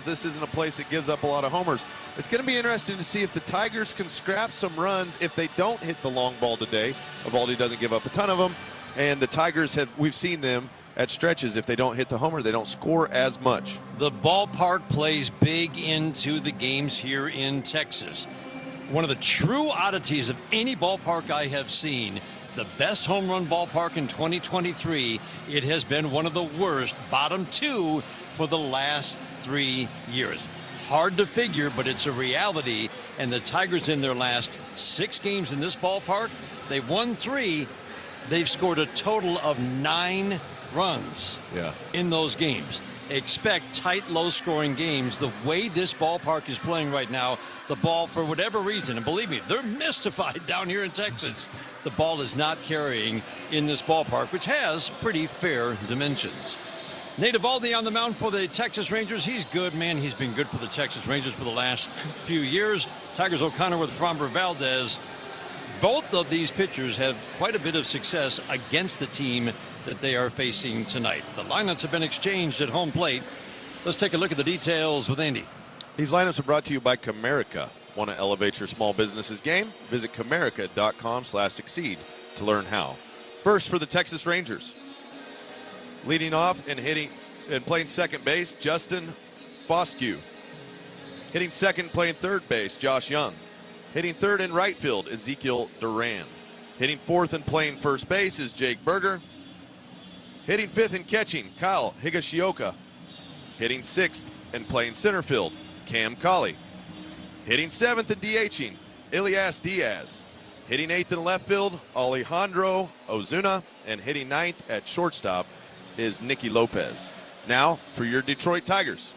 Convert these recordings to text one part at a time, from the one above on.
This isn't a place that gives up a lot of homers. It's going to be interesting to see if the Tigers can scrap some runs if they don't hit the long ball today. Eovaldi doesn't give up a ton of them, and the Tigers we've seen them at stretches. If they don't hit the homer, they don't score as much. The ballpark plays big into the games here in Texas. One of the true oddities of any ballpark I have seen, the best home run ballpark in 2023, it has been one of the worst, bottom two, for the last 3 years. Hard to figure, but it's a reality. And the Tigers, in their last 6 games in this ballpark, they've won 3. They've scored a total of 9 runs in those games. Expect tight, low-scoring games. The way this ballpark is playing right now, the ball, for whatever reason, and believe me, they're mystified down here in Texas, the ball is not carrying in this ballpark, which has pretty fair dimensions. Nate Eovaldi on the mound for the Texas Rangers. He's good, man. He's been good for the Texas Rangers for the last few years. Tigers O'Connor with Framber Valdez. Both of these pitchers have quite a bit of success against the team that they are facing tonight. The lineups have been exchanged at home plate. Let's take a look at the details with Andy. These lineups are brought to you by Comerica. Want to elevate your small business's game? Visit Comerica.com/succeed to learn how. First for the Texas Rangers. Leading off and hitting and playing second base, Justin Foscue. Hitting second, playing third base, Josh Young. Hitting third in right field, Ezekiel Duran. Hitting fourth and playing first base is Jake Berger. Hitting fifth and catching, Kyle Higashioka. Hitting sixth and playing center field, Cam Colley. Hitting seventh and DHing, Elias Diaz. Hitting eighth in left field, Alejandro Ozuna. And hitting ninth at shortstop is Nicky Lopez. Now for your Detroit Tigers.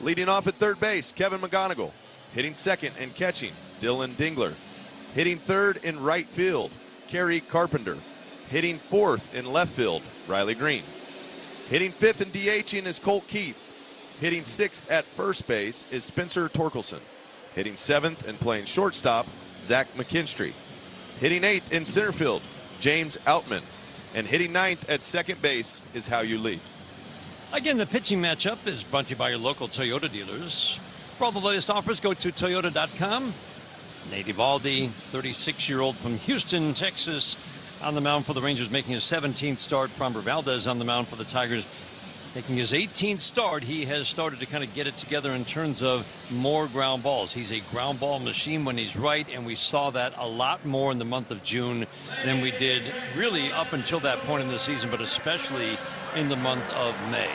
Leading off at third base, Kevin McGonigal. Hitting second and catching, Dylan Dingler. Hitting third in right field, Kerry Carpenter. Hitting fourth in left field, Riley Green. Hitting fifth and DHing is Colt Keith. Hitting sixth at first base is Spencer Torkelson. Hitting seventh and playing shortstop, Zach McKinstry. Hitting eighth in center field, James Outman. And hitting ninth at second base is How You Lee. Again, the pitching matchup is brought to you by your local Toyota dealers. For all the latest offers, go to Toyota.com. Nate Eovaldi, 36-year-old from Houston, Texas, on the mound for the Rangers, making his 17th start. Framber Valdez on the mound for the Tigers, making his 18th start. He has started to kind of get it together in terms of more ground balls. He's a ground ball machine when he's right, and we saw that a lot more in the month of June than we did really up until that point in the season, but especially in the month of May.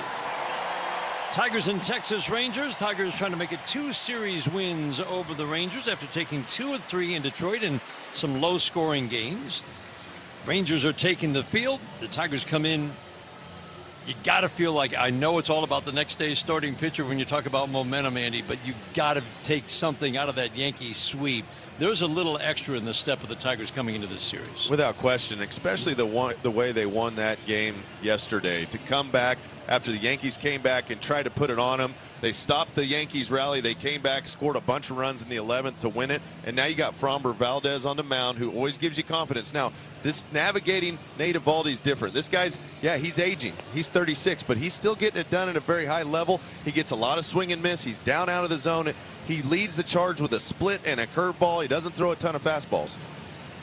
Tigers and Texas Rangers. Tigers trying to make it 2 series wins over the Rangers after taking 2 of 3 in Detroit in some low-scoring games. Rangers are taking the field. The Tigers come in. You got to feel like, I know it's all about the next day's starting pitcher when you talk about momentum, Andy, but you got to take something out of that Yankees sweep. There's a little extra in the step of the Tigers coming into this series. Without question, especially the way they won that game yesterday. To come back after the Yankees came back and tried to put it on them. They stopped the Yankees rally. They came back, scored a bunch of runs in the 11th to win it. And now you got Framber Valdez on the mound, who always gives you confidence. Now, this navigating Nate Eovaldi is different. This guy's, he's aging. He's 36, but he's still getting it done at a very high level. He gets a lot of swing and miss. He's down out of the zone. He leads the charge with a split and a curveball. He doesn't throw a ton of fastballs.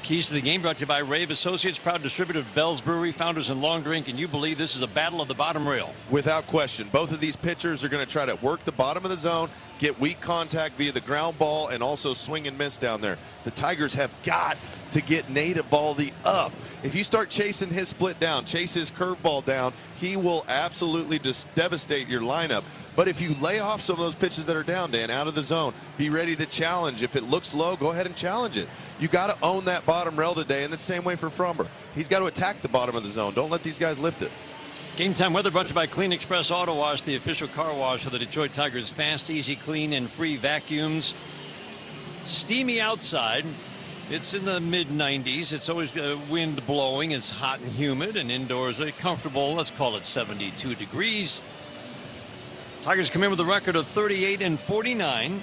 Keys to the game brought to you by Rave Associates, proud distributor of Bell's Brewery, founders in Long Drink, and you believe this is a battle of the bottom rail. Without question. Both of these pitchers are going to try to work the bottom of the zone, get weak contact via the ground ball, and also swing and miss down there. The Tigers have got to get Nate Eovaldi up. If you start chasing his split down, chase his curveball down, he will absolutely just devastate your lineup. But if you lay off some of those pitches that are down, Dan, out of the zone, be ready to challenge. If it looks low, go ahead and challenge it. You got to own that bottom rail today, and the same way for Framber. He's got to attack the bottom of the zone. Don't let these guys lift it. Game time weather brought to you by Clean Express Auto Wash, the official car wash of the Detroit Tigers. Fast, easy, clean, and free vacuums. Steamy outside. It's in the mid-90s. It's always wind blowing. It's hot and humid, and indoors comfortable. Let's call it 72 degrees. Tigers come in with a record of 38-49.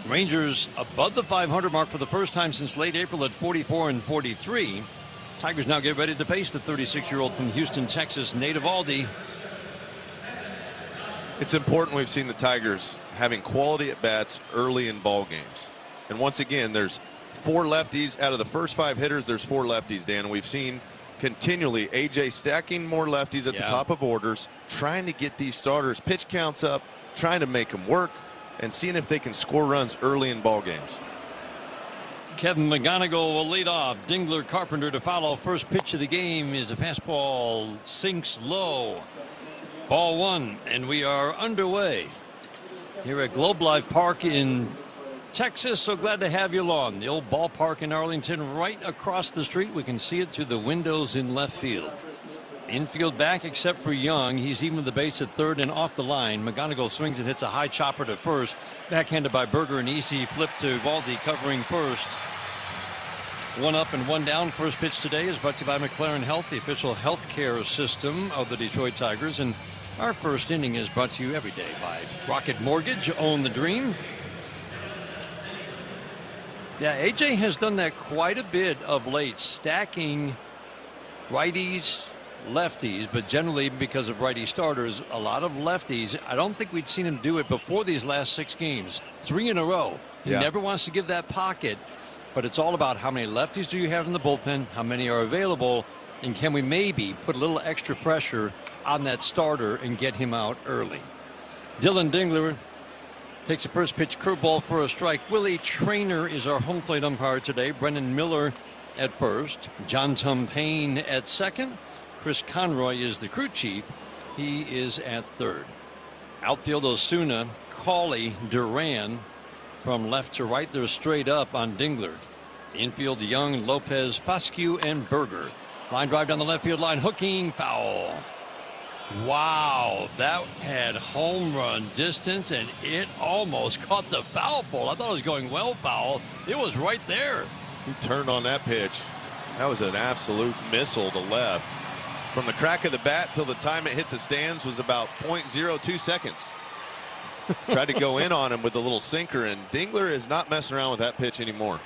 Rangers above the 500 mark for the first time since late April at 44-43. Tigers now get ready to face the 36-year-old from Houston, Texas, Nate Eovaldi. It's important we've seen the Tigers having quality at bats early in ball games. And once again, there's 4 lefties out of the first 5 hitters. There's 4 lefties, Dan. We've seen continually AJ stacking more lefties at the top of orders, trying to get these starters pitch counts up, trying to make them work, and seeing if they can score runs early in ball games. Kevin McGonigal will lead off. Dingler, Carpenter to follow. First pitch of the game is a fastball, sinks low. Ball 1, and we are underway here at Globe Life Park in Texas. So glad to have you along. The old ballpark in Arlington, right across the street. We can see it through the windows in left field. Infield back except for Young. He's even with the base at third and off the line. McGonigal swings and hits a high chopper to first. Backhanded by Berger. An easy flip to Valdi covering first. 1 up and 1 down. First pitch today is brought to you by McLaren Health, the official healthcare system of the Detroit Tigers. And our first inning is brought to you every day by Rocket Mortgage. Own the dream. Yeah, AJ has done that quite a bit of late, stacking righties, lefties, but generally because of righty starters, a lot of lefties. I don't think we'd seen him do it before these last 6 games. 3 in a row. He never wants to give that pocket, but it's all about how many lefties do you have in the bullpen, how many are available, and can we maybe put a little extra pressure on that starter and get him out early. Dylan Dingler takes the first pitch, curveball for a strike. Willie Traynor is our home plate umpire today. Brendan Miller at first. John Tumpane at second. Chris Conroy is the crew chief. He is at third. Outfield Osuna, Cawley, Duran. From left to right, they're straight up on Dingler. Infield Young, Lopez, Foscue, and Berger. Line drive down the left field line, hooking, foul. Wow, that had home run distance, and it almost caught the foul pole. I thought it was going well foul. It was right there. He turned on that pitch. That was an absolute missile to left. From the crack of the bat till the time it hit the stands was about 0.02 seconds. Tried to go in on him with a little sinker, and Dingler is not messing around with that pitch anymore.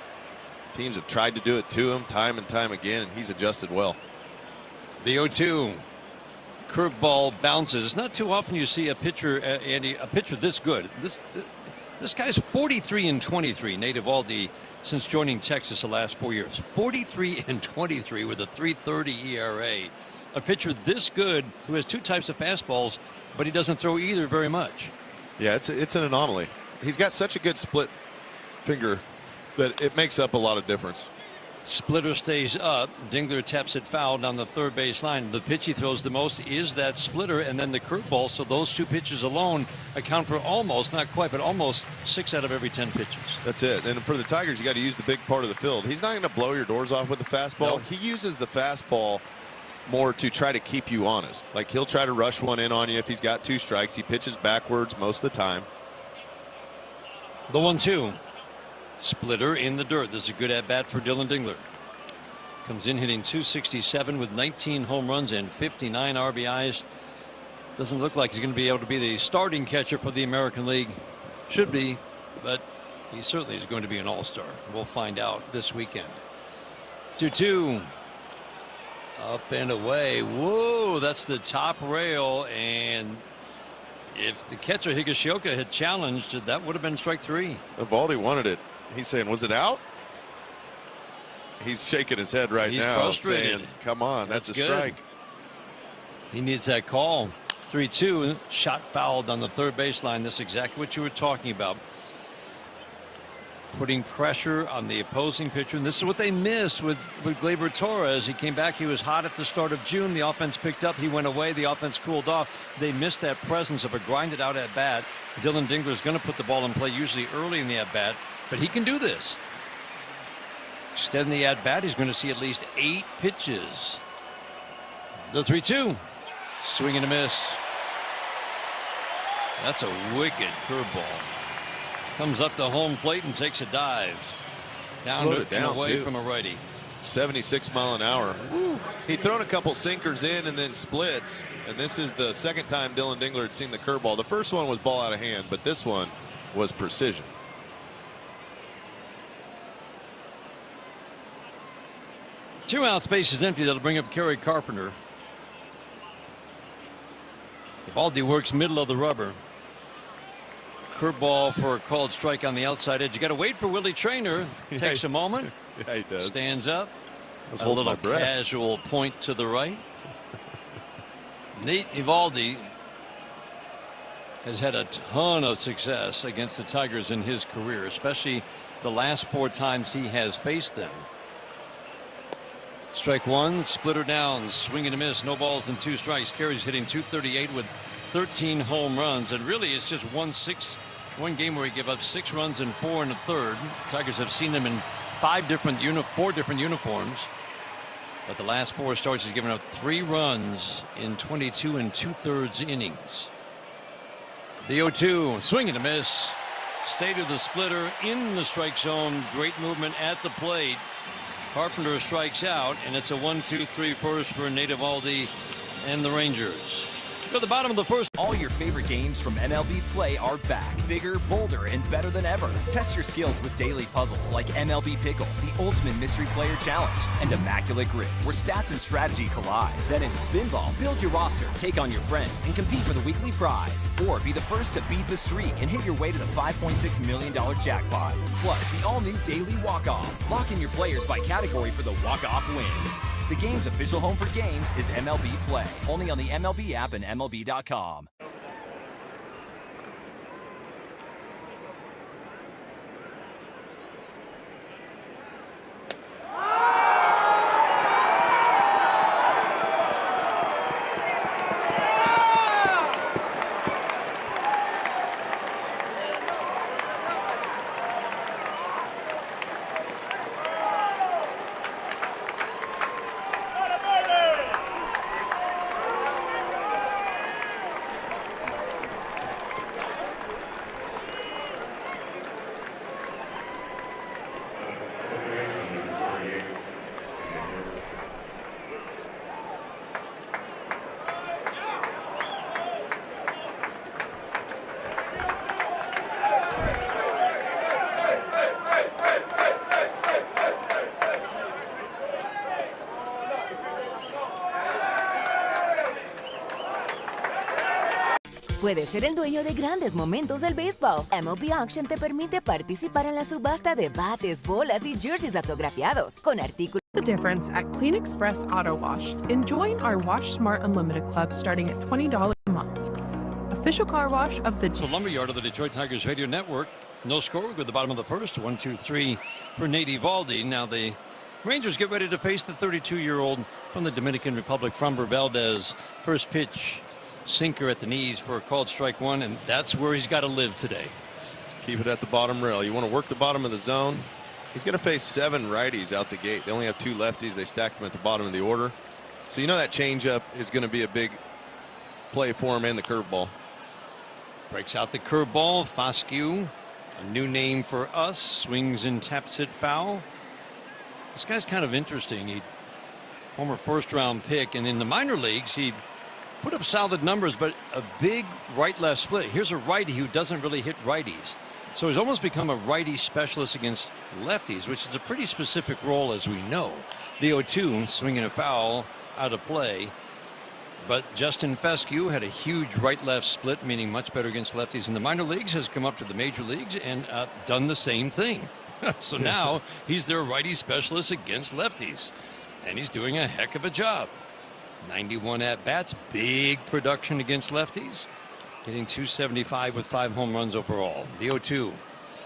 Teams have tried to do it to him time and time again, and he's adjusted well. The 0-2. Curveball bounces. It's not too often you see a pitcher, Andy, a pitcher this good. This guy's 43 and 23, Nate Eovaldi, since joining Texas the last 4 years. 43 and 23 with a 3.30 ERA. A pitcher this good who has 2 types of fastballs, but he doesn't throw either very much. Yeah, it's an anomaly. He's got such a good split finger that it makes up a lot of difference. Splitter stays up. Dingler taps it foul down the third base line. The pitch he throws the most is that splitter and then the curveball. So those 2 pitches alone account for almost, not quite, but almost 6 out of every 10 pitches. That's it. And for the Tigers, you got to use the big part of the field. He's not going to blow your doors off with the fastball. Nope. He uses the fastball more to try to keep you honest. Like he'll try to rush one in on you if he's got 2 strikes. He pitches backwards most of the time. The 1-2. Splitter in the dirt. This is a good at bat for Dylan Dingler. Comes in hitting .267 with 19 home runs and 59 RBIs. Doesn't look like he's going to be able to be the starting catcher for the American League. Should be, but he certainly is going to be an all-star. We'll find out this weekend. 2-2. Up and away. Whoa, that's the top rail. And if the catcher Higashioka had challenged, that would have been strike 3. Eovaldi wanted it. He's saying, was it out? He's shaking his head right now, frustrated. saying, come on, that's a good. strike. He needs that call. 3-2, shot fouled on the third baseline. This is exactly what you were talking about. Putting pressure on the opposing pitcher. And this is what they missed with Gleyber Torres. He came back. He was hot at the start of June. The offense picked up. He went away. The offense cooled off. They missed that presence of a grinded out at bat. Dylan Dingler is going to put the ball in play usually early in the at bat, but he can do this. Extend the at bat. He's going to see at least 8 pitches. The 3-2. Swing and a miss. That's a wicked curveball. Comes up to home plate and takes a dive. Down and away from a righty. 76 mile an hour. Woo. He'd thrown a couple sinkers in and then splits. And this is the second time Dylan Dingler had seen the curveball. The first one was ball out of hand, but this one was precision. Two out, space is empty. That'll bring up Kerry Carpenter. Evaldi works middle of the rubber. Curveball for a called strike on the outside edge. You got to wait for Willie Traynor. Takes a moment. Yeah, he does. Stands up. A little casual point to the right. Nate Evaldi has had a ton of success against the Tigers in his career, especially the last 4 times he has faced them. Strike one, splitter down, swing and a miss, no balls and 2 strikes. Carey's hitting .238 with 13 home runs, and really it's just one game where he gave up 6 runs and 4 1/3. Tigers have seen him in 4 different uniforms, but the last 4 starts he's given up 3 runs in 22 2/3 innings. The 0-2, swing and a miss. Stay to the splitter in the strike zone. Great movement at the plate. Carpenter strikes out, and it's a 1-2-3 first for Nate Evaldi and the Rangers. To the bottom of the first. All your favorite games from MLB Play are back. Bigger, bolder, and better than ever. Test your skills with daily puzzles like MLB Pickle, the Ultimate Mystery Player Challenge, and Immaculate Grip, where stats and strategy collide. Then in Spinball, build your roster, take on your friends, and compete for the weekly prize. Or be the first to beat the streak and hit your way to the $5.6 million jackpot. Plus, the all-new Daily Walk-Off. Lock in your players by category for the walk-off win. The game's official home for games is MLB Play. Only on the MLB app and MLB.com. Puedes ser el dueño de grandes momentos del béisbol. MLB Auction te permite participar en la subasta de bates, bolas y jerseys autografiados con artículos. The difference at Clean Express Auto Wash. Enjoying our Wash Smart Unlimited Club starting at $20 a month. Official car wash of the Lumberyard of the Detroit Tigers radio network. No score with the bottom of the first. 1-2-3 for Nate Evaldi. Now the Rangers get ready to face the 32-year-old from the Dominican Republic, Framber Valdez. First pitch. Sinker at the knees for a called strike one, and that's where he's got to live today. Keep it at the bottom rail. You want to work the bottom of the zone. He's going to face 7 righties out the gate. They only have 2 lefties. They stack them at the bottom of the order. So you know that changeup is going to be a big play for him, and the curveball. Breaks out the curveball. Foscue, a new name for us, swings and taps it foul. This guy's kind of interesting. He former first-round pick, and in the minor leagues he put up solid numbers, but a big right-left split. Here's a righty who doesn't really hit righties. So he's almost become a righty specialist against lefties, which is a pretty specific role, as we know. The 0-2, swinging a foul out of play. But Justin Fescue had a huge right-left split, meaning much better against lefties in the minor leagues, has come up to the major leagues and done the same thing. So now he's their righty specialist against lefties, and he's doing a heck of a job. 91 at-bats, big production against lefties. Hitting .275 with 5 home runs overall. The 0-2,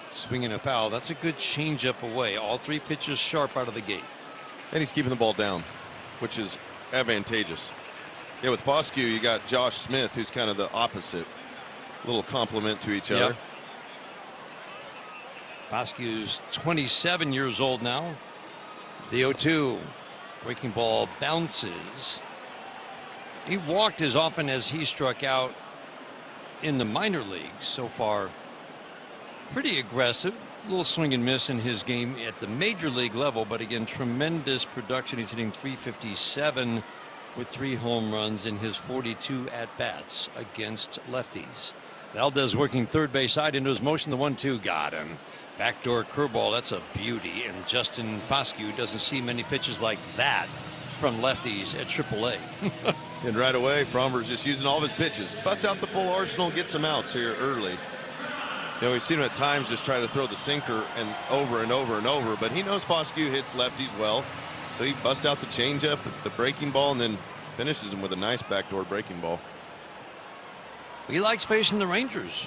swinging a foul. That's a good changeup away. All 3 pitches sharp out of the gate. And he's keeping the ball down, which is advantageous. Yeah, with Foscue, you got Josh Smith, who's kind of the opposite. A little compliment to each other. Foscue's 27 years old now. The 0-2, breaking ball bounces. He walked as often as he struck out in the minor leagues so far. Pretty aggressive. A little swing and miss in his game at the major league level, but again, tremendous production. He's hitting .357 with 3 home runs in his 42 at-bats against lefties. Valdez working third base side into his motion. The 1-2 got him. Backdoor curveball. That's a beauty. And Justin Foscue doesn't see many pitches like that from lefties at AAA. And right away, Fromber's just using all of his pitches. Bust out the full arsenal, get some outs here early. You know, we've seen him at times just try to throw the sinker and over and over and over, but he knows Foscue hits lefties well. So he busts out the changeup, the breaking ball, and then finishes him with a nice backdoor breaking ball. He likes facing the Rangers.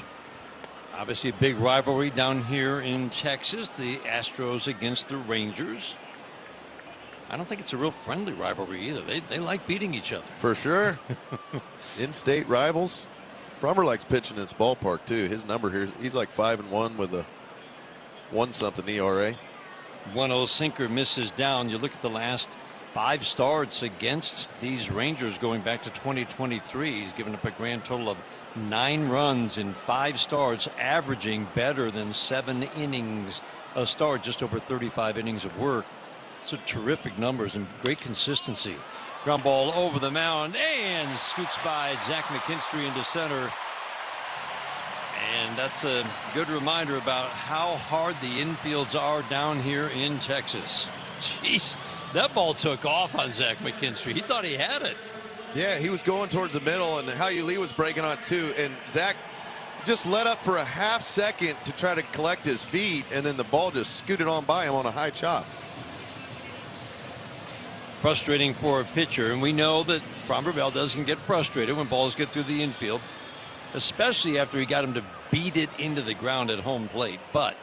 Obviously a big rivalry down here in Texas, the Astros against the Rangers. I don't think it's a real friendly rivalry either. They like beating each other. For sure. In-state rivals. Fromber likes pitching in this ballpark too. His number here, he's like 5-1 with a 1-something ERA. 1-0 sinker misses down. You look at the last 5 starts against these Rangers going back to 2023. He's given up a grand total of 9 runs in 5 starts, averaging better than 7 innings a start, just over 35 innings of work. So terrific numbers and great consistency. Ground ball over the mound and scoots by Zach McKinstry into center. And that's a good reminder about how hard the infields are down here in Texas. Jeez, that ball took off on Zach McKinstry. He thought he had it. Yeah, he was going towards the middle, and Hao-Yu Lee was breaking on too. And Zach just let up for a half second to try to collect his feet, and then the ball just scooted on by him on a high chop. Frustrating for a pitcher, and we know that Fromber Bell doesn't get frustrated when balls get through the infield, especially after he got him to beat it into the ground at home plate. But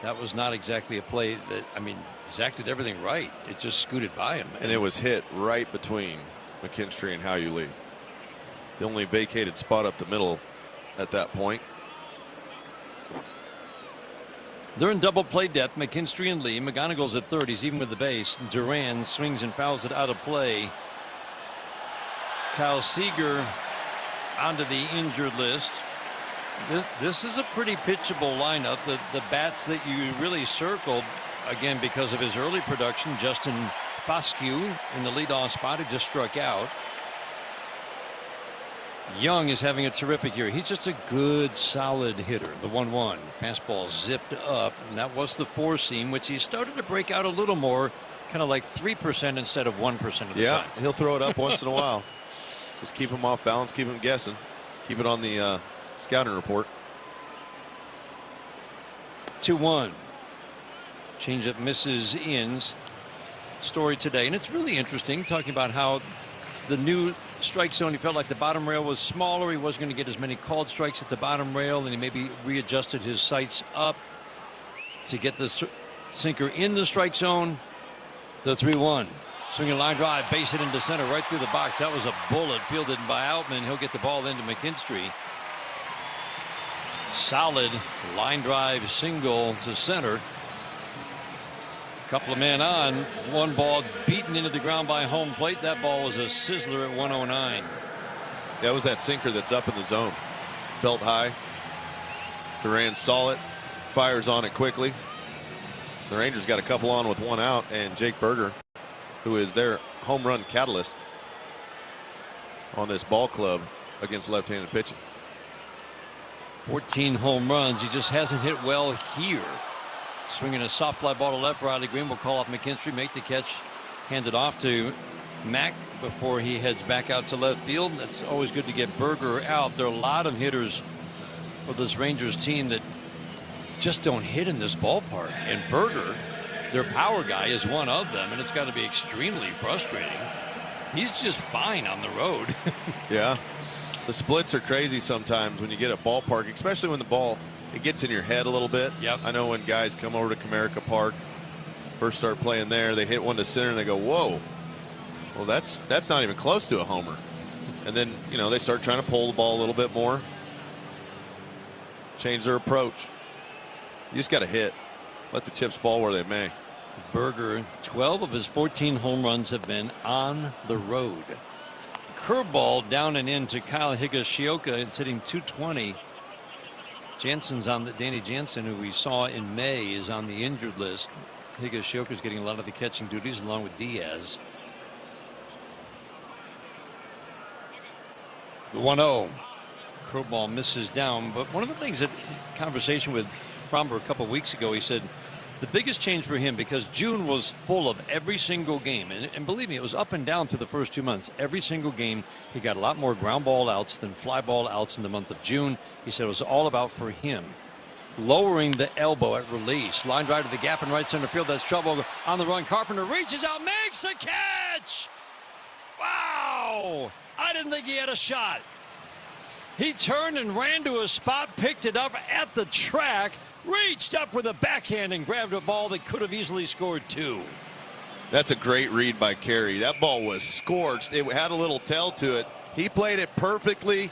that was not exactly a play that, I mean, Zach did everything right. It just scooted by him. And it was hit right between McKinstry and Hao-Yu Lee. The only vacated spot up the middle at that point. They're in double play depth. McKinstry and Lee. McGonigal's at third. He's even with the base. Duran swings and fouls it out of play. Kyle Seager onto the injured list. This is a pretty pitchable lineup. The bats that you really circled, again, because of his early production, Justin Foscue in the leadoff spot, who just struck out. Young is having a terrific year. He's just a good, solid hitter. The 1-1 fastball zipped up, and that was the 4-seam, which he started to break out a little more, kind of like 3% instead of 1% of the time. Yeah, he'll throw it up once in a while. Just keep him off balance, keep him guessing, keep it on the scouting report. 2-1. Changeup misses in. Story today, and it's really interesting talking about how the new strike zone, he felt like the bottom rail was smaller. He wasn't going to get as many called strikes at the bottom rail, and he maybe readjusted his sights up to get the sinker in the strike zone. The 3-1. Swinging line drive, base hit into center, right through the box. That was a bullet fielded by Outman. He'll get the ball into McKinstry. Solid line drive single to center. Couple of men on. One ball beaten into the ground by home plate. That ball was a sizzler at 109. That was that sinker that's up in the zone. Belt high. Duran saw it. Fires on it quickly. The Rangers got a couple on with 1 out, and Jake Berger, who is their home run catalyst on this ball club against left-handed pitching. 14 home runs. He just hasn't hit well here. Swinging a soft fly ball to left. Riley Green will call off McKinstry, make the catch, hand it off to Mack before he heads back out to left field. That's always good to get Berger out. There are a lot of hitters for this Rangers team that just don't hit in this ballpark, and Berger, their power guy, is one of them, and it's got to be extremely frustrating. He's just fine on the road. Yeah, the splits are crazy sometimes when you get a ballpark, especially when the ball, it gets in your head a little bit. Yep. I know when guys come over to Comerica Park, first start playing there, they hit one to center and they go, whoa, well, that's not even close to a homer. And then, you know, they start trying to pull the ball a little bit more, change their approach. You just got to hit, let the chips fall where they may. Berger, 12 of his 14 home runs have been on the road. Curveball down and in to Kyle Higashioka. It's hitting 220. Jansen's on the Danny Jansen, who we saw in May, is on the injured list. Higashioka's getting a lot of the catching duties along with Diaz. The 1-0. Curveball misses down, but one of the things that conversation with Fromber a couple of weeks ago, he said The biggest change for him, because June was full of every single game, and believe me, it was up and down through the first 2 months. Every single game, he got a lot more ground ball outs than fly ball outs in the month of June. He said it was all about, for him, lowering the elbow at release. Line drive to the gap in right center field. That's trouble on the run. Carpenter reaches out, makes a catch. Wow! I didn't think he had a shot. He turned and ran to a spot, picked it up at the track, reached up with a backhand and grabbed a ball that could have easily scored 2. That's a great read by Carey. That ball was scorched. It had a little tail to it. He played it perfectly,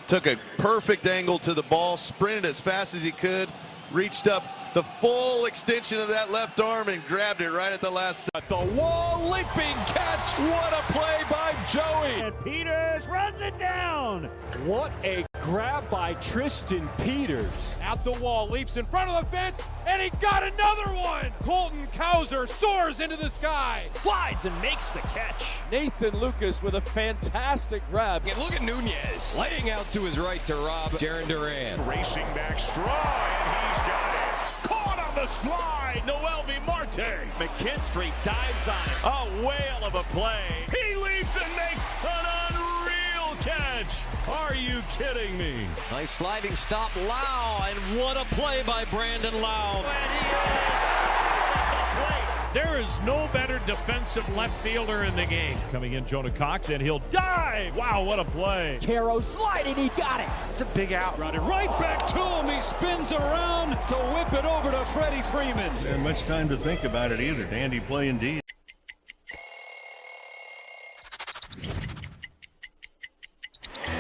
took a perfect angle to the ball, sprinted as fast as he could, reached up the full extension of that left arm and grabbed it right at the last second. At the wall, leaping catch. What a play by Joey. And Peters runs it down. What a grab by Tristan Peters. At the wall, leaps in front of the fence, and he got another one. Colton Cowser soars into the sky. Slides and makes the catch. Nathan Lucas with a fantastic grab. And look at Nunez laying out to his right to rob Jaron Duran. Racing back Straw, and he's got it. Caught on the slide, Noel V. Marte. McKinstry dives on it. A whale of a play. He leaps and makes an unreal catch. Are you kidding me? Nice sliding stop, Lau, and what a play by Brandon Lau. And he is at the plate. There is no better defensive left fielder in the game. Coming in, Jonah Cox, and he'll dive. Wow, what a play. Caro sliding, he got it. It's a big out. Rounded right back to him. He spins around to whip it over to Freddie Freeman. Didn't much time to think about it either. Dandy play indeed.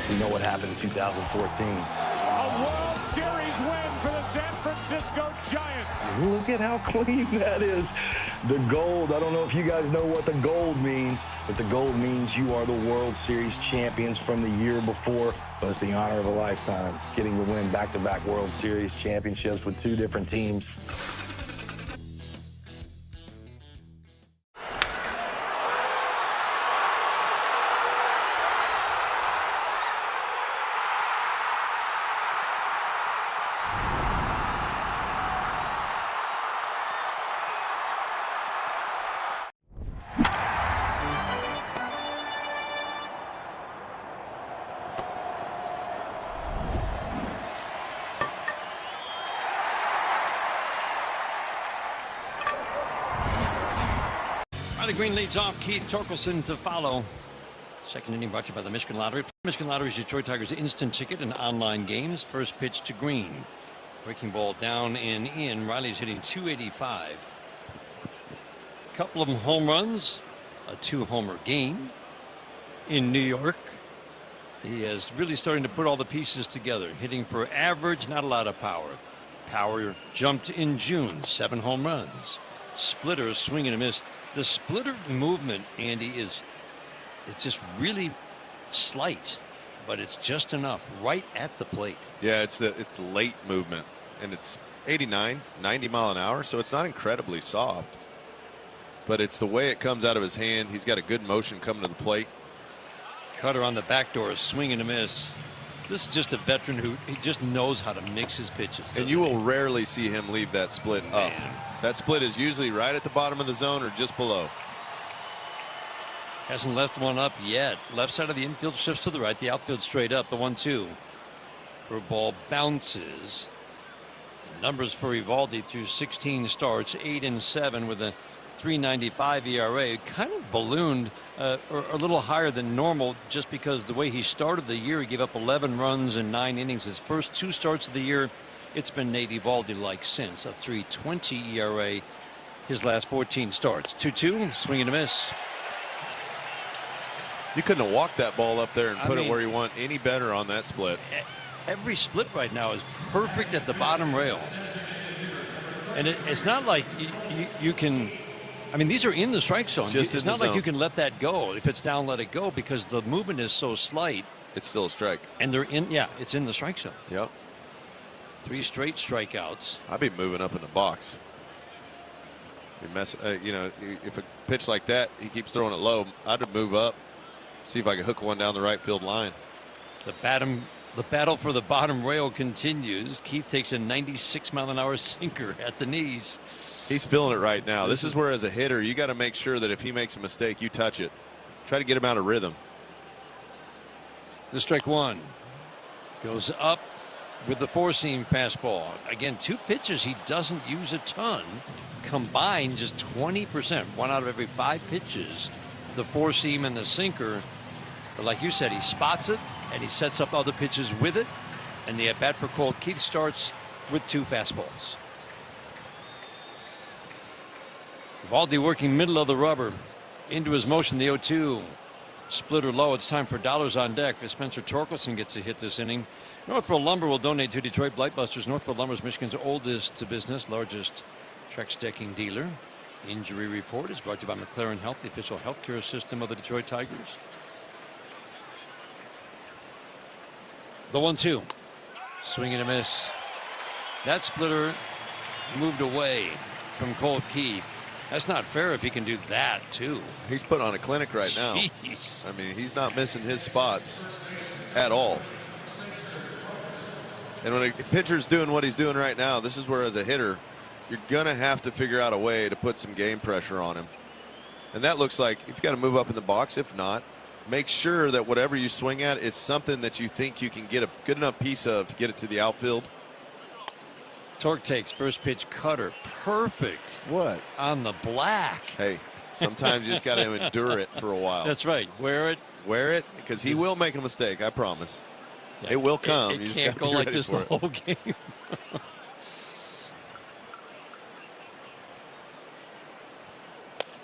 We know what happened in 2014. A World Series win for the San Francisco Giants. Look at how clean that is. The gold, I don't know if you guys know what the gold means, but the gold means you are the World Series champions from the year before. But it's the honor of a lifetime, getting to win back-to-back World Series championships with 2 different teams. Riley Green leads off. Keith Torkelson to follow. Second inning brought to you by the Michigan Lottery. Michigan Lottery's Detroit Tigers instant ticket and online games. First pitch to Green. Breaking ball down and in. Riley's hitting .285. A couple of them home runs. A 2-homer game in New York. He is really starting to put all the pieces together. Hitting for average, not a lot of power. Power jumped in June. 7 home runs. Splitter, swing and a miss. The splitter movement, Andy, it's just really slight, but it's just enough right at the plate. Yeah, it's the late movement, and it's 89, 90 mile an hour, so it's not incredibly soft. But it's the way it comes out of his hand. He's got a good motion coming to the plate. Cutter on the back door, swing and a miss. This is just a veteran who he just knows how to mix his pitches. And you will rarely see him leave that split up. That split is usually right at the bottom of the zone or just below. Hasn't left one up yet. Left side of the infield shifts to the right. The outfield straight up. The 1-2. Curveball bounces. The numbers for Eovaldi through 16 starts, 8 and 7 with a .395 ERA. Kind of ballooned or a little higher than normal just because the way he started the year, he gave up 11 runs in 9 innings. His first 2 starts of the year, it's been Nate Eovaldi-like since. A .320 ERA his last 14 starts. 2-2, swing and a miss. You couldn't have walked that ball up there and put it where you want any better on that split. Every split right now is perfect at the bottom rail. And it's not like you can, I mean, these are in the strike zone. It's not like you can let that go. If it's down, let it go, because the movement is so slight. It's still a strike. And they're in, yeah, it's in the strike zone. Yep. 3 straight strikeouts. I'd be moving up in the box. You know, if a pitch like that, he keeps throwing it low, I'd move up, see if I could hook one down the right field line. The The battle for the bottom rail continues. Keith takes a 96-mile-an-hour sinker at the knees. He's feeling it right now. This is where, as a hitter, you got to make sure that if he makes a mistake, you touch it. Try to get him out of rhythm. The strike one goes up with the four-seam fastball. Again, 2 pitches he doesn't use a ton. Combined, just 20%. 1 out of every 5 pitches. The four-seam and the sinker. But like you said, he spots it, and he sets up other pitches with it. And the at-bat for Colt Keith starts with 2 fastballs. Valdi working middle of the rubber. Into his motion, the 0-2. Splitter low. It's time for dollars on deck. Spencer Torkelson gets a hit this inning. Northville Lumber will donate to Detroit Blightbusters. Northville Lumber is Michigan's oldest business, largest Trex decking dealer. Injury report is brought to you by McLaren Health, the official healthcare system of the Detroit Tigers. The 1-2. Swing and a miss. That splitter moved away from Colt Keith. That's not fair if he can do that, too. He's put on a clinic right now. Jeez. I mean, he's not missing his spots at all. And when a pitcher's doing what he's doing right now, this is where, as a hitter, you're going to have to figure out a way to put some game pressure on him. And that looks like you've got to move up in the box. If not, make sure that whatever you swing at is something that you think you can get a good enough piece of to get it to the outfield. Torque takes first pitch cutter. Perfect. What? On the black. Hey, sometimes you just got to endure it for a while. That's right. Wear it. Wear it, because he will make a mistake, I promise. Yeah, it will come. It you can't go like this the whole game.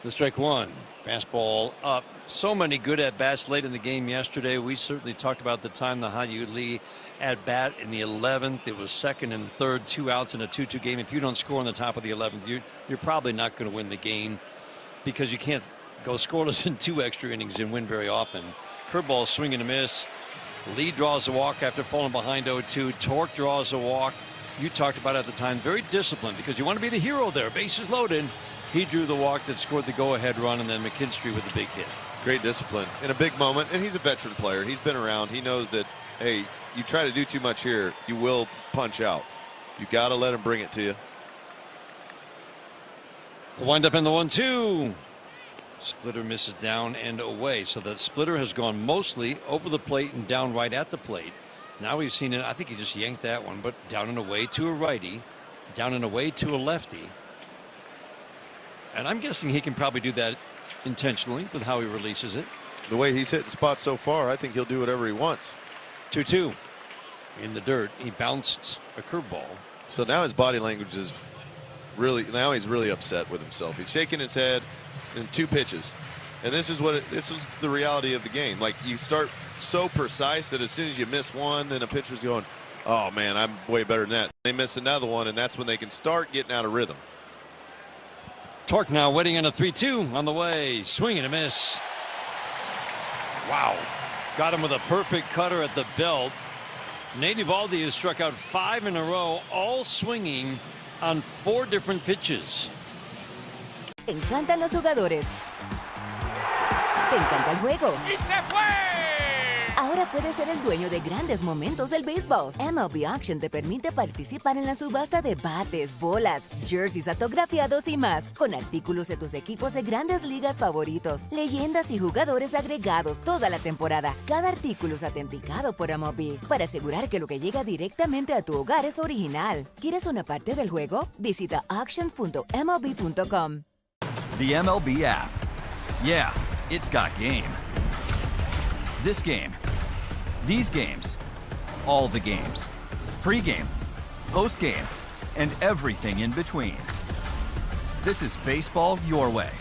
The strike one. Fastball up. So many good at-bats late in the game yesterday. We certainly talked about the time the Haiyu Lee at-bat in the 11th. It was second and third, 2 outs in a 2-2 game. If you don't score in the top of the 11th, you're probably not going to win the game, because you can't go scoreless in 2 extra innings and win very often. Curveball, swing and a miss. Lee draws a walk after falling behind 0-2. Torque draws a walk. You talked about it at the time. Very disciplined, because you want to be the hero there. Bases loaded. He drew the walk that scored the go-ahead run, and then McKinstry with the big hit. Great discipline in a big moment, and he's a veteran player. He's been around. He knows that, hey, you try to do too much here, you will punch out. You got to let him bring it to you. The wind up in the 1-2. Splitter misses down and away. So that splitter has gone mostly over the plate and down right at the plate. Now we've seen it. I think he just yanked that one, but down and away to a righty, down and away to a lefty. And I'm guessing he can probably do that intentionally with how he releases it. The way he's hitting spots so far, I think he'll do whatever he wants. 2-2 in the dirt. He bounced a curveball. So now his body language is really, now he's really upset with himself. He's shaking his head in 2 pitches. And this is the reality of the game. Like, you start so precise that as soon as you miss one, then a pitcher's going, oh man, I'm way better than that. They miss another one, and that's when they can start getting out of rhythm. Torque now waiting on a 3-2 on the way. Swing and a miss. Wow. Got him with a perfect cutter at the belt. Nate Eovaldi has struck out 5 in a row, all swinging on 4 different pitches. Te encantan los jugadores. Te encanta el juego. ¡Y se fue! Ahora puedes ser el dueño de grandes momentos del béisbol. MLB Auction te permite participar en la subasta de bates, bolas, jerseys autografiados y más, con artículos de tus equipos de grandes ligas favoritos, leyendas y jugadores agregados toda la temporada. Cada artículo es autenticado por MLB para asegurar que lo que llega directamente a tu hogar es original. ¿Quieres una parte del juego? Visita auctions.mlb.com. The MLB app. Yeah, it's got game. This game, these games, all the games, pre-game, post-game, and everything in between. This is baseball your way,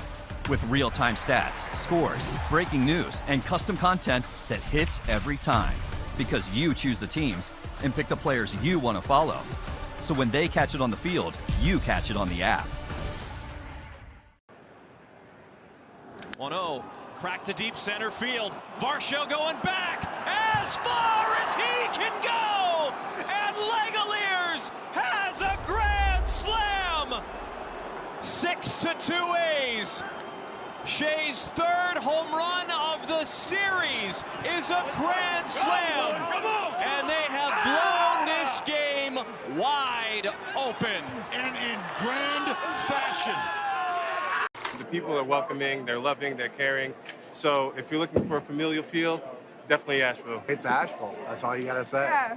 with real-time stats, scores, breaking news, and custom content that hits every time, because you choose the teams and pick the players you want to follow. So when they catch it on the field, you catch it on the app. 1-0. Crack to deep center field. Varsho going back as far as he can go. And Legaliers has a grand slam. 6-2 A's. Shea's 3rd home run of the series is a grand slam. And they wide open. And in grand fashion. The people are welcoming, they're loving, they're caring. So if you're looking for a familial feel, definitely Asheville. It's Asheville. That's all you got to say. Yeah.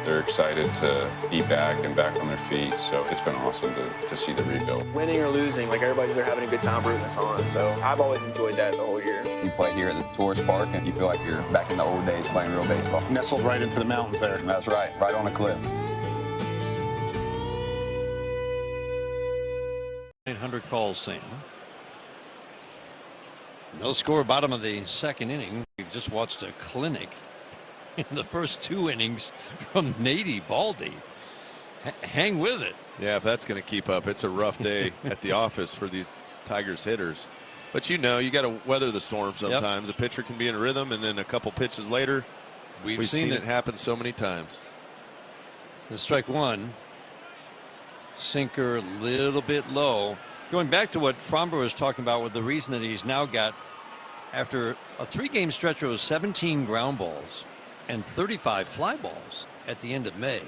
They're excited to be back and back on their feet, so it's been awesome to see the rebuild. Winning or losing, like everybody's there having a good time rooting us on, so I've always enjoyed that the whole year. You play here at the tourist park and you feel like you're back in the old days playing real baseball. Nestled right into the mountains there. That's right on a cliff. 800 calls, Sam. No score, bottom of the second inning. We've just watched a clinic in the first 2 innings from Nady Baldy. Hang with it. Yeah, if that's going to keep up, it's a rough day at the office for these Tigers hitters. But you know, you got to weather the storm sometimes. A pitcher can be in rhythm, and then a couple pitches later, we've seen it happen so many times. The strike one. Sinker a little bit low. Going back to what Fromber was talking about with the reason that he's now got, after a 3-game stretch of 17 ground balls and 35 fly balls at the end of May.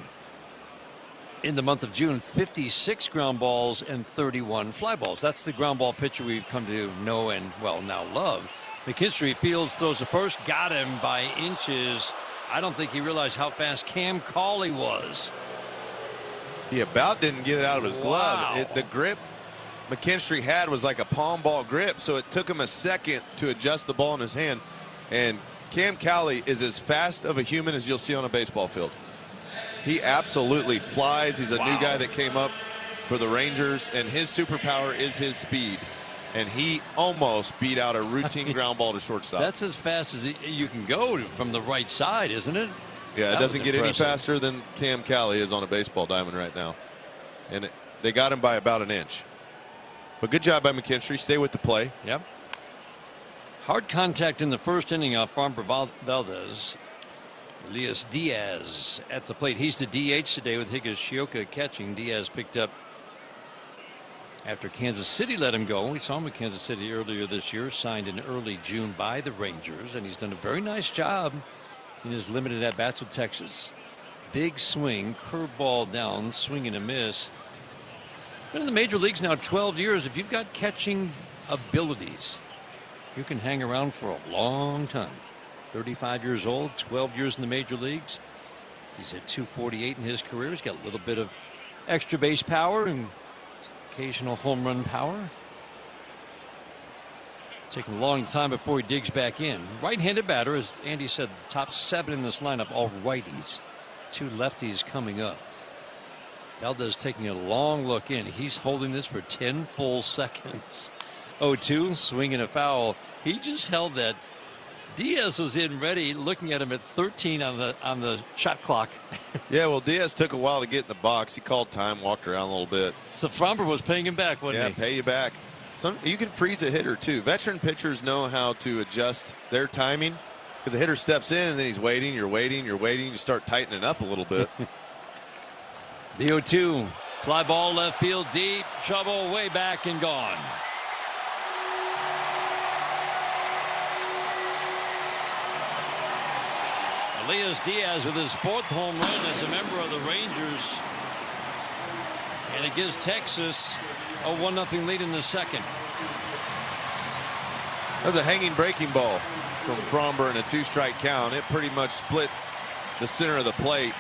In the month of June, 56 ground balls and 31 fly balls. That's the ground ball pitcher we've come to know and, well, now love. McKinstry fields, throws the first, got him by inches. I don't think he realized how fast Cam Cauley was. He about didn't get it out of his glove. Wow. The grip McKinstry had was like a palm ball grip, so it took him a second to adjust the ball in his hand. And Cam Cauley is as fast of a human as you'll see on a baseball field. He absolutely flies. He's a new guy that came up for the Rangers, and his superpower is his speed. And he almost beat out a routine ground ball to shortstop. That's as fast as you can go from the right side, isn't it? Yeah, that it doesn't get any faster than Cam Cauley is on a baseball diamond right now. And they got him by about an inch. But good job by McKinstry. Stay with the play. Yep. Hard contact in the first inning off Fromber Valdez. Elias Diaz at the plate. He's the DH today with Higashioka catching. Diaz picked up after Kansas City let him go. We saw him at Kansas City earlier this year, signed in early June by the Rangers, and he's done a very nice job in his limited at-bats with Texas. Big swing, curveball down, swing and a miss. Been in the major leagues now 12 years. If you've got catching abilities, you can hang around for a long time. 35 years old, 12 years in the major leagues. He's at 248 in his career. He's got a little bit of extra base power and occasional home run power. Taking a long time before he digs back in. Right-handed batter, as Andy said, the top 7 in this lineup, all righties. 2 lefties coming up. Valdez taking a long look in. He's holding this for 10 full seconds. 0-2, swing and a foul. He just held that. Diaz was in ready, looking at him at 13 on the shot clock. Yeah, well, Diaz took a while to get in the box. He called time, walked around a little bit. So Fromber was paying him back, wasn't he? Yeah, pay you back. You can freeze a hitter too. Veteran pitchers know how to adjust their timing, because the hitter steps in and then he's waiting. You're waiting. You start tightening up a little bit. The 0-2, fly ball left field deep, trouble way back and gone. Elias Diaz with his 4th home run as a member of the Rangers, and it gives Texas a 1-0 lead in the second. That was a hanging breaking ball from Fromber in a 2-strike count. It pretty much split the center of the plate.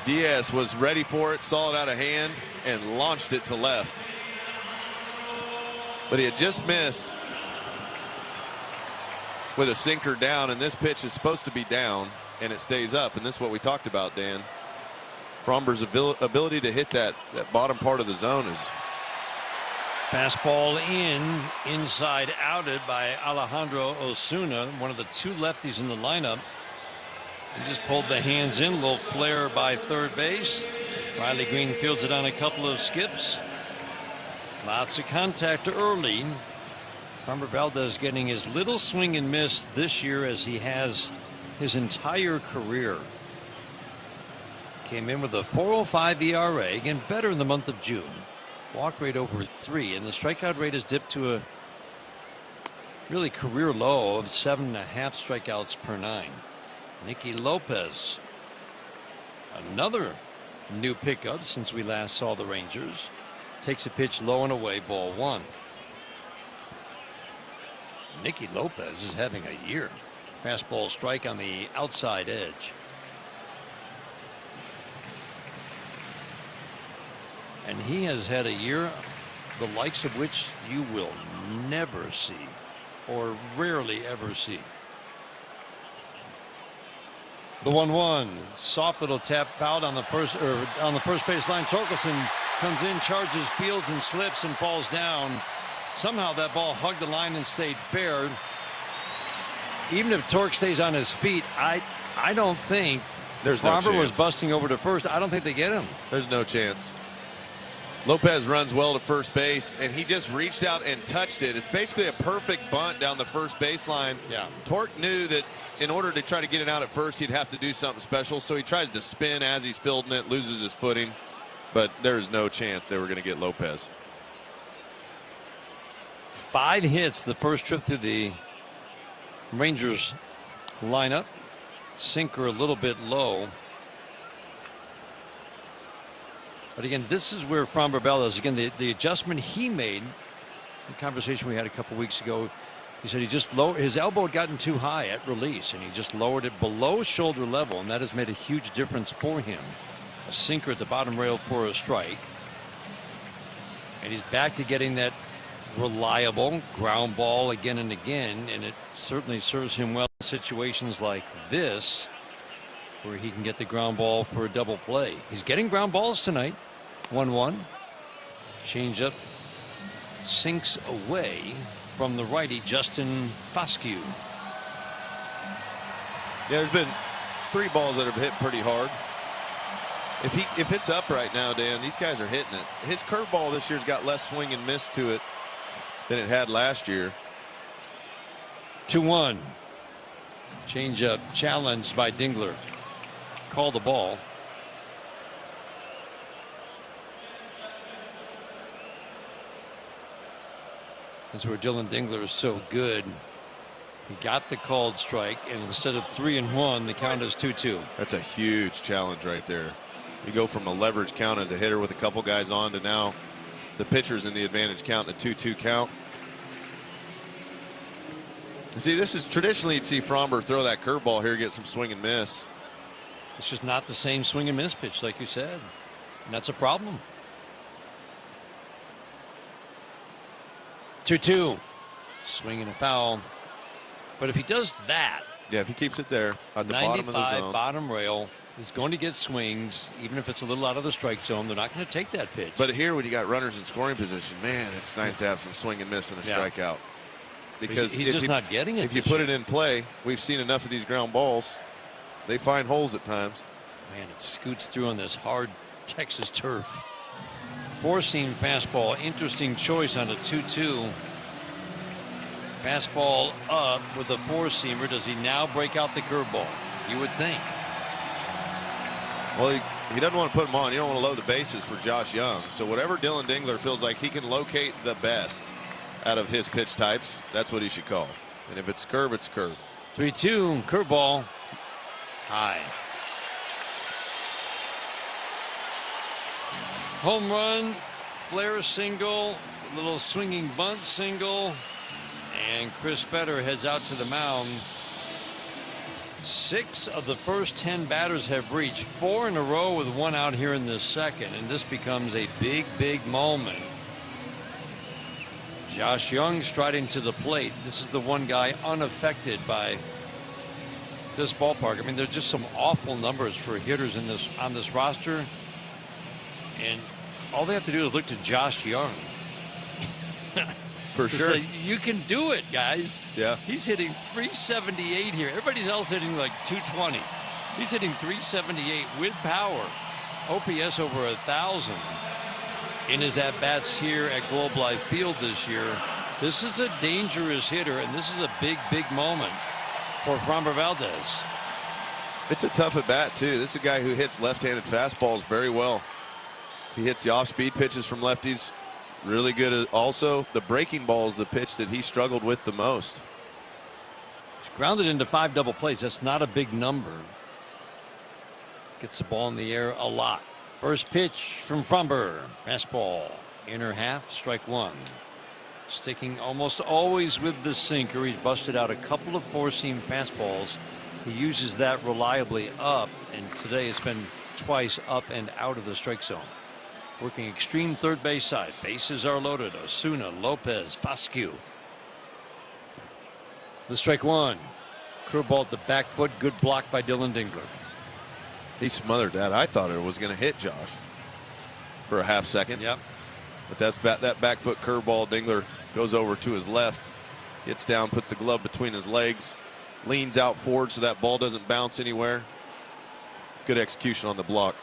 Diaz was ready for it, saw it out of hand, and launched it to left. But he had just missed with a sinker down, and this pitch is supposed to be down, and it stays up. And this is what we talked about, Dan. Fromber's ability to hit that bottom part of the zone is. Fastball inside outed by Alejandro Osuna, one of the 2 lefties in the lineup. He just pulled the hands in, a little flare by third base. Riley Green fields it on a couple of skips. Lots of contact early. Fromber Valdez getting as little swing and miss this year as he has his entire career. Came in with a 4.05 ERA, again better in the month of June. Walk rate over 3, and the strikeout rate has dipped to a really career low of 7.5 strikeouts per 9. Nicky Lopez, Another new pickup since we last saw the Rangers. Takes a pitch low and away, ball one. Nicky Lopez is having a year. Fastball strike on the outside edge. And he has had a year the likes of which you will never see, or rarely ever see. The 1-1, soft little tap fouled on the first base line. Torkelson comes in, charges Fields, and slips and falls down. Somehow that ball hugged the line and stayed fair. Even if Tork stays on his feet, I don't think there's no Farmer was chance. busting over to first. I don't think they get him. There's no chance. Lopez runs well to first base, and he just reached out and touched it. It's basically a perfect bunt down the first baseline. Yeah. Tork knew that in order to try to get it out at first, he'd have to do something special, so he tries to spin as he's fielding it, loses his footing, but there's no chance they were going to get Lopez. 5 hits the first trip through the Rangers lineup. Sinker a little bit low. But again, this is where Framber Valdez, again, the adjustment he made, the conversation we had a couple weeks ago, he said he just lowered, his elbow had gotten too high at release, and he just lowered it below shoulder level, and that has made a huge difference for him. A sinker at the bottom rail for a strike. And he's back to getting that reliable ground ball again and again, and it certainly serves him well in situations like this, where he can get the ground ball for a double play. He's getting ground balls tonight. 1-1. Changeup sinks away from the righty Justin Foscue. Yeah, there's been 3 balls that have hit pretty hard. If it's up right now, Dan, these guys are hitting it. His curveball this year's got less swing and miss to it than it had last year. 2-1. Changeup challenged by Dingler. Call the ball. That's where Dylan Dingler is so good. He got the called strike, and instead of 3-1, the count is 2-2. That's a huge challenge right there. You go from a leverage count as a hitter with a couple guys on to now the pitcher's in the advantage count, a 2-2 count. See, this is traditionally you'd see Framber throw that curveball here, get some swing and miss. It's just not the same swing and miss pitch, like you said, and that's a problem. 2-2. Swing and a foul. But if he does that, yeah, if he keeps it there at the bottom of the zone, bottom rail, he's going to get swings, even if it's a little out of the strike zone. They're not going to take that pitch. But here, when you got runners in scoring position, man, it's nice to have some swing and miss and a strikeout. Because he's just not getting it. If you put it in play, we've seen enough of these ground balls. They find holes at times. Man, it scoots through on this hard Texas turf. Four-seam fastball, interesting choice on a 2-2. Fastball up with a four-seamer. Does he now break out the curveball? You would think. Well, he doesn't want to put him on. You don't want to load the bases for Josh Young. So whatever Dylan Dingler feels like he can locate the best out of his pitch types, that's what he should call. And if it's curve, it's curve. 3-2, curveball. High. Home run, flare single, little swinging bunt single, and Chris Fetter heads out to the mound. 6 of the first 10 batters have reached, 4 in a row with 1 out here in the second, and this becomes a big, big moment. Josh Young striding to the plate. This is the one guy unaffected by this ballpark. I mean, there's just some awful numbers for hitters in this on this roster, and all they have to do is look to Josh Young. For sure. Say, you can do it, guys. Yeah. He's hitting 378 here. Everybody else hitting like 220. He's hitting 378 with power. OPS over 1,000 in his at-bats here at Globe Life Field this year. This is a dangerous hitter, and this is a big, big moment for Framber Valdez. It's a tough at-bat, too. This is a guy who hits left-handed fastballs very well. He hits the off-speed pitches from lefties really good. Also, the breaking ball is the pitch that he struggled with the most. He's grounded into 5 double plays. That's not a big number. Gets the ball in the air a lot. First pitch from Fromber. Fastball. Inner half, strike one. Sticking almost always with the sinker. He's busted out a couple of four-seam fastballs. He uses that reliably up, and today it's been twice up and out of the strike zone. Working extreme third base side. Bases are loaded. Osuna, Lopez, Foscue. The strike one. Curveball at the back foot. Good block by Dylan Dingler. He smothered that. I thought it was going to hit Josh for a half second. Yep. But that's that back foot curveball. Dingler goes over to his left, gets down, puts the glove between his legs, leans out forward so that ball doesn't bounce anywhere. Good execution on the block.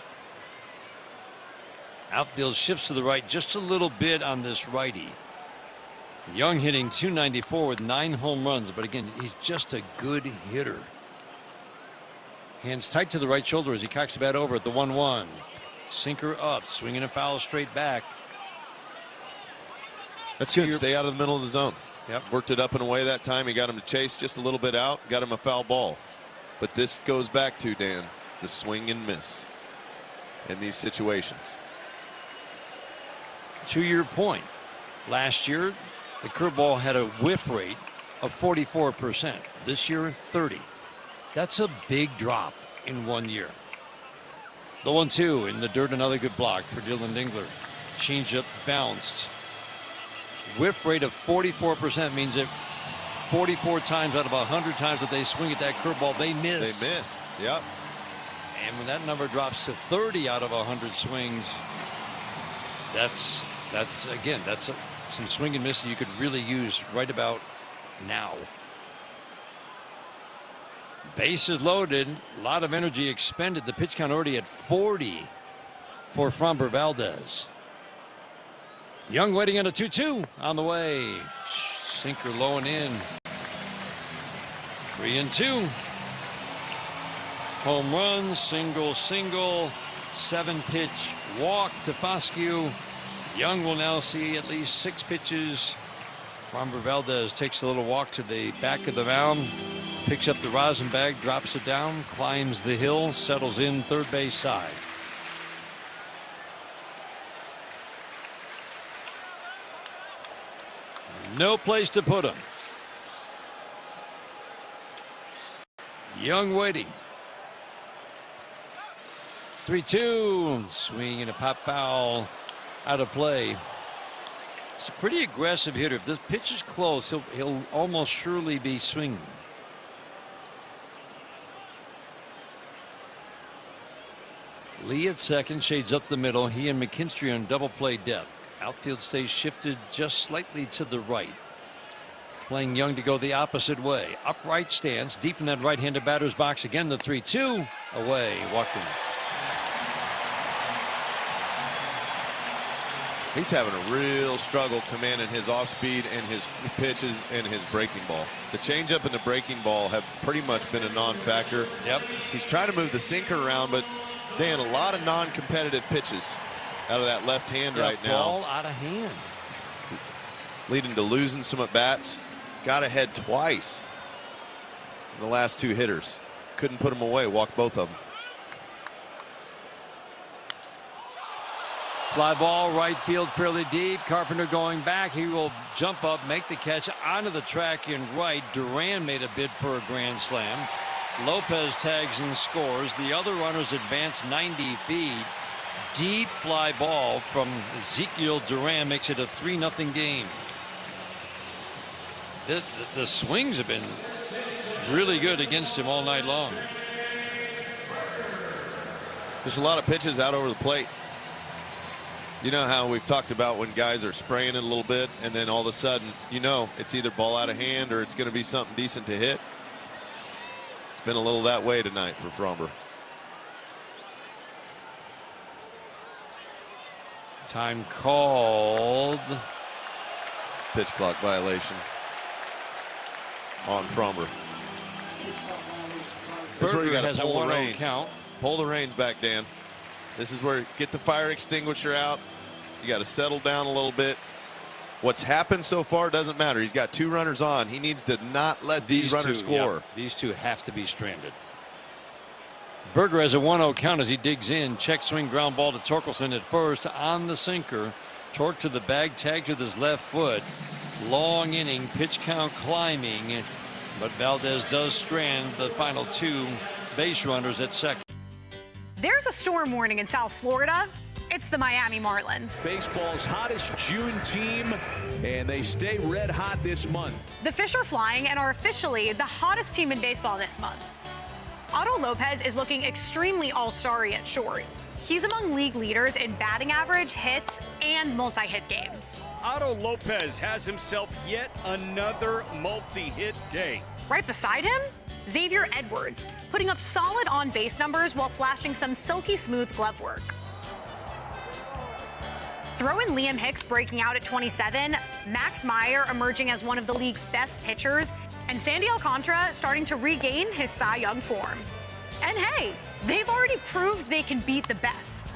Outfield shifts to the right just a little bit on this righty. Young hitting .294 with 9 home runs, but again, he's just a good hitter. Hands tight to the right shoulder as he cocks the bat over at the 1-1. Sinker up, swinging a foul straight back. That's good. Stay out of the middle of the zone. Yep. Worked it up and away that time. He got him to chase just a little bit out. Got him a foul ball. But this goes back to, Dan, the swing and miss in these situations. To your point, last year the curveball had a whiff rate of 44%. This year 30. That's a big drop in 1 year. The 1-2 in the dirt, another good block for Dylan Dingler. Changeup bounced. Whiff rate of 44% means that 44 times out of 100 times that they swing at that curveball, they miss. They miss. Yep. And when that number drops to 30 out of 100 swings, that's again, that's some swing and miss that you could really use right about now. Bases loaded, a lot of energy expended. The pitch count already at 40 for Fromber Valdez. Young waiting on a 2-2 on the way. Sinker low and in. 3-2. Home run, single, 7-pitch walk to Foscue. Young will now see at least 6 pitches. Fromber Valdez takes a little walk to the back of the mound, picks up the rosin bag, drops it down, climbs the hill, settles in third base side. No place to put him. Young waiting. 3-2. Swing and a pop foul out of play. He's a pretty aggressive hitter. If this pitch is close, he'll almost surely be swinging. Lee at second, shades up the middle. He and McKinstry on double play depth. Outfield stays shifted just slightly to the right. Playing Young to go the opposite way. Upright stance, deep in that right-handed batter's box. Again, the 3-2 away. Walked him. He's having a real struggle commanding his off speed and his pitches and his breaking ball. The changeup and the breaking ball have pretty much been a non-factor. Yep. He's trying to move the sinker around, but Dan, a lot of non-competitive pitches out of that left hand right now. Ball out of hand. Leading to losing some at bats. Got ahead twice in the last 2 hitters. Couldn't put them away. Walked both of them. Fly ball right field fairly deep. Carpenter going back. He will jump up, make the catch onto the track in right. Duran made a bid for a grand slam. Lopez tags and scores. The other runners advance 90 feet. Deep fly ball from Ezekiel Duran makes it a 3-0 game. The swings have been really good against him all night long. There's a lot of pitches out over the plate. You know how we've talked about when guys are spraying it a little bit and then all of a sudden, you know, it's either ball out of hand or it's going to be something decent to hit. It's been a little that way tonight for Fromber. Time called. Pitch clock violation on Fromber. This is where you got to pull the reins. Pull the reins back, Dan. This is where get the fire extinguisher out. You got to settle down a little bit. What's happened so far doesn't matter. He's got 2 runners on. He needs to not let these runners score. Yep. These 2 have to be stranded. Berger has a 1-0 count as he digs in. Check swing ground ball to Torkelson at first on the sinker. Torque to the bag, tagged with his left foot. Long inning, pitch count climbing, but Valdez does strand the final 2 base runners at second. There's a storm warning in South Florida. It's the Miami Marlins. Baseball's hottest June team, and they stay red hot this month. The fish are flying and are officially the hottest team in baseball this month. Otto Lopez is looking extremely all-starry at short. He's among league leaders in batting average, hits, and multi-hit games. Otto Lopez has himself yet another multi-hit day. Right beside him, Xavier Edwards, putting up solid on-base numbers while flashing some silky smooth glove work. Throw in Liam Hicks breaking out at 27, Max Meyer emerging as one of the league's best pitchers, and Sandy Alcantara starting to regain his Cy Young form. And hey, they've already proved they can beat the best.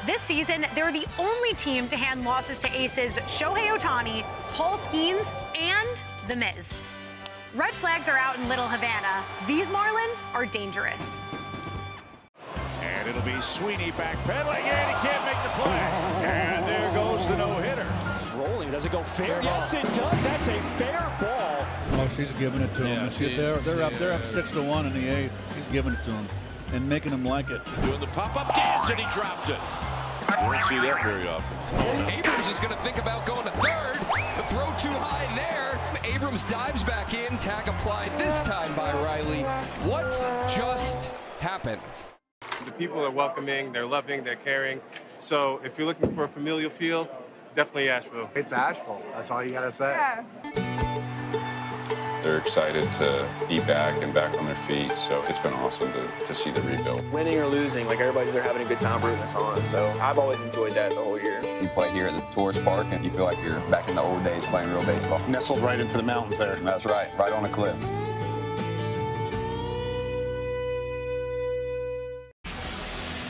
This season, they're the only team to hand losses to aces Shohei Ohtani, Paul Skeens, and The Miz. Red flags are out in Little Havana. These Marlins are dangerous. And it'll be Sweeney backpedaling, and he can't make the play. And there goes the no-hitter. It's rolling. Does it go fair? Yes, it does. That's a fair ball. Oh, she's giving it to him. They're up 6-1 in the 8th. He's giving it to him and making him like it. Doing the pop-up dance, and he dropped it. You don't see that very often. Abrams is going to think about going to third. The throw too high there. Abrams dives back in. Tag applied this time by Riley. What just happened? The people are welcoming, they're loving, they're caring. So if you're looking for a familial feel, definitely Asheville. It's Asheville. That's all you got to say. Yeah. They're excited to be back and back on their feet, so it's been awesome to see the rebuild. Winning or losing, like everybody's there having a good time rooting us on. So I've always enjoyed that the whole year. You play here at the tourist park, and you feel like you're back in the old days playing real baseball. Nestled right into the mountains there. That's right on a cliff.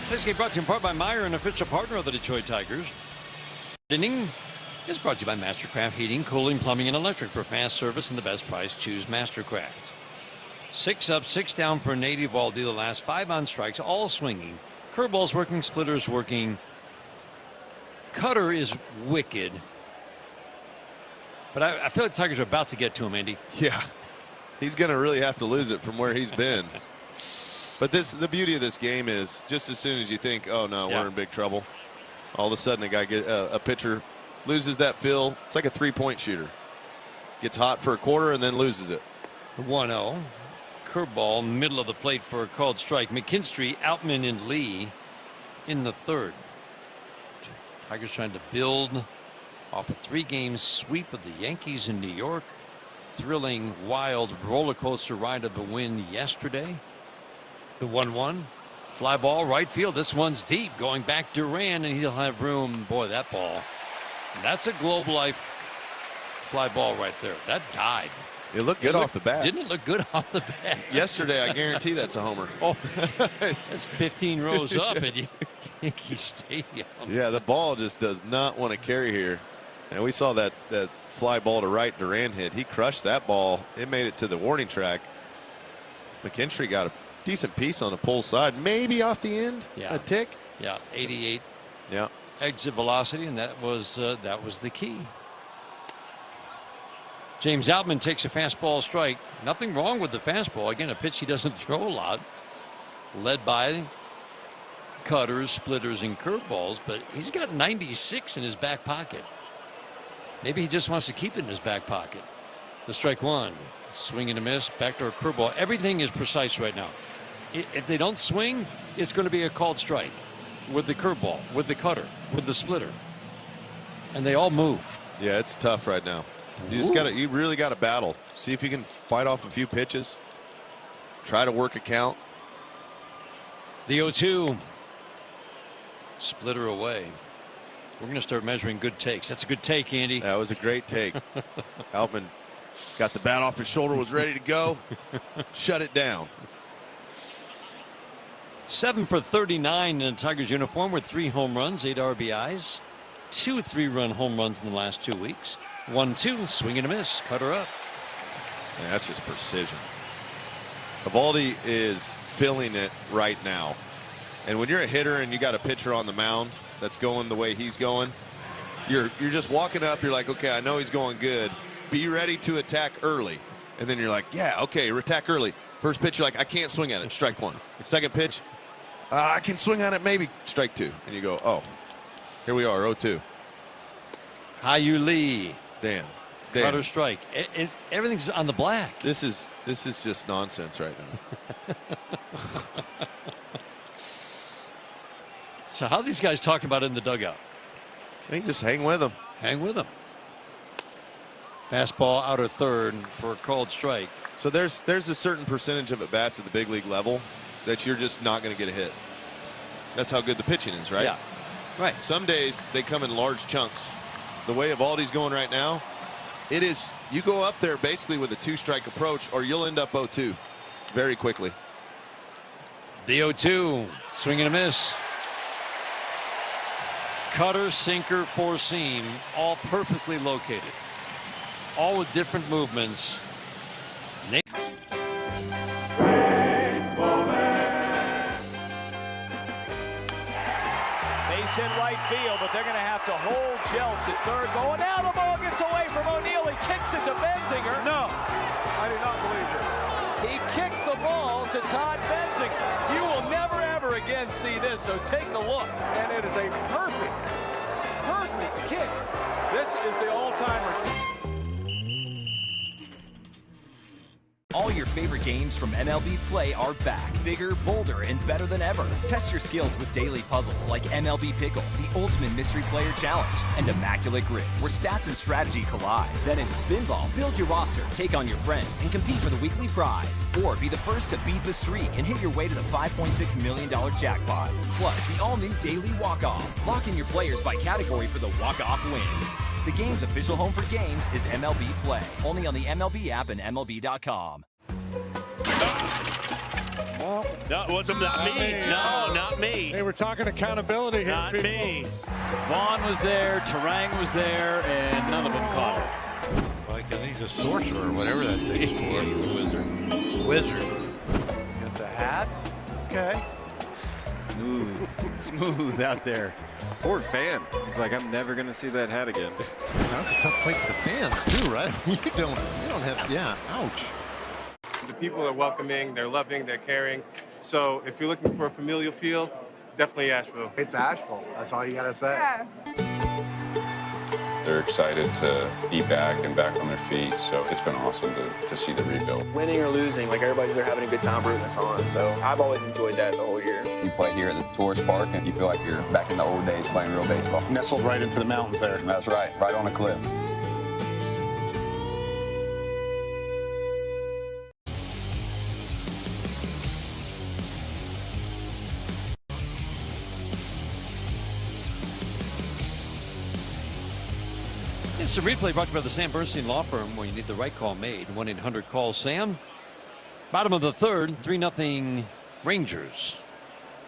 This game brought to you in part by Meyer, an official partner of the Detroit Tigers. Inning is brought to you by Mastercraft Heating, Cooling, Plumbing, and Electric. For fast service and the best price, choose Mastercraft. 6 up, 6 down for Nady Valdi. The last 5 on strikes, all swinging. Curveballs working, splitters working. Cutter is wicked. But I feel like the Tigers are about to get to him, Andy. Yeah. He's going to really have to lose it from where he's been. But the beauty of this game is just as soon as you think, oh, no, we're in big trouble, all of a sudden a pitcher loses that feel. It's like a three-point shooter. Gets hot for a quarter and then loses it. 1-0. Curveball, middle of the plate for a called strike. McKinstry, Outman, and Lee in the 3rd. Tigers trying to build off a 3-game sweep of the Yankees in New York. Thrilling, wild roller coaster ride of a win yesterday. The 1-1. Fly ball right field. This one's deep. Going back Duran, and he'll have room. Boy, that ball. That's a Globe Life fly ball right there. That died. It looked good off the bat. Didn't it look good off the bat? Yesterday, I guarantee that's a homer. Oh, that's 15 rows up at Yankee Stadium. Yeah, the ball just does not want to carry here. And we saw that fly ball to right Duran hit. He crushed that ball. It made it to the warning track. McKinstry got a decent piece on the pull side, maybe off the end. Yeah. A tick. Yeah, 88. Yeah. Exit velocity, and that was the key. James Outman takes a fastball strike. Nothing wrong with the fastball. Again, a pitch he doesn't throw a lot. Led by cutters, splitters, and curveballs, but he's got 96 in his back pocket. Maybe he just wants to keep it in his back pocket. The strike one. Swing and a miss. Backdoor curveball. Everything is precise right now. If they don't swing, it's going to be a called strike with the curveball, with the cutter, with the splitter. And they all move. Yeah, it's tough right now. You really got to battle. See if you can fight off a few pitches. Try to work a count. The 0-2. Splitter away. We're going to start measuring good takes. That's a good take, Andy. That was a great take. Outman got the bat off his shoulder, was ready to go. Shut it down. 7 for 39 in the Tigers uniform with 3 home runs, 8 RBIs, 2 3-run home runs in the last 2 weeks. 1-2, swing and a miss, cutter up. Yeah, that's just precision. Eovaldi is feeling it right now. And when you're a hitter and you got a pitcher on the mound that's going the way he's going, you're just walking up. You're like, okay, I know he's going good. Be ready to attack early. And then you're like, yeah, okay, attack early. First pitch, you're like, I can't swing at it. Strike one. Second pitch, I can swing on it, maybe. Strike two. And you go, oh, here we are, 0-2. Hyu Lee. Dan. Cutter strike. Everything's on the black. This is just nonsense right now. So how are these guys talking about it in the dugout? I think just hang with them. Hang with them. Fastball outer third for a called strike. So there's a certain percentage of at bats at the big league level that you're just not going to get a hit. That's how good the pitching is, right? Yeah. Right. Some days they come in large chunks. The way Eovaldi's going right now, it is, you go up there basically with a 2-strike approach or you'll end up 0-2 very quickly. The 0-2, swing and a miss. Cutter, sinker, four seam, all perfectly located. All with different movements. Base in right field, but they're going to have to hold Jelks at third. Going now, the ball gets away from O'Neill. He kicks it to Benzinger. No, I do not believe it. He kicked the ball to Todd Benzinger. You will never, ever again see this, so take a look. And it is a perfect kick. This is the all-timer. All your favorite games from MLB Play are back, bigger, bolder, and better than ever. Test your skills with daily puzzles like MLB Pickle, the Ultimate Mystery Player Challenge, and Immaculate Grip, where stats and strategy collide. Then in Spinball, build your roster, take on your friends, and compete for the weekly prize. Or be the first to beat the streak and hit your way to the $5.6 million jackpot. Plus, the all-new Daily Walk-Off. Lock in your players by category for the walk-off win. The game's official home for games is MLB Play. Only on the MLB app and MLB.com. No, it wasn't not me. No, not me. They were talking accountability here. Not me. Vaughn was there, Terang was there, and none of them caught it. Well, because he's a sorcerer or whatever that thing is. Wizard. Got the hat. Okay. Smooth out there. Poor fan. He's like, I'm never going to see that hat again. That's a tough play for the fans too, right? You don't have, yeah, ouch. The people are welcoming, they're loving, they're caring. So if you're looking for a familial feel, definitely Asheville. It's Asheville. That's all you got to say. Yeah. They're excited to be back and back on their feet, so it's been awesome to see the rebuild. Winning or losing, like everybody's there having a good time rooting us on. So I've always enjoyed that the whole year. You play here at the tourist park and you feel like you're back in the old days playing real baseball. Nestled right into the mountains there. That's right on a cliff. It's a replay brought to you by the Sam Bernstein Law Firm, where you need the right call made. 1-800-CALL-SAM. Bottom of the third, 3-0 Rangers.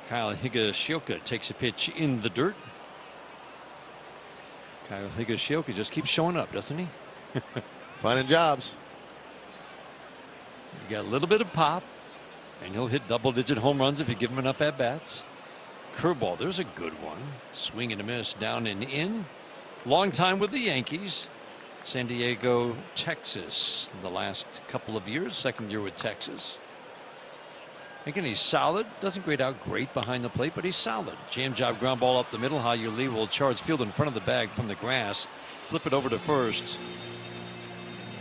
Kyle Higashioka takes a pitch in the dirt. Kyle Higashioka just keeps showing up, doesn't he? Finding jobs. You got a little bit of pop, and he'll hit double-digit home runs if you give him enough at-bats. Curveball, there's a good one. Swing and a miss, down and in. Long time with the Yankees. San Diego, Texas, the last couple of years. Second year with Texas. Again, he's solid. Doesn't grade out great behind the plate, but he's solid. Jam job ground ball up the middle. Hyu Lee will charge field in front of the bag from the grass. Flip it over to first.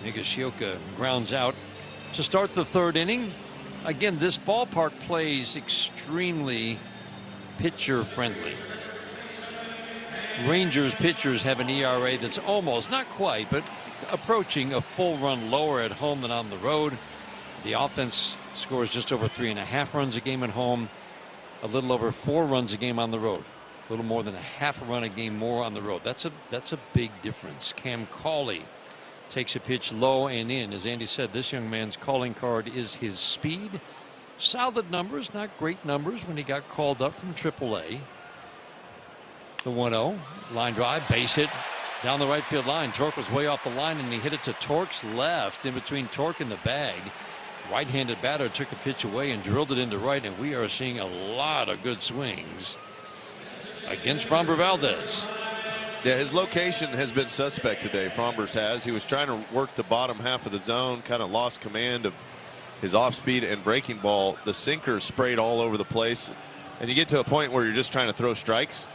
Higashioka grounds out to start the third inning. Again, this ballpark plays extremely pitcher friendly. Rangers pitchers have an ERA that's almost, not quite, but approaching a full run lower at home than on the road. The offense scores just over 3.5 runs a game at home, a little over 4 runs a game on the road, a little more than a half a run a game more on the road. That's a big difference. Cam Cauley takes a pitch low and in. As Andy said, this young man's calling card is his speed. Solid numbers, not great numbers when he got called up from AAA. The 1-0 line drive, base hit down the right field line. Torque was way off the line and he hit it to Torque's left, in between Torque and the bag. right-handed batter took a pitch away and drilled it into right, and we are seeing a lot of good swings against Framber Valdez. Yeah, his location has been suspect today. Framber's has. He was trying to work the bottom half of the zone, kind of lost command of his off-speed and breaking ball. The sinker sprayed all over the place, and you get to a point where you're just trying to throw strikes.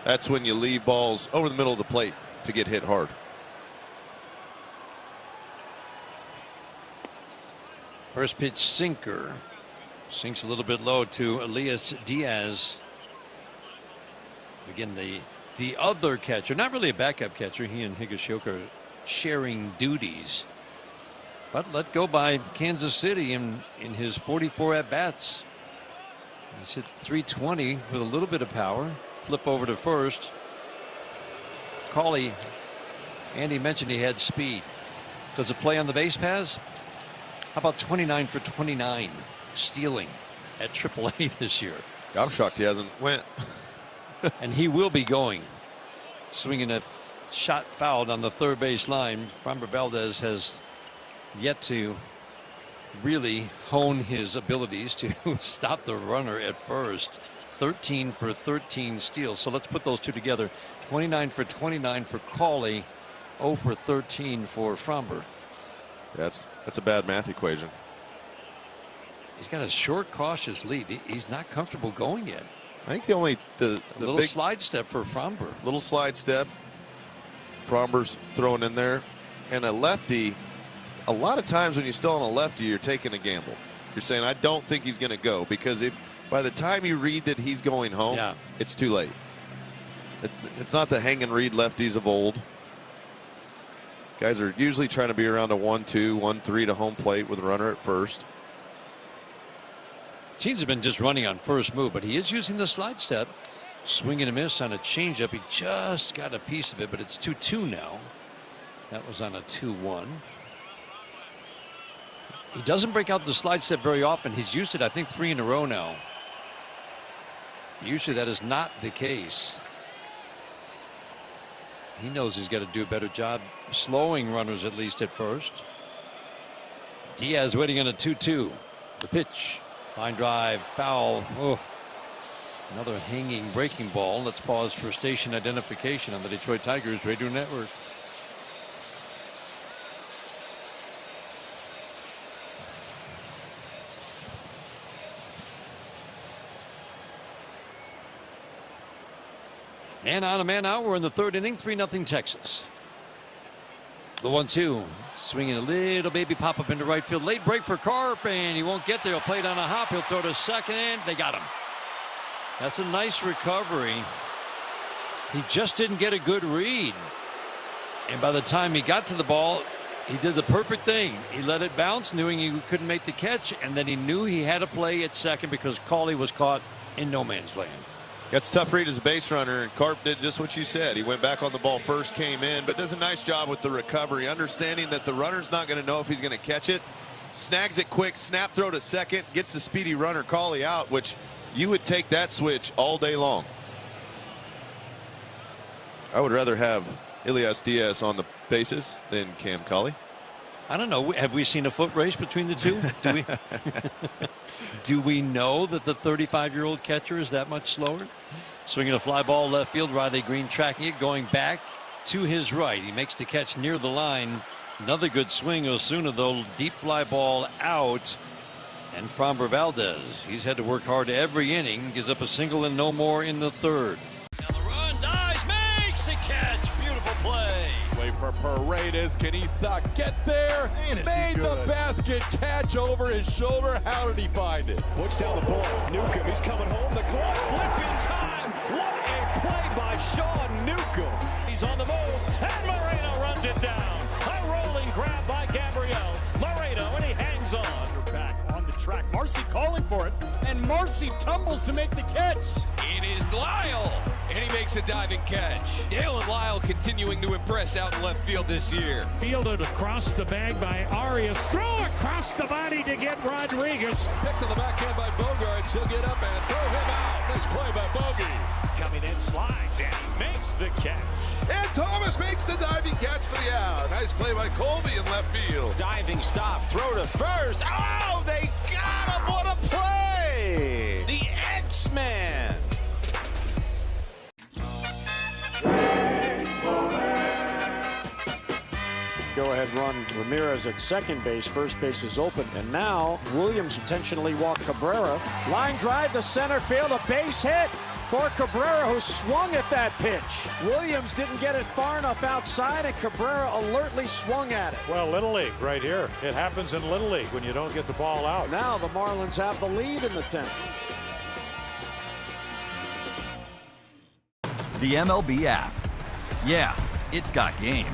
That's when you leave balls over the middle of the plate to get hit hard. First pitch sinker. Sinks a little bit low to Elias Diaz. Again, the other catcher, not really a backup catcher. He and Higashioka are sharing duties. But let go by Kansas City in his 44 at-bats. He's hit 320 with a little bit of power. Flip over to first. Cawley, Andy mentioned he had speed. Does it play on the base paths? How about 29 for 29 stealing at AAA this year? I'm shocked he hasn't went. And he will be going. Swinging a shot fouled on the third base line. Framber Valdez has yet to really hone his abilities to stop the runner at first. 13 for 13 steals. So let's put those two together. 29 for 29 for Cawley. 0 for 13 for Framber. That's a bad math equation. He's got a short, cautious lead. He's not comfortable going yet. I think the little big slide step for Framber. Little slide step. Framber's throwing in there, and a lefty. A lot of times when you're still on a lefty, you're taking a gamble. You're saying, I don't think he's going to go, because if by the time you read that he's going home, it's too late. It's not the hang and read lefties of old. Guys are usually trying to be around a 1-2, 1-3 to home plate with a runner at first. Seems to have been just running on first move, but he is using the slide step. Swing and a miss on a changeup. He just got a piece of it, but it's 2-2 now. That was on a 2-1. He doesn't break out the slide step very often. He's used it, I think, 3 in a row now. Usually that is not the case. He knows he's got to do a better job slowing runners, at least at first. Diaz waiting on a 2-2. The pitch. Line drive, foul. Oh, another hanging breaking ball. Let's pause for station identification on the Detroit Tigers Radio Network. Man on, a man out. We're in the third inning. 3-0 Texas. The 1-2. Swinging a little baby pop up into right field. Late break for Carp, and he won't get there. He'll play it on a hop. He'll throw to second. They got him. That's a nice recovery. He just didn't get a good read. And by the time he got to the ball, he did the perfect thing. He let it bounce, knowing he couldn't make the catch, and then he knew he had to play at second because Cawley was caught in no man's land. That's a tough read as a base runner, and Carp did just what you said. He went back on the ball first, came in, but does a nice job with the recovery, understanding that the runner's not going to know if he's going to catch it. Snags it quick, snap throw to second, gets the speedy runner Cawley out, which you would take that switch all day long. I would rather have Elias Diaz on the bases than Cam Cawley. I don't know. Have we seen a foot race between the two? Do we? Do we know that the 35-year-old catcher is that much slower? Swinging a fly ball left field. Riley Green tracking it, going back to his right. He makes the catch near the line. Another good swing. Osuna, though, deep fly ball out. And Framber Valdez, he's had to work hard every inning. Gives up a single and no more in the third. Now the run, dives, makes a catch. Beautiful play. Wait for Paredes. Can he get there? Made the basket catch over his shoulder. How did he find it? Puts down the ball. Newcomb, he's coming home. The clock flip in time. What a play by Sean Newcomb. He's on the move, and Moreno runs it down. A rolling grab by Gabriel. Moreno, and he hangs on. Back on the track. Marcy calling for it, and Marcy tumbles to make the catch. It is Lyle, and he makes a diving catch. Dale and Lyle continuing to impress out in left field this year. Fielded across the bag by Arias. Throw across the body to get Rodriguez. Picked on the backhand by Bogarts. He'll get up and throw him out. Nice play by Bogey. Coming in, slides, and he makes the catch. And Thomas makes the diving catch for the out. Nice play by Colby in left field. Diving stop, throw to first. Oh, they got him. What a play. The X-Man. Go-ahead run. Ramirez at second base. First base is open. And now Williams intentionally walked Cabrera. Line drive to center field. A base hit for Cabrera, who swung at that pitch. Williams didn't get it far enough outside, and Cabrera alertly swung at it. Well, Little League right here. It happens in Little League when you don't get the ball out. Now the Marlins have the lead in the 10th. The MLB app. Yeah, it's got game.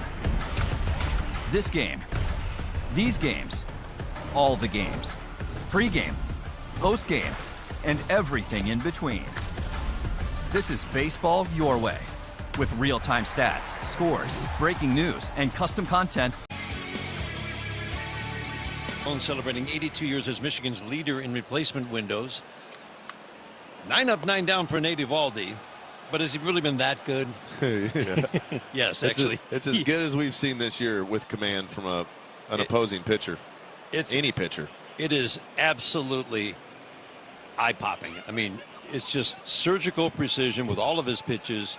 This game, these games, all the games, pre-game, post-game, and everything in between. This is baseball your way, with real-time stats, scores, breaking news, and custom content. Celebrating 82 years as Michigan's leader in replacement windows. 9 up, 9 down for Nate Eovaldi. But has he really been that good? Yes, actually. It's as good as we've seen this year with command from an opposing pitcher. Any pitcher. It is absolutely eye-popping. I mean, it's just surgical precision with all of his pitches.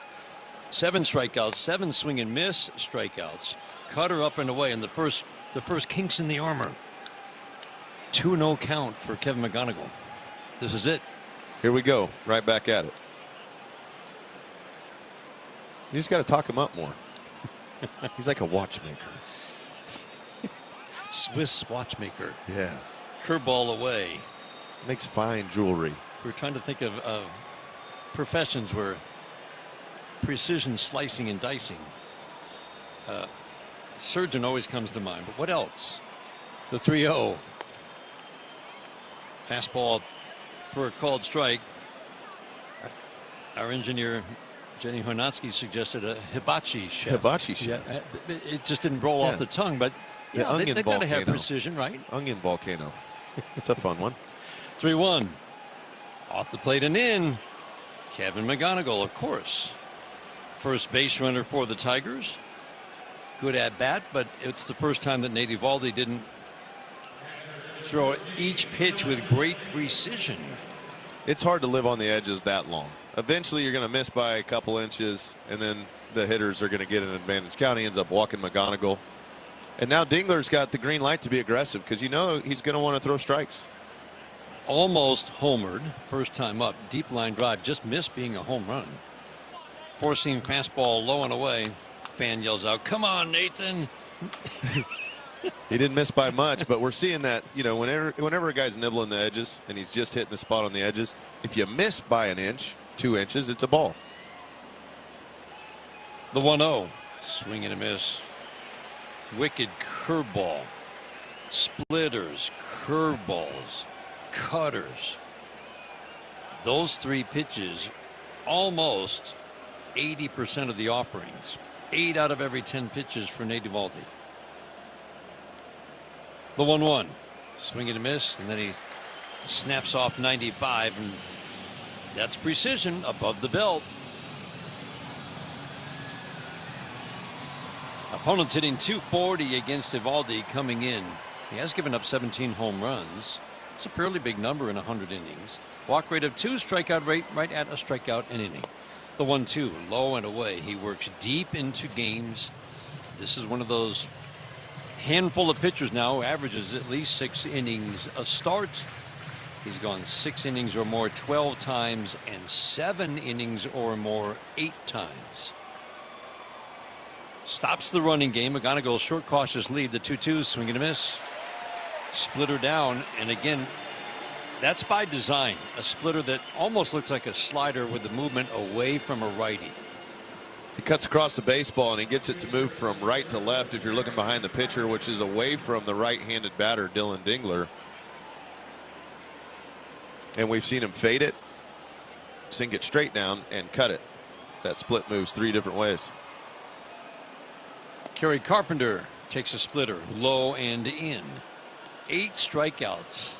7 strikeouts, 7 swing and miss strikeouts. Cutter up and away, and the first kinks in the armor. 2-0 count for Kevin McGonigal. This is it. Here we go. Right back at it. You just got to talk him up more. He's like a watchmaker. Swiss watchmaker. Yeah. Curveball away. Makes fine jewelry. We're trying to think of professions where precision slicing and dicing. Surgeon always comes to mind. But what else? The 3-0. Fastball for a called strike. Our engineer Jenny Hornatsky suggested a hibachi chef. Hibachi chef. Yeah, it just didn't roll off the tongue, but yeah, they got to have precision, right? Onion volcano. It's a fun one. 3-1. Off the plate and in. Kevin McGonigal, of course. First base runner for the Tigers. Good at bat, but it's the first time that Nate Eovaldi didn't throw each pitch with great precision. It's hard to live on the edges that long. Eventually you're going to miss by a couple inches, and then the hitters are going to get an advantage. County ends up walking McGonigal. And now Dingler's got the green light to be aggressive because you know he's going to want to throw strikes. Almost homered. First time up. Deep line drive. Just missed being a home run. Four-seam fastball low and away. Fan yells out, "Come on, Nathan." He didn't miss by much, but we're seeing that, you know, whenever a guy's nibbling the edges and he's just hitting the spot on the edges, if you miss by an inch, 2 inches, it's a ball. The 1-0. Swing and a miss. Wicked curveball. Splitters, curveballs, cutters. Those 3 pitches, almost 80% of the offerings. 8 out of every 10 pitches for Nate Eovaldi. The 1-1. Swing and a miss, and then he snaps off 95, and that's precision above the belt. Opponents hitting .240 against Eovaldi coming in. He has given up 17 home runs. It's a fairly big number in 100 innings. Walk rate of 2, strikeout rate right at a strikeout an inning. The 1-2, low and away. He works deep into games. This is one of those handful of pitchers now who averages at least 6 innings a start. He's gone 6 innings or more 12 times and 7 innings or more 8 times. Stops the running game. McGonigal short cautious lead. The 2-2, swing and a miss. Splitter down, and again, that's by design. A splitter that almost looks like a slider with the movement away from a righty. He cuts across the baseball and he gets it to move from right to left if you're looking behind the pitcher, which is away from the right-handed batter, Dylan Dingler. And we've seen him fade it, sink it straight down, and cut it. That split moves 3 different ways. Kerry Carpenter takes a splitter, low and in. 8 strikeouts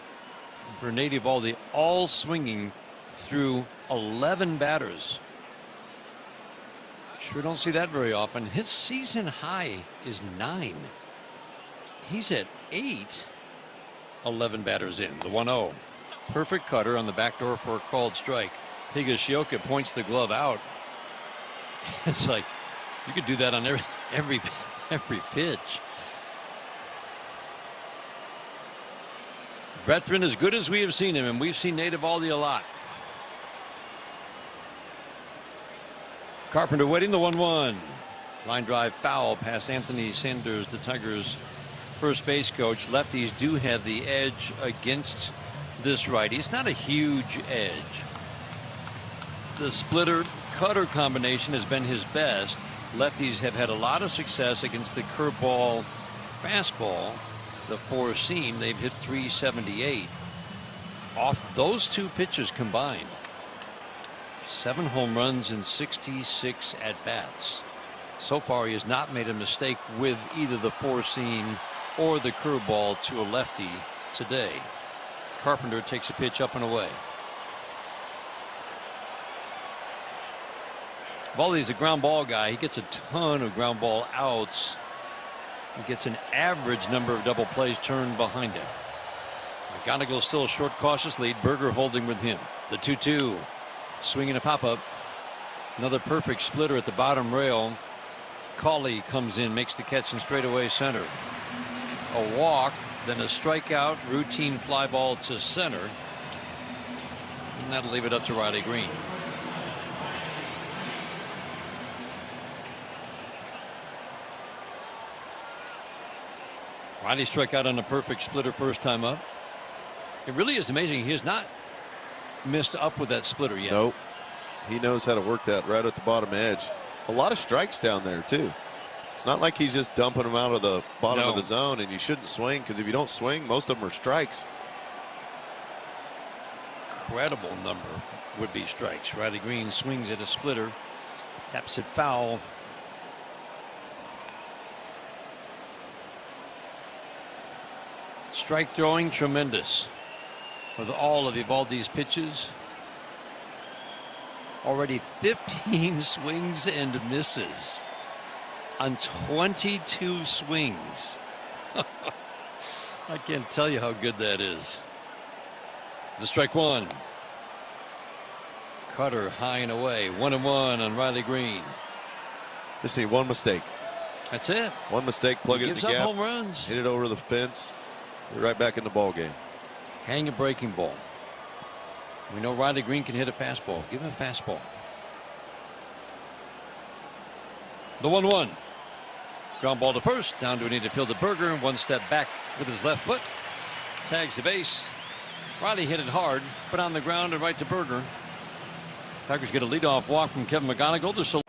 for Nate Eovaldi, all swinging through 11 batters. Sure don't see that very often. His season high is 9. He's at 8. 11 batters in. The 1-0. Perfect cutter on the back door for a called strike. Higashioka points the glove out. It's like you could do that on every pitch. Veteran as good as we have seen him, and we've seen Nate Eovaldi a lot. Carpenter waiting, the 1-1. Line drive foul past Anthony Sanders, the Tigers' first base coach. Lefties do have the edge against this righty. It's not a huge edge. The splitter cutter combination has been his best. Lefties have had a lot of success against the curveball fastball. The four seam, they've hit 378 off those two pitches combined. 7 home runs and 66 at bats. So far, he has not made a mistake with either the four seam or the curveball to a lefty today. Carpenter takes a pitch up and away. Eovaldi's a ground ball guy. He gets a ton of ground ball outs. He gets an average number of double plays turned behind him. McGonigal still a short, cautious lead. Berger holding with him. The 2-2. Swinging a pop-up. Another perfect splitter at the bottom rail. Cawley comes in, makes the catch in straightaway center. A walk, then a strikeout, routine fly ball to center. And that'll leave it up to Riley Green. Riley struck out on a perfect splitter first time up. It really is amazing. He has not missed up with that splitter yet. Nope. He knows how to work that right at the bottom edge. A lot of strikes down there too. It's not like he's just dumping them out of the bottom of the zone, and you shouldn't swing, because if you don't swing, most of them are strikes. Incredible number would be strikes. Riley Green swings at a splitter, taps it foul. Strike throwing tremendous with all of Eovaldi's pitches. Already 15 swings and misses on 22 swings. I can't tell you how good that is. The strike one. Cutter high and away. 1-1 on Riley Green. Just see one mistake. That's it. One mistake, plug it in the gap. Gives up home runs. Hit it over the fence. You're right back in the ball game. Hang a breaking ball. We know Riley Green can hit a fastball. Give him a fastball. The 1-1. Ground ball to first. Down to a needed field to Berger. One step back with his left foot. Tags the base. Riley hit it hard, but on the ground and right to Berger. Tigers get a leadoff walk from Kevin McGonigal. They're so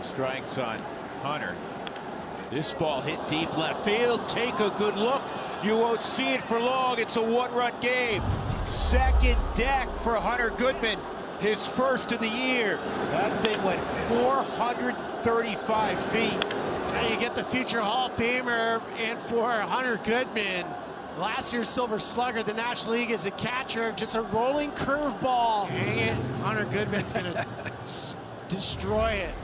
strikes on Hunter. This ball hit deep left field. Take a good look. You won't see it for long. It's a one-run game. Second deck for Hunter Goodman. His first of the year. That thing went 435 feet. And you get the future Hall of Famer in for Hunter Goodman. Last year's Silver Slugger, the National League as a catcher. Just a rolling curveball. Hang it. Hunter Goodman's going to destroy it.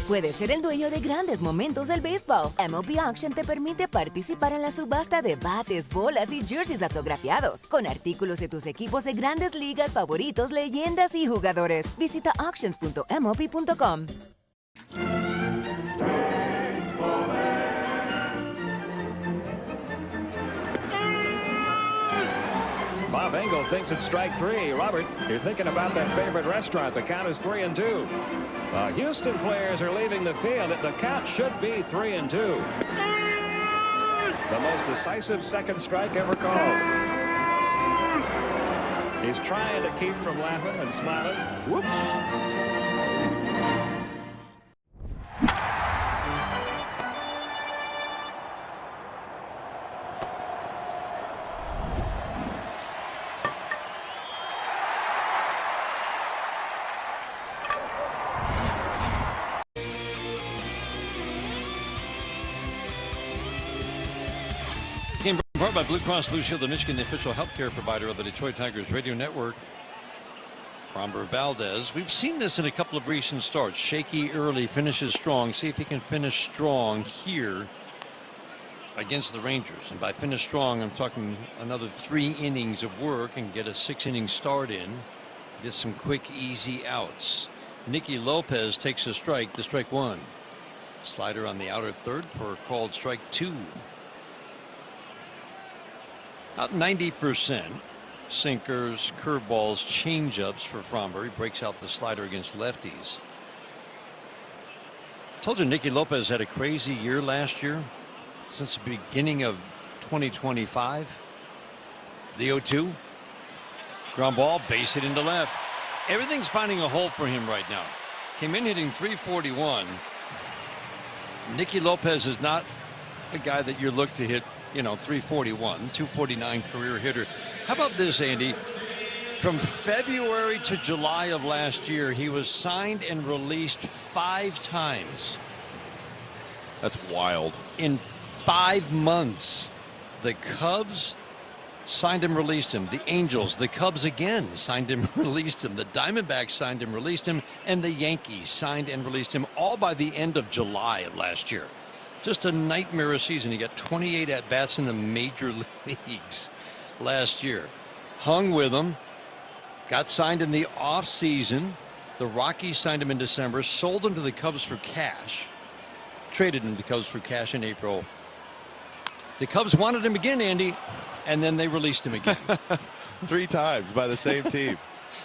Puedes ser el dueño de grandes momentos del béisbol. MLB Auction te permite participar en la subasta de bates, bolas y jerseys autografiados, con artículos de tus equipos de grandes ligas favoritos, leyendas y jugadores. Visita auctions.mlb.com. Bob Engel thinks it's strike three. Robert, you're thinking about that favorite restaurant. The count is 3-2. The Houston players are leaving the field. The count should be 3-2. The most decisive second strike ever called. He's trying to keep from laughing and smiling. Whoops. Brought by Blue Cross Blue Shield of Michigan, the official healthcare provider of the Detroit Tigers radio network. Framber Valdez. We've seen this in a couple of recent starts. Shaky early, finishes strong. See if he can finish strong here against the Rangers. And by finish strong, I'm talking another 3 innings of work and get a 6-inning start in. Get some quick, easy outs. Nicky Lopez takes a strike to strike 1. Slider on the outer third for a called strike 2. About 90%. Sinkers, curveballs, changeups for Framber. He breaks out the slider against lefties. I told you Nicky Lopez had a crazy year last year. Since the beginning of 2025. The 0-2. Ground ball, base hit into left. Everything's finding a hole for him right now. Came in hitting .341. Nicky Lopez is not a guy that you look to hit, you know, .341, .249 career hitter. How about this, Andy? From February to July of last year, he was signed and released 5 times. That's wild. In 5 months, the Cubs signed him, released him. The Angels, the Cubs again signed him, released him. The Diamondbacks signed him, released him. And the Yankees signed and released him, all by the end of July of last year. Just a nightmare season. He got 28 at-bats in the major leagues last year. Hung with him. Got signed in the offseason. The Rockies signed him in December. Sold him to the Cubs for cash. Traded him to the Cubs for cash in April. The Cubs wanted him again, Andy, and then they released him again. 3 times by the same team.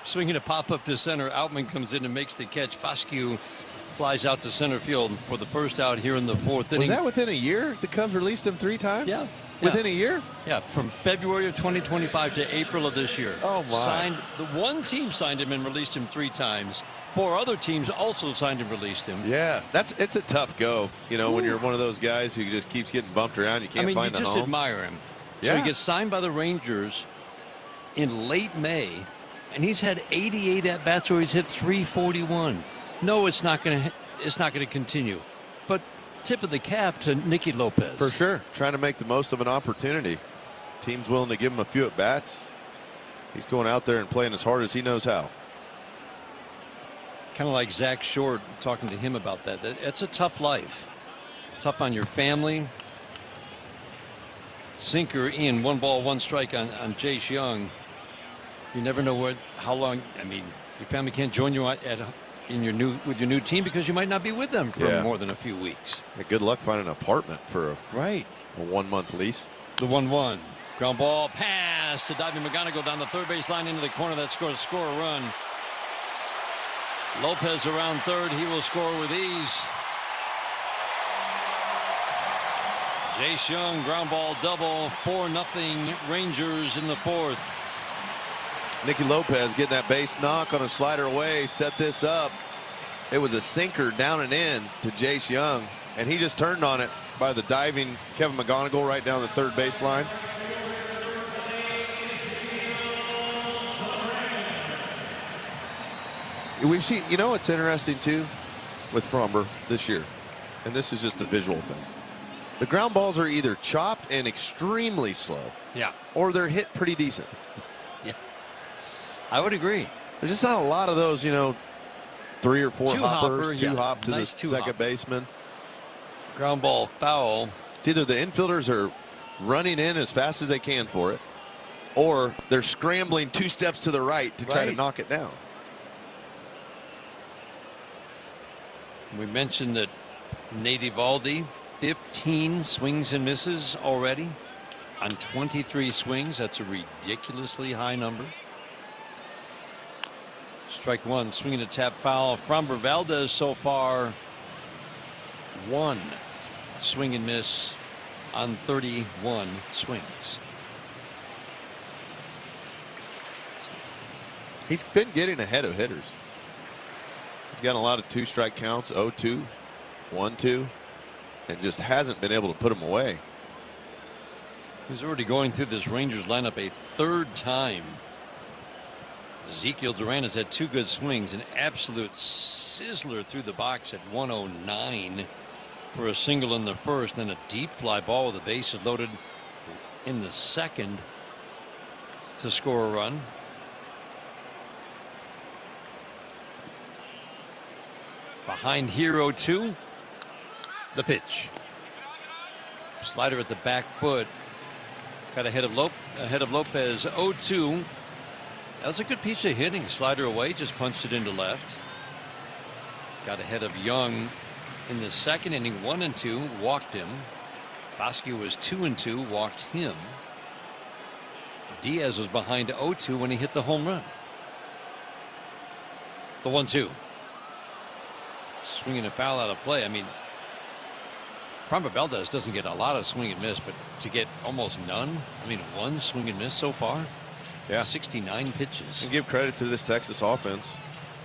Swinging a pop-up to center. Outman comes in and makes the catch. Foscue flies out to center field for the first out here in the 4th inning. Was that within a year? The Cubs released him 3 times? Yeah. Within a year? Yeah, from February of 2025 to April of this year. Oh, my. The one team signed him and released him 3 times. 4 other teams also signed and released him. Yeah, it's a tough go, you know, when you're one of those guys who just keeps getting bumped around. You can't find a home. You just admire him. Yeah. So he gets signed by the Rangers in late May, and he's had 88 at-bats where he's hit .341. No, it's not going to continue. But tip of the cap to Nicky Lopez. For sure. Trying to make the most of an opportunity. Team's willing to give him a few at-bats. He's going out there and playing as hard as he knows how. Kind of like Zach Short, talking to him about that. It's a tough life. Tough on your family. Sinker in, 1 ball, 1 strike on Jace Young. You never know how long. I mean, your family can't join you with your new team because you might not be with them for more than a few weeks. Yeah, good luck finding an apartment for a 1-month lease. The 1-1. Ground ball pass to Davey McGonigal down the 3rd base line into the corner. That score a run. Lopez around 3rd. He will score with ease. Jace Young, ground ball double. 4-0 Rangers in the 4th. Nicky Lopez getting that base knock on a slider away. Set this up. It was a sinker down and in to Jace Young, and he just turned on it by the diving Kevin McGonigal right down the 3rd baseline. We've seen, you know, what's interesting too with Framber this year, and this is just a visual thing. The ground balls are either chopped and extremely slow, or they're hit pretty decent. Yeah, I would agree. There's just not a lot of those, you know, 3 or 4 hoppers, 2 hop to nice the second baseman. Ground ball foul. It's either the infielders are running in as fast as they can for it, or they're scrambling 2 steps to the right to try to knock it down. We mentioned that Nate Eovaldi, 15 swings and misses already on 23 swings. That's a ridiculously high number. Strike 1, swinging a tap foul. Framber Valdez so far 1 swing and miss on 31 swings. He's been getting ahead of hitters. He's got a lot of 2-strike counts, 0-2, 1-2, and just hasn't been able to put them away. He's already going through this Rangers lineup a 3rd time. Ezekiel Duran has had 2 good swings, an absolute sizzler through the box at 109 for a single in the 1st, then a deep fly ball with the bases loaded in the second to score a run. Behind here, 0-2. The pitch. Slider at the back foot. Got ahead of Lopez. 0-2. That was a good piece of hitting. Slider away, just punched it into left. Got ahead of Young in the second inning, 1-2, walked him. Bosque was 2-2, walked him. Diaz was behind 0-2 when he hit the home run. The 1-2. Swinging a foul out of play. I mean, Framber Valdez doesn't get a lot of swing and miss, but to get almost none, I mean, one swing and miss so far. Yeah. 69 pitches. And give credit to this Texas offense.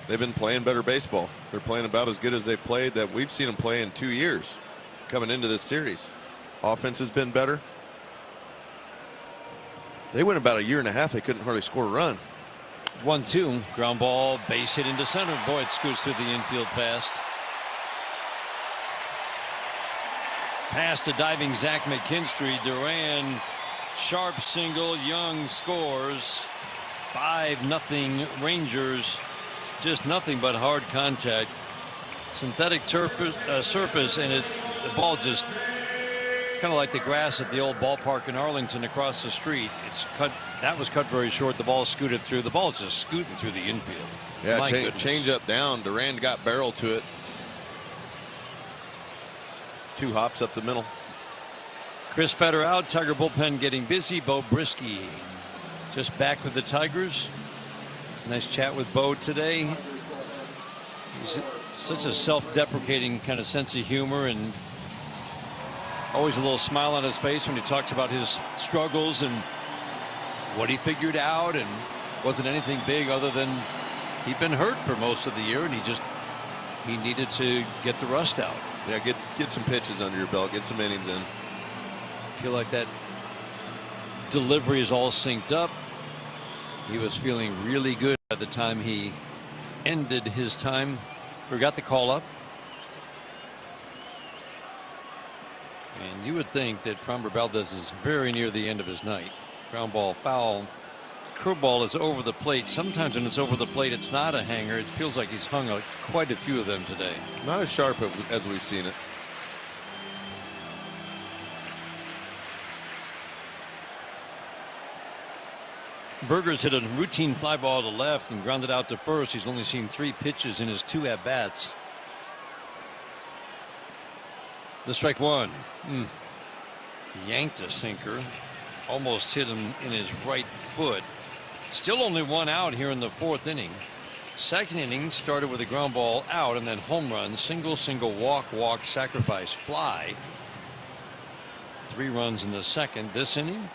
They've been playing better baseball. They're playing about as good as they've played that we've seen them play in 2 years coming into this series. Offense has been better. They went about a year and a half. They couldn't hardly score a run. 1-2. Ground ball, base hit into center. Boy, it scoots through the infield fast. Pass to diving Zach McKinstry. Duran, sharp single. Young scores. 5-0 Rangers. Just nothing but hard contact. Synthetic surface, and the ball just kind of like the grass at the old ballpark in Arlington across the street. It's cut. That was cut very short. The ball scooted through. The ball's just scooting through the infield. Yeah, change up down. Durand got barrel to it. 2 hops up the middle. Chris Fetter out. Tiger bullpen getting busy. Bo Brisky just back with the Tigers. Nice chat with Bo today. He's such a self-deprecating kind of sense of humor, and always a little smile on his face when he talks about his struggles and what he figured out, and wasn't anything big other than he'd been hurt for most of the year, and he needed to get the rust out. Yeah, get some pitches under your belt, get some innings in. I feel like that delivery is all synced up. He was feeling really good by the time he ended his time or got the call up. And you would think that Framber Valdez is very near the end of his night. Ground ball, foul. Curveball is over the plate. Sometimes when it's over the plate, it's not a hanger. It feels like he's hung quite a few of them today. Not as sharp as we've seen it. Berger's hit a routine fly ball to left and grounded out to first. He's only seen 3 pitches in his 2 at-bats. The strike one. Yanked a sinker. Almost hit him in his right foot. Still only 1 out here in the 4th inning. Second inning started with a ground ball out and then home run. Single, walk, sacrifice, fly. 3 runs in the second. This inning,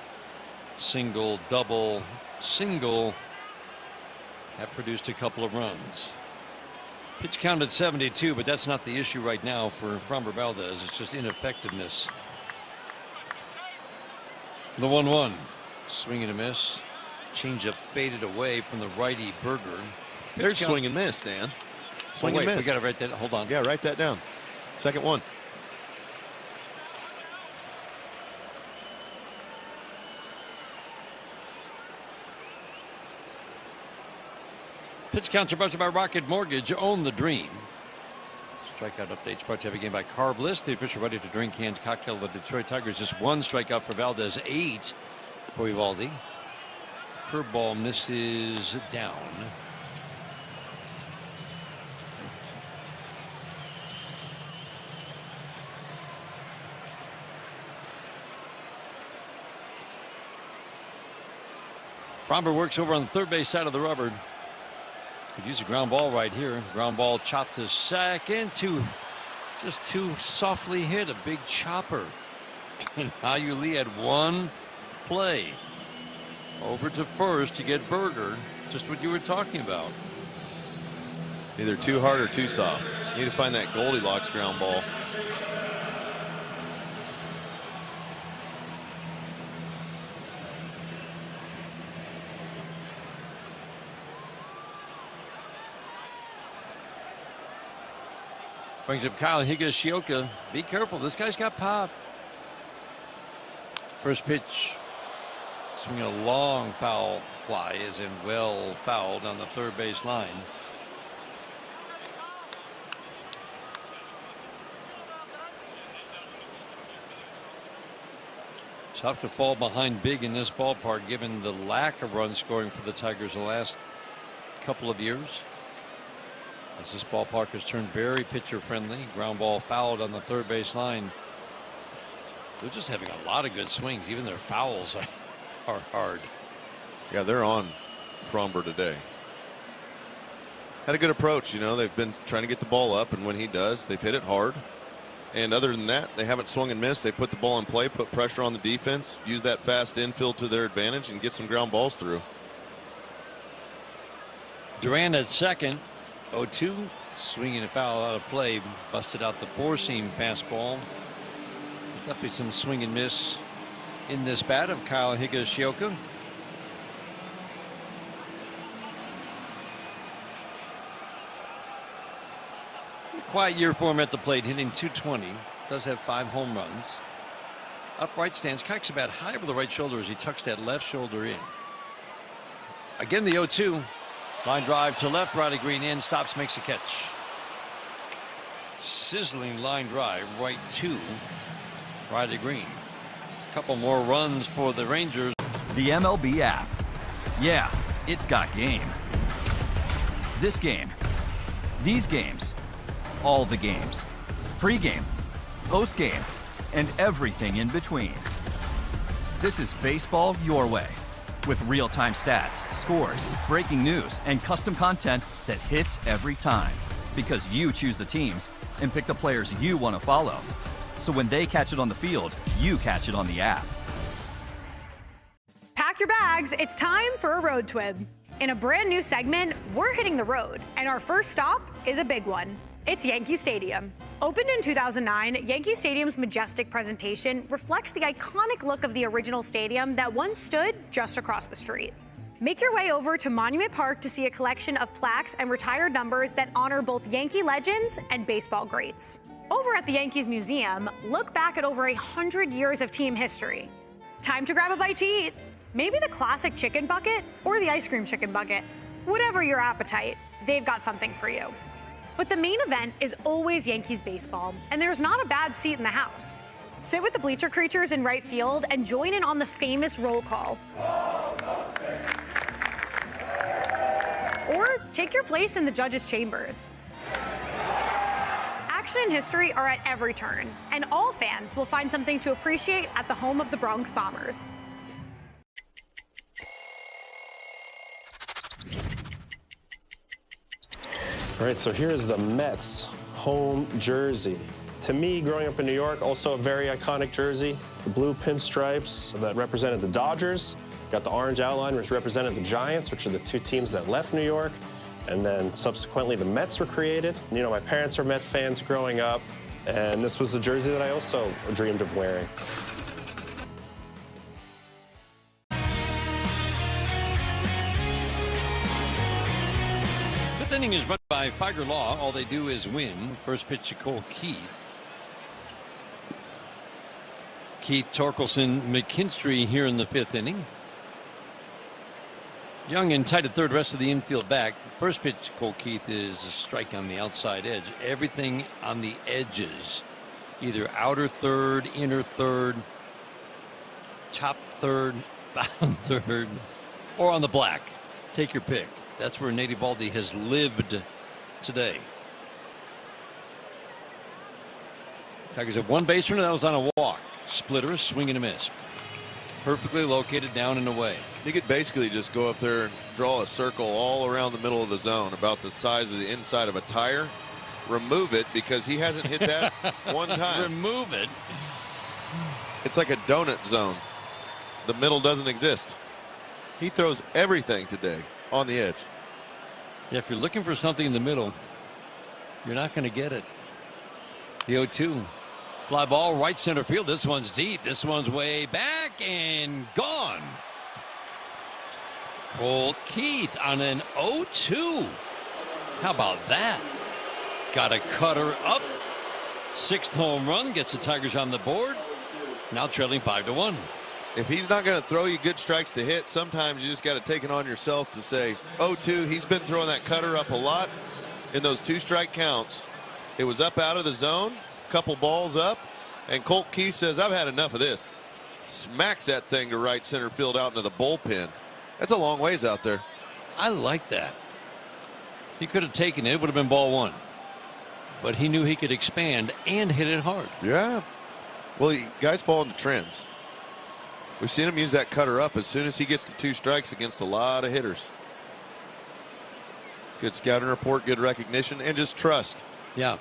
single, double, single. That produced a couple of runs. Pitch count at 72, but that's not the issue right now for Framber Valdez. It's just ineffectiveness. The 1-1. Swing and a miss. Changeup faded away from the righty Berger. There's swing and miss, Dan. Swing and miss. We got to write that. Hold on. Yeah, write that down. Second one. Pitch counts are brought to you by Rocket Mortgage. Own the dream. Strikeout updates brought to you every game by Carb List, the official ready-to-drink canned cocktail of the Detroit Tigers. Just 1 strikeout for Valdez, 8 for Eovaldi. Curveball misses down. Framber works over on the third base side of the rubber. Could use a ground ball right here. Ground ball chopped to second. Just too softly hit. A big chopper. And Hao-Yu Lee had 1 play. Over to first to get Berger. Just what you were talking about. Either too hard or too soft. You need to find that Goldilocks ground ball. Brings up Kyle Higashioka. Be careful. This guy's got pop. First pitch Swinging a long foul fly, as in well fouled on the third base line. Tough to fall behind big in this ballpark, given the lack of run scoring for the Tigers the last couple of years. As this ballpark has turned very pitcher friendly. Ground ball fouled on the third base line. They're just having a lot of good swings. Even their fouls are hard. Yeah, they're on Fromber today. Had a good approach. You know, they've been trying to get the ball up, and when he does, they've hit it hard. And other than that, they haven't swung and missed. They put the ball in play, put pressure on the defense, use that fast infield to their advantage, and get some ground balls through. Duran at second. 0-2. Swinging a foul out of play. Busted out the four-seam fastball. Definitely some swing and miss in this bat of Kyle Higashioka. Quiet year for him at the plate, hitting .220. Does have 5 home runs. Upright stance, kicks about high over the right shoulder as he tucks that left shoulder in. Again, the 0-2. Line drive to left, Riley Green in, stops, makes a catch. Sizzling line drive right to Riley Green. A couple more runs for the Rangers. The MLB app. Yeah, it's got game. This game. These games. All the games. Pre-game, post-game, and everything in between. This is baseball your way. With real-time stats, scores, breaking news, and custom content that hits every time. Because you choose the teams and pick the players you want to follow. So when they catch it on the field, you catch it on the app. Pack your bags, it's time for a road twib. In a brand new segment, we're hitting the road, and our first stop is a big one. It's Yankee Stadium. Opened in 2009, Yankee Stadium's majestic presentation reflects the iconic look of the original stadium that once stood just across the street. Make your way over to Monument Park to see a collection of plaques and retired numbers that honor both Yankee legends and baseball greats. Over at the Yankees Museum, look back at over 100 years of team history. Time to grab a bite to eat. Maybe the classic chicken bucket or the ice cream chicken bucket. Whatever your appetite, they've got something for you. But the main event is always Yankees baseball, and there's not a bad seat in the house. Sit with the bleacher creatures in right field and join in on the famous roll call. Or take your place in the judges' chambers. Action and history are at every turn, and all fans will find something to appreciate at the home of the Bronx Bombers. All right, so here's the Mets home jersey. To me, growing up in New York, also a very iconic jersey. The blue pinstripes that represented the Dodgers. Got the orange outline, which represented the Giants, which are the 2 teams that left New York. And then subsequently, the Mets were created. You know, my parents were Mets fans growing up, and this was the jersey that I also dreamed of wearing. Fifth inning is run by Figer Law. All they do is win. First pitch to Cole Keith. Keith, Torkelson, McKinstry here in the 5th inning. Young and tight at third, rest of the infield back. First pitch to Cole Keith is a strike on the outside edge. Everything on the edges. Either outer third, inner third, top third, bottom third, or on the black. Take your pick. That's where Nate Eovaldi has lived today. Tigers have 1 base runner that was on a walk. Splitter, swing and a miss. Perfectly located down and away. He could basically just go up there, draw a circle all around the middle of the zone, about the size of the inside of a tire. Remove it because he hasn't hit that one time. Remove it. It's like a donut zone. The middle doesn't exist. He throws everything today on the edge. Yeah, if you're looking for something in the middle, you're not going to get it. The 0-2. Fly ball right center field. This one's deep. This one's way back and gone. Colt Keith on an 0-2. How about that? Got a cutter up. 6th home run gets the Tigers on the board. Now trailing 5-1. if he's not going to throw you good strikes to hit, sometimes you just got to take it on yourself to say 0-2. He's been throwing that cutter up a lot in those 2-strike counts. It was up out of the zone, couple balls up, and Colt Keith says, I've had enough of this. Smacks that thing to right center field out into the bullpen. That's a long ways out there. I like that. He could have taken it. It would have been ball 1. But he knew he could expand and hit it hard. Yeah. Well, guys fall into trends. We've seen him use that cutter up as soon as he gets to 2 strikes against a lot of hitters. Good scouting report, good recognition, and just trust. Yeah.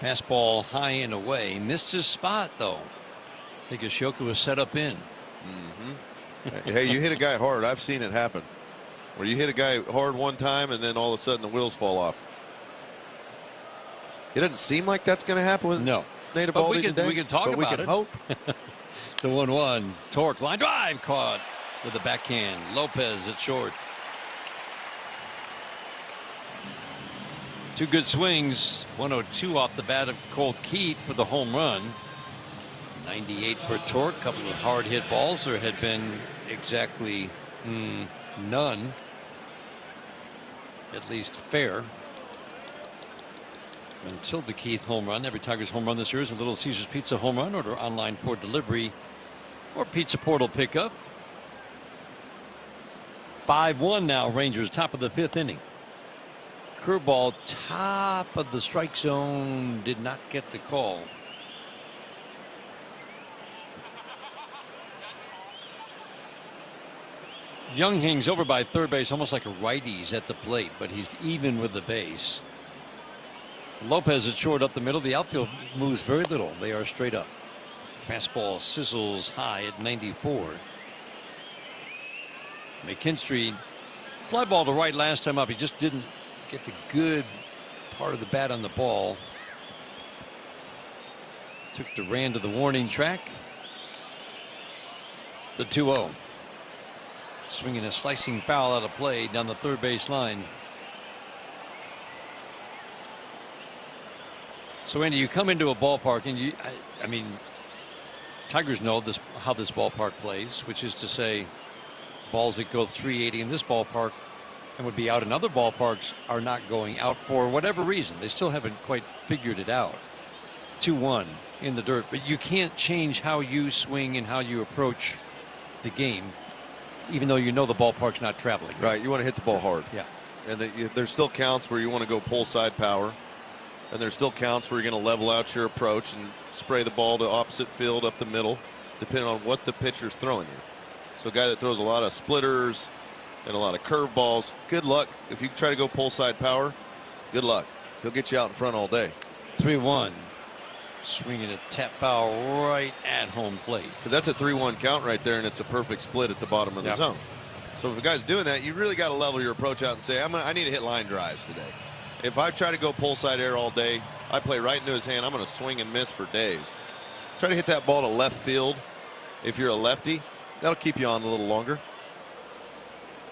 Fastball high and away. Missed his spot, though. I think Ashoka was set up in. Hey, you hit a guy hard. I've seen it happen. Where you hit a guy hard one time and then all of a sudden the wheels fall off. It doesn't seem like that's going to happen with Nate Eovaldi today. We can talk about it. We can hope. The 1-1 torque line drive caught with the backhand. Lopez at short. 2 good swings. 102 off the bat of Colt Keith for the home run. 98 for torque. Couple of hard hit balls. There had been exactly none. At least fair. Until the Keith home run. Every Tigers home run this year is a Little Caesars Pizza home run. Order online for delivery or Pizza Portal pickup. 5-1 now. Rangers top of the 5th inning. Curveball top of the strike zone. Did not get the call. Young hangs over by third base almost like a righty's at the plate, but he's even with the base. Lopez at short up the middle. The outfield moves very little. They are straight up. Fastball sizzles high at 94. McKinstry, fly ball to right last time up. He just didn't get the good part of the bat on the ball. Took Duran to the warning track. The 2-0. Swinging a slicing foul out of play down the third base line. So Andy, you come into a ballpark and I mean, Tigers know how this ballpark plays, which is to say balls that go 380 in this ballpark and would be out in other ballparks are not going out for whatever reason. They still haven't quite figured it out. 2-1 in the dirt, but you can't change how you swing and how you approach the game, even though you know the ballpark's not traveling. Right, you want to hit the ball hard. Yeah. And there's still counts where you want to go pull side power. And there's still counts where you're going to level out your approach and spray the ball to opposite field up the middle, depending on what the pitcher's throwing you. So a guy that throws a lot of splitters and a lot of curveballs, good luck. If you try to go pull side power, good luck. He'll get you out in front all day. 3-1. Swinging a tap foul right at home plate. Because that's a 3-1 count right there, and it's a perfect split at the bottom of the zone. So if a guy's doing that, you really got to level your approach out and say, I need to hit line drives today. If I try to go pull side air all day, I play right into his hand, I'm going to swing and miss for days. Try to hit that ball to left field. If you're a lefty, that'll keep you on a little longer.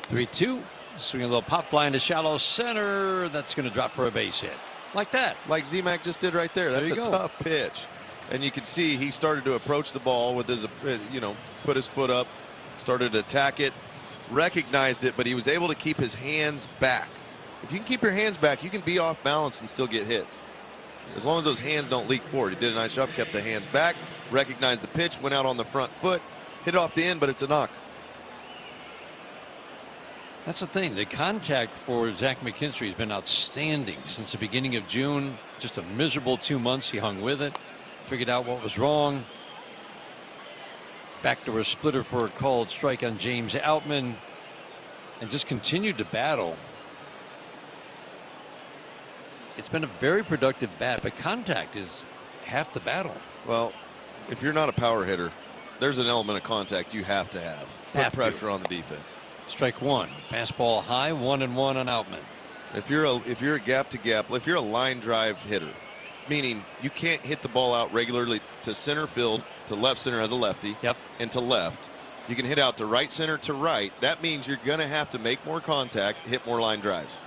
3-2. Swinging a little pop fly into shallow center. That's going to drop for a base hit. Like that. Like Z-Mac just did right there. That's a tough pitch. And you can see he started to approach the ball with his, put his foot up, started to attack it, recognized it, but he was able to keep his hands back. If you can keep your hands back, you can be off balance and still get hits. As long as those hands don't leak forward. He did a nice job, kept the hands back, recognized the pitch, went out on the front foot, hit it off the end, but it's a knock. That's the thing. The contact for Zach McKinstry has been outstanding since the beginning of June. Just a miserable 2 months. He hung with it, figured out what was wrong. Backdoor splitter for a called strike on James Outman, and just continued to battle. It's been a very productive bat, but contact is half the battle. Well, if you're not a power hitter, there's an element of contact you have to have. Put pressure on the defense. Strike one. Fastball high, 1-1 on Outman. If you're a gap to gap, if you're a line drive hitter, meaning you can't hit the ball out regularly to center field, to left center as a lefty, and to left. You can hit out to right center to right. That means you're going to have to make more contact, hit more line drives.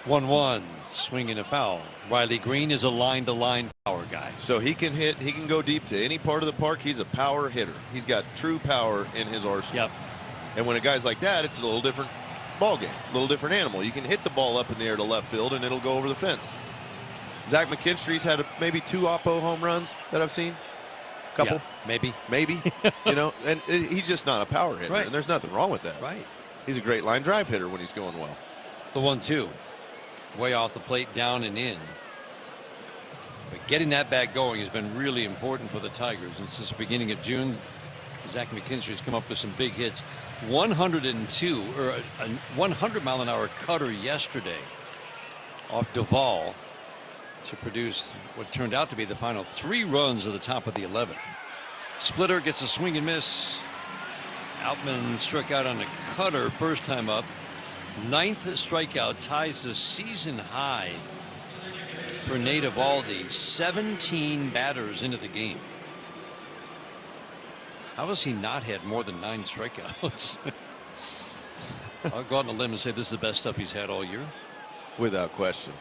1-1, swinging a foul. Riley Green is a line-to-line Power guy. So he can hit, he can go deep to any part of the park. He's a power hitter. He's got true power in his arsenal. Yep. And when a guy's like that, it's a little different ball game, a little different animal. You can hit the ball up in the air to left field and it'll go over the fence. Zach McKinstry's had maybe 2 Oppo home runs that I've seen. Couple. Yeah, maybe. You know, and he's just not a power hitter, right. and there's nothing wrong with that. Right. He's a great line drive hitter when he's going well. The 1-2, way off the plate, down and in. But getting that bat going has been really important for the Tigers. And since the beginning of June, Zach McKinstry's come up with some big hits. 102, or a 100-mile-an-hour cutter yesterday off Duvall to produce what turned out to be the final 3 runs of the top of the 11th. Splitter gets a swing and miss. Outman struck out on a cutter first time up. 9th strikeout, ties the season high for Nate Eovaldi. 17 batters into the game. How has he not had more than 9 strikeouts? I'll go out on a limb and say this is the best stuff he's had all year. Without question.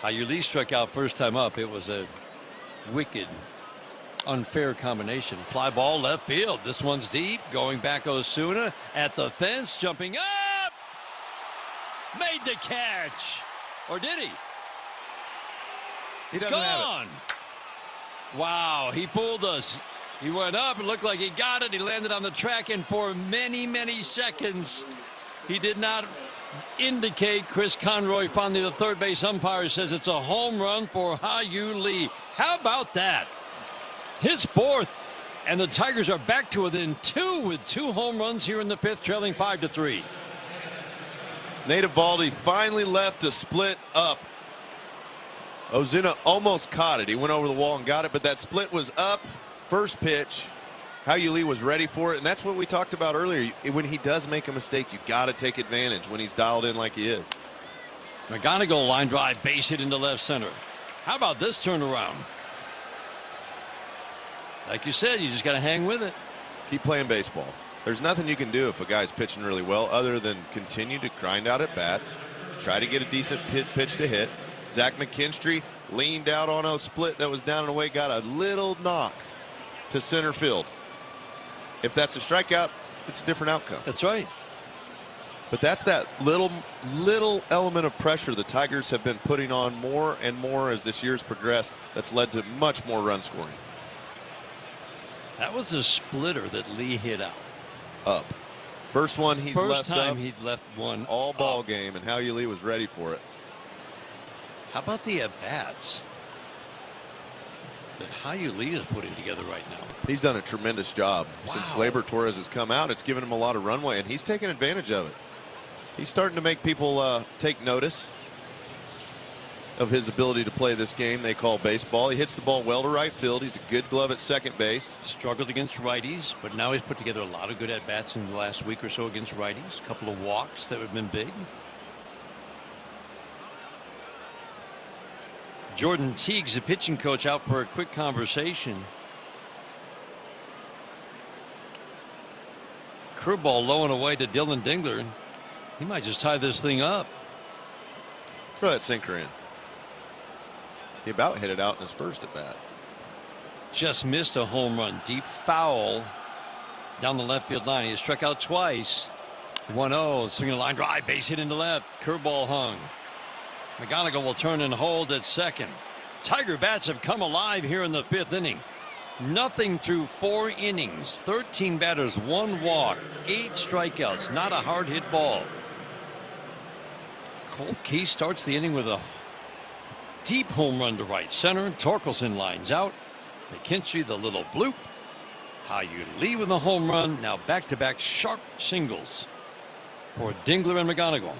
Lee struck out first time up. It was a wicked, unfair combination. Fly ball left field. This one's deep. Going back Osuna at the fence. Jumping up. Made the catch. Or did he? It's gone. Wow, he fooled us. He went up. It looked like he got it. He landed on the track. And for many, many seconds, he did not indicate. Chris Conroy, finally the third base umpire, says it's a home run for Lee. How about that? His 4th, and the Tigers are back to within 2 with 2 home runs here in the 5th, trailing 5-3. Nate Eovaldi finally left to split up. Ozuna almost caught it. He went over the wall and got it, but that split was up. First pitch. Lee was ready for it, and that's what we talked about earlier. When he does make a mistake, you got to take advantage when he's dialed in like he is. McGonigal line drive, base hit into left center. How about this turnaround? Like you said, you just got to hang with it. Keep playing baseball. There's nothing you can do if a guy's pitching really well other than continue to grind out at bats, try to get a decent pitch to hit. Zach McKinstry leaned out on a split that was down and away, got a little knock to center field. If that's a strikeout, it's a different outcome. That's right. But that's that little element of pressure the Tigers have been putting on more and more as this year's progressed. That's led to much more run scoring. That was a splitter that Lee hit out. Up. First one he's left up. First time he'd left one all ball up. game, and Lee was ready for it. How about the at-bats that Lee is putting together right now? He's done a tremendous job. Since Gleyber Torres has come out. It's given him a lot of runway, and he's taking advantage of it. He's starting to make people take notice of his ability to play this game they call baseball. He hits the ball well to right field. He's a good glove at second base. Struggled against righties, but now he's put together a lot of good at-bats in the last week or so against righties. A couple of walks that have been big. Jordan Teague's the pitching coach, out for a quick conversation. Curveball low and away to Dylan Dingler. He might just tie this thing up. Throw that sinker in. He about hit it out in his first at bat. Just missed a home run. Deep foul down the left field line. He has struck out twice. 1-0, swinging a line drive, base hit into left. Curveball hung. McGonigal will turn and hold at second. Tiger bats have come alive here in the 5th inning. Nothing through 4 innings. 13 batters, 1 walk, 8 strikeouts. Not a hard hit ball. Cole Key starts the inning with a deep home run to right center. Torkelson lines out. McKinstry the little bloop. Lee with a home run. Now back-to-back sharp singles for Dingler and McGonigal.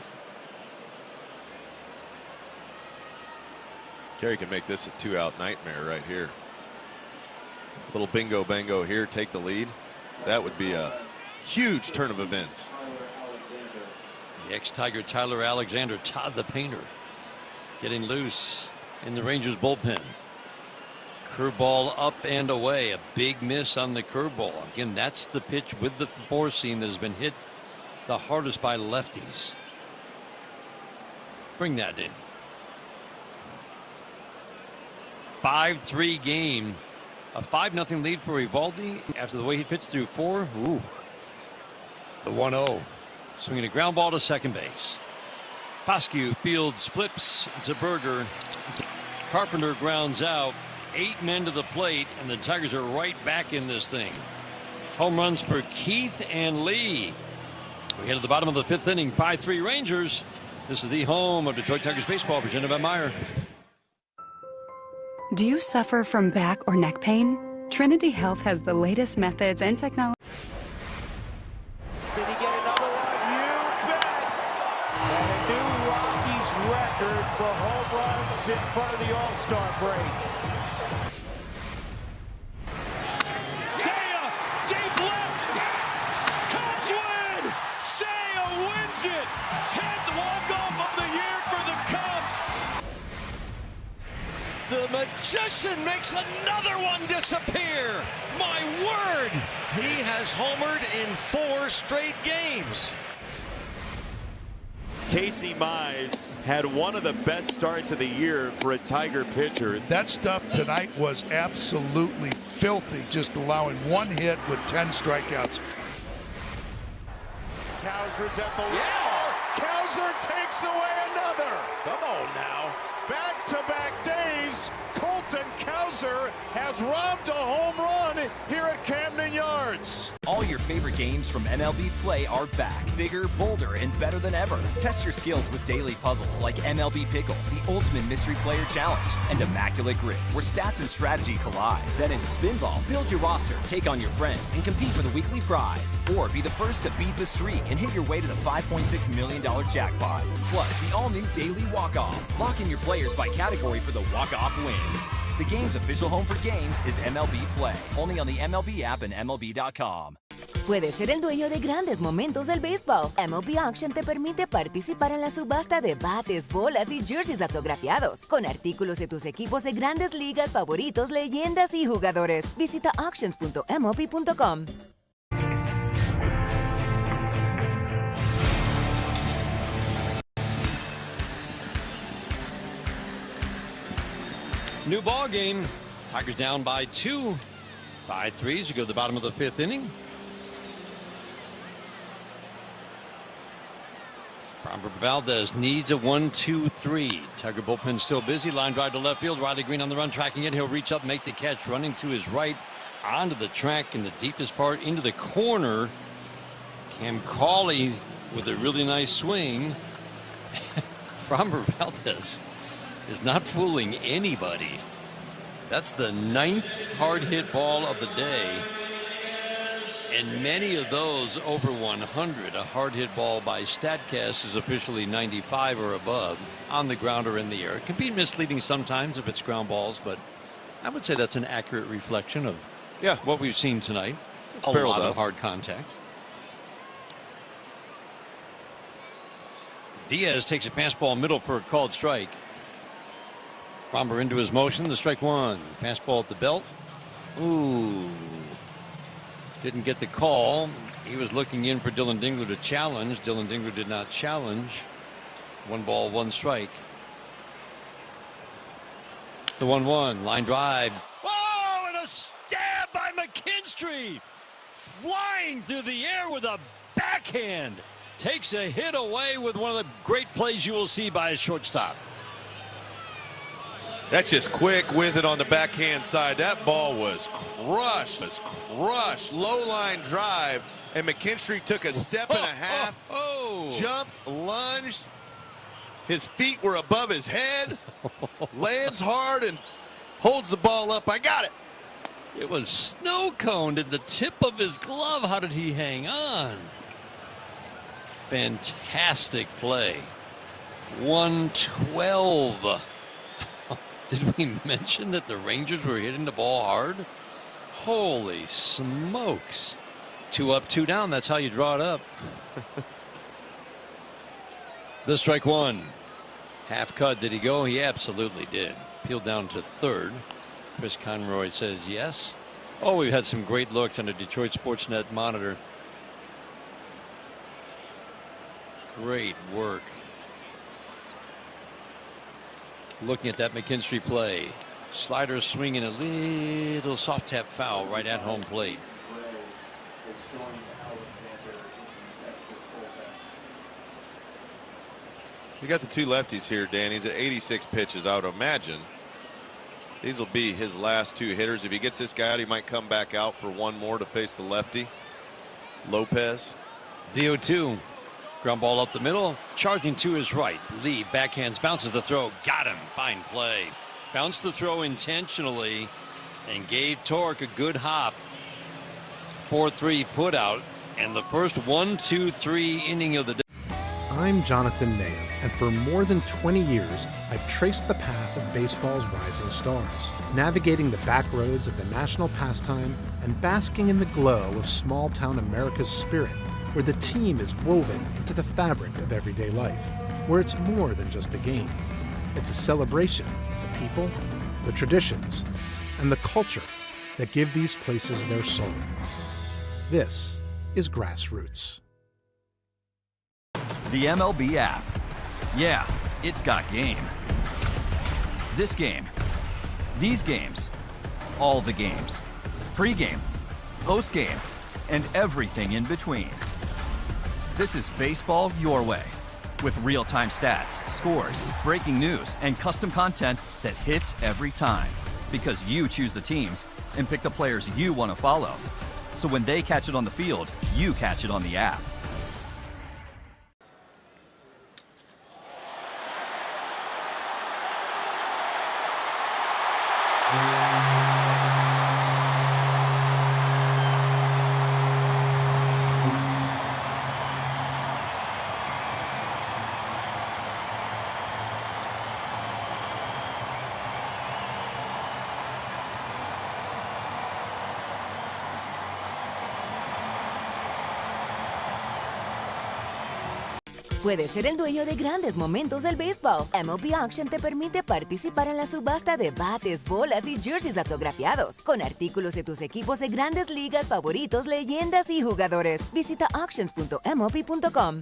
Kerry can make this a 2-out nightmare right here. Little bingo bango here, take the lead. That would be a huge turn of events. The ex-Tiger Tyler Alexander, Todd the Painter, getting loose in the Rangers bullpen. Curveball up and away. A big miss on the curveball. Again, that's the pitch with the 4-seam that has been hit the hardest by lefties. Bring that in. 5-3 game. A 5-0 lead for Eovaldi after the way he pitched through 4. Ooh. The 1-0. Swinging a ground ball to second base. Pascu fields, flips to Berger. Carpenter grounds out. 8 men to the plate, and the Tigers are right back in this thing. Home runs for Keith and Lee. We head to the bottom of the 5th inning. 5-3 Rangers. This is the home of Detroit Tigers baseball, presented by Meyer. Do you suffer from back or neck pain? Trinity Health has the latest methods and technology. Did he get another one? You bet! And a new Rockies record for home runs in front of the All-Star break. Seiya, deep left. Cubs win! Seiya wins it! 10th walk-off of the year for the Cubs! The magician makes another one disappear! My word! He has homered in 4 straight games. Casey Mize had one of the best starts of the year for a Tiger pitcher. That stuff tonight was absolutely filthy, just allowing 1 hit with 10 strikeouts. Cowser's at the wall. Cowser takes away another. Come on now. Back-to-back days, Colton Cowser has robbed a home run here at Camden Yards. All your favorite games from MLB Play are back, bigger, bolder, and better than ever. Test your skills with daily puzzles like MLB Pickle, the Ultimate Mystery Player Challenge, and Immaculate Grip, where stats and strategy collide. Then in Spinball, build your roster, take on your friends, and compete for the weekly prize. Or be the first to beat the streak and hit your way to the $5.6 million jackpot. Plus, the all-new Daily Walk-Off. Lock in your players by category for the walk-off win. The game's official home for games is MLB Play. Only on the MLB app and MLB.com. Puedes ser el dueño de grandes momentos del béisbol. MLB Auction te permite participar en la subasta de bates, bolas y jerseys autografiados, con artículos de tus equipos de grandes ligas favoritos, leyendas y jugadores. Visita auctions.mlb.com. New ball game. Tigers down by 2. 5-3 as you go to the bottom of the 5th inning. Framber Valdez needs a 1-2-3. Tiger bullpen still busy. Line drive to left field. Riley Green on the run, tracking it. He'll reach up, make the catch, running to his right, onto the track in the deepest part, into the corner. Cam Cauley with a really nice swing. Framber Valdez is not fooling anybody. That's the 9th hard hit ball of the day, and many of those over 100. A hard hit ball by StatCast is officially 95 or above on the ground or in the air. It can be misleading sometimes if it's ground balls, but I would say that's an accurate reflection of what we've seen tonight. A lot of hard contact. Diaz takes a fastball middle for a called strike. Framber into his motion, the strike 1. Fastball at the belt. Ooh. Didn't get the call. He was looking in for Dylan Dingler to challenge. Dylan Dingler did not challenge. 1 ball, 1 strike. The 1-1. Line drive. Oh, and a stab by McKinstry. Flying through the air with a backhand. Takes a hit away with one of the great plays you will see by a shortstop. That's just quick with it on the backhand side. That ball was crushed. Low line drive, and McKinstry took a step and a half, jumped, lunged. His feet were above his head, lands hard and holds the ball up. I got it. It was snow coned in the tip of his glove. How did he hang on? Fantastic play. 112. Did we mention that the Rangers were hitting the ball hard? Holy smokes. 2 up, 2 down. That's how you draw it up. The strike 1. Half cut. Did he go? He absolutely did. Peeled down to 3rd. Chris Conroy says yes. Oh, we've had some great looks on the Detroit Sportsnet monitor. Great work. Looking at that McKinstry play. Slider swinging a little soft tap foul right at home plate. You got the two lefties here, Dan. He's at 86 pitches. I would imagine these will be his last two hitters. If he gets this guy out, he might come back out for one more to face the lefty, Lopez. The 0-2. Ground ball up the middle. Charging to his right. Lee backhands, bounces the throw. Got him. Fine play. Bounced the throw intentionally and gave Torque a good hop. 4-3 put out. And the first 1-2-3 inning of the day. I'm Jonathan Naya, and for more than 20 years, I've traced the path of baseball's rising stars, navigating the back roads of the national pastime and basking in the glow of small-town America's spirit, where the team is woven into the fabric of everyday life, where it's more than just a game. It's a celebration of the people, the traditions, and the culture that give these places their soul. This is Grassroots. The MLB app. Yeah, it's got game. This game. These games. All the games. Pre-game, post-game, and everything in between. This is baseball your way. With real-time stats, scores, breaking news, and custom content that hits every time. Because you choose the teams and pick the players you want to follow. So when they catch it on the field, you catch it on the app. Puedes ser el dueño de grandes momentos del béisbol. MLB Auction te permite participar en la subasta de bates, bolas y jerseys autografiados, con artículos de tus equipos de grandes ligas favoritos, leyendas y jugadores. Visita auctions.mlb.com.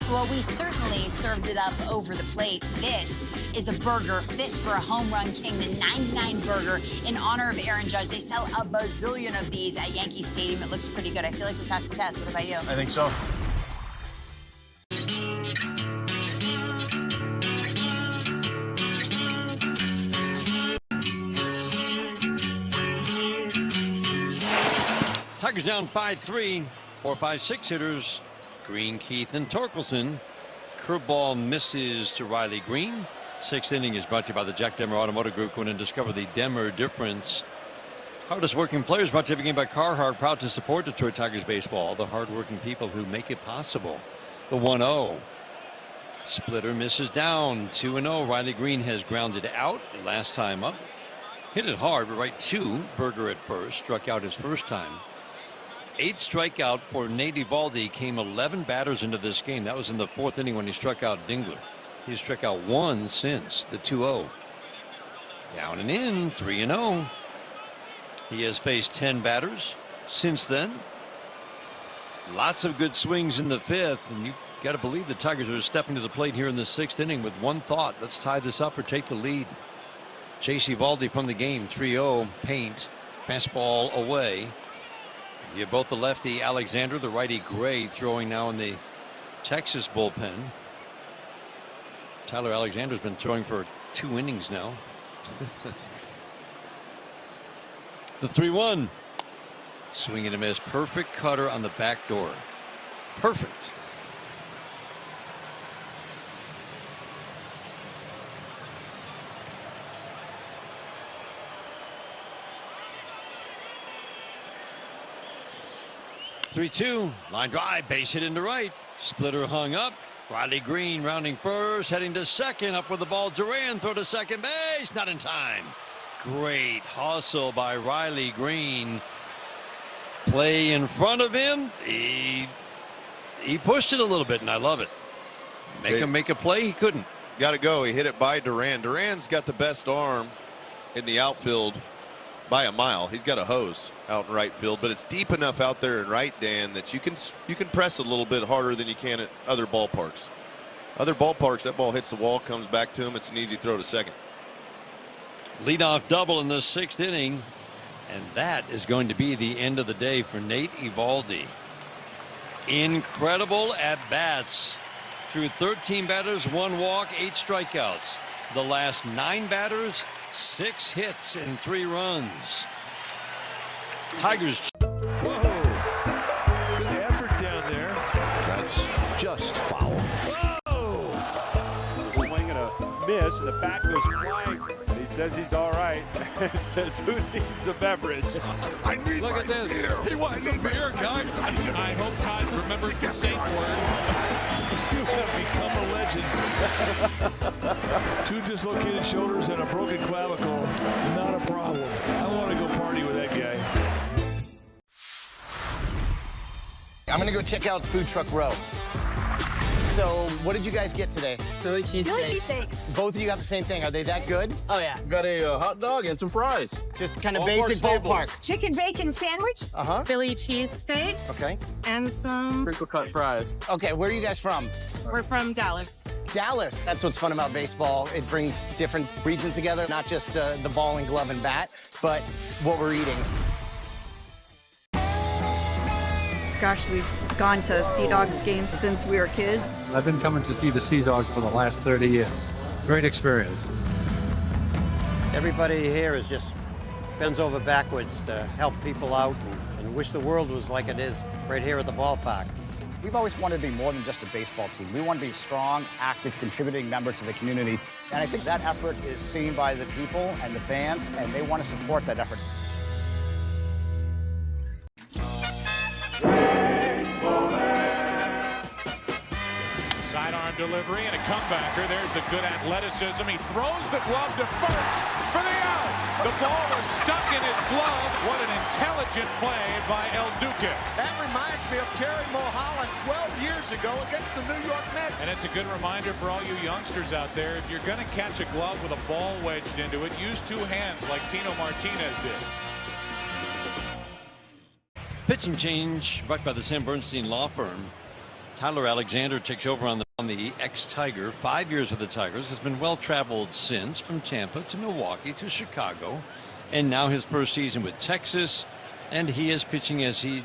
Well, we certainly served it up over the plate. This is a burger fit for a home run king, the 99 burger in honor of Aaron Judge. They sell a bazillion of these at Yankee Stadium. It looks pretty good. I feel like we passed the test. What about you? I think so. Tigers down 5-3. 4, 5, 6 hitters. Green, Keith, and Torkelson. Curveball misses to Riley Green. Sixth inning is brought to you by the Jack Demmer Automotive Group. Go in and discover the Demmer difference. Hardest working players brought to you every game by Carhartt. Proud to support Detroit Tigers baseball. The hardworking people who make it possible. The 1-0. Splitter misses down. 2-0. Riley Green has grounded out last time up. Hit it hard, but right to Berger at first. Struck out his first time. 8th strikeout for Nate Eovaldi. Came 11 batters into this game. That was in the 4th inning when he struck out Dingler. He's struck out 1 since the 2-0. Down and in, 3-0. He has faced 10 batters since then. Lots of good swings in the 5th, and you've got to believe the Tigers are stepping to the plate here in the 6th inning with one thought: let's tie this up or take the lead. Chase Eovaldi from the game. 3-0. Paint. Fastball away. You have both the lefty Alexander, the righty Gray, throwing now in the Texas bullpen. Tyler Alexander's been throwing for 2 innings now. The 3-1. Swing and a miss. Perfect cutter on the back door. Perfect. Three-two. Line drive. Base hit into right. Splitter hung up. Riley Green rounding first, heading to second. Up with the ball. Duran throw to second base. Not in time. Great hustle by Riley Green. Play in front of him. He pushed it a little bit, and I love it. Make him make a play. He couldn't. Got to go. He hit it by Duran. Duran's got the best arm in the outfield by a mile. He's got a hose out in right field, but it's deep enough out there in right, Dan, that you can press a little bit harder than you can at other ballparks. Other ballparks, that ball hits the wall, comes back to him. It's an easy throw to second. Leadoff double in the 6th inning, and that is going to be the end of the day for Nate Eovaldi. Incredible at-bats. Through 13 batters, 1 walk, 8 strikeouts. The last 9 batters, 6 hits and 3 runs. Tigers. Whoa. Good effort down there. That's just foul. Whoa! It's a swing and a miss, and the bat goes flying. He says he's all right. It says, who needs a beverage? I need Look at this. beer. He wants a beer, guys. I hope Todd remembers the safe word. You have become a legend. 2 dislocated shoulders and a broken clavicle. Not a problem. I want to go party with that guy. I'm gonna go check out Food Truck Row. So, what did you guys get today? Philly cheesesteaks. Both of you got the same thing. Are they that good? Oh, yeah. Got a hot dog and some fries. Just kind of basic ballpark. Chicken bacon sandwich. Uh-huh. Philly cheesesteak. Okay. And some... Crinkle cut fries. Okay, where are you guys from? We're from Dallas. Dallas. That's what's fun about baseball. It brings different regions together, not just the ball and glove and bat, but what we're eating. Gosh, we've gone to Sea Dogs games since we were kids. I've been coming to see the Sea Dogs for the last 30 years. Great experience. Everybody here is just bends over backwards to help people out and wish the world was like it is right here at the ballpark. We've always wanted to be more than just a baseball team. We want to be strong, active, contributing members of the community. And I think that effort is seen by the people and the fans, and they want to support that effort. Sidearm delivery and a comebacker. There's the good athleticism. He throws the glove to first for the out. The ball was stuck in his glove. What an intelligent play by El Duque. That reminds me of Terry Mulholland 12 years ago against the New York Mets. And it's a good reminder for all you youngsters out there. If you're going to catch a glove with a ball wedged into it, use 2 hands like Tino Martinez did. Pitch and change brought by the Sam Bernstein Law Firm. Tyler Alexander takes over on the ex-Tiger. 5 years with the Tigers. Has been well-traveled since, from Tampa to Milwaukee to Chicago. And now his first season with Texas. And he is pitching as the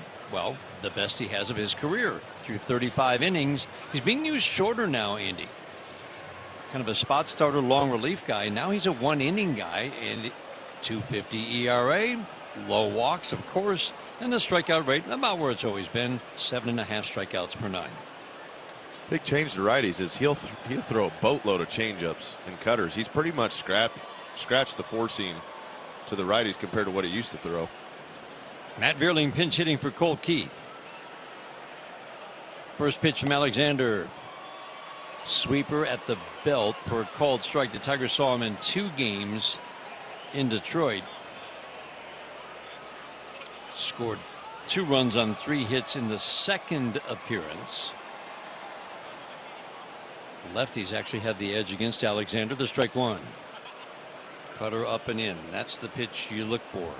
best he has of his career. Through 35 innings. He's being used shorter now, Andy. Kind of a spot starter, long relief guy. Now he's a 1-inning guy. And 2.50 ERA. Low walks, of course. And the strikeout rate about where it's always been, 7.5 strikeouts per 9. Big change to righties is he'll throw a boatload of changeups and cutters. He's pretty much scratched the 4-seam to the righties compared to what he used to throw. Matt Vierling pinch hitting for Colt Keith. First pitch from Alexander. Sweeper at the belt for a called strike. The Tigers saw him in 2 games in Detroit. Scored 2 runs on 3 hits in the second appearance. Lefties actually had the edge against Alexander. The strike 1. Cutter up and in. That's the pitch you look for.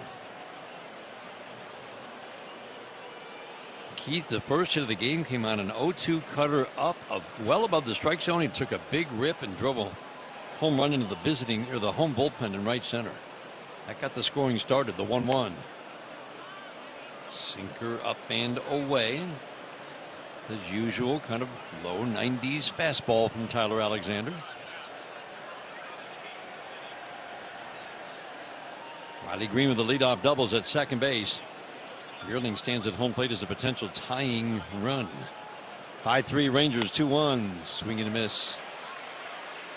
Keith, the first hit of the game, came on an 0-2 cutter up well above the strike zone. He took a big rip and drove a home run into the home bullpen in right center. That got the scoring started. The 1-1. Sinker up and away. The usual kind of low 90s fastball from Tyler Alexander. Riley Green with the leadoff doubles at second base. Vierling stands at home plate as a potential tying run. 5-3 Rangers, 2-1. Swing and a miss.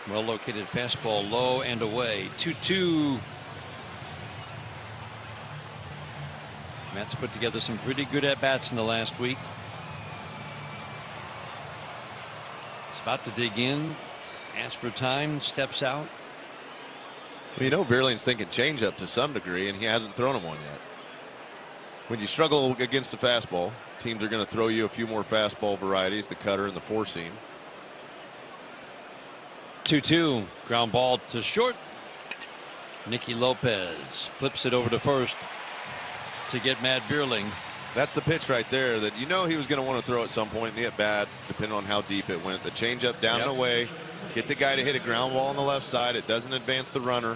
Well located fastball low and away. 2-2. Mets put together some pretty good at-bats in the last week. He's about to dig in. Asks for time. Steps out. Well, you know Vierling's thinking changeup to some degree, and he hasn't thrown him one yet. When you struggle against the fastball, teams are going to throw you a few more fastball varieties, the cutter and the 4-seam. 2-2. Ground ball to short. Nicky Lopez flips it over to first to get Matt Vierling. That's the pitch right there that you know he was going to want to throw at some point in the at-bat, depending on how deep it went. The changeup down and away. Get the guy to hit a ground ball on the left side. It doesn't advance the runner.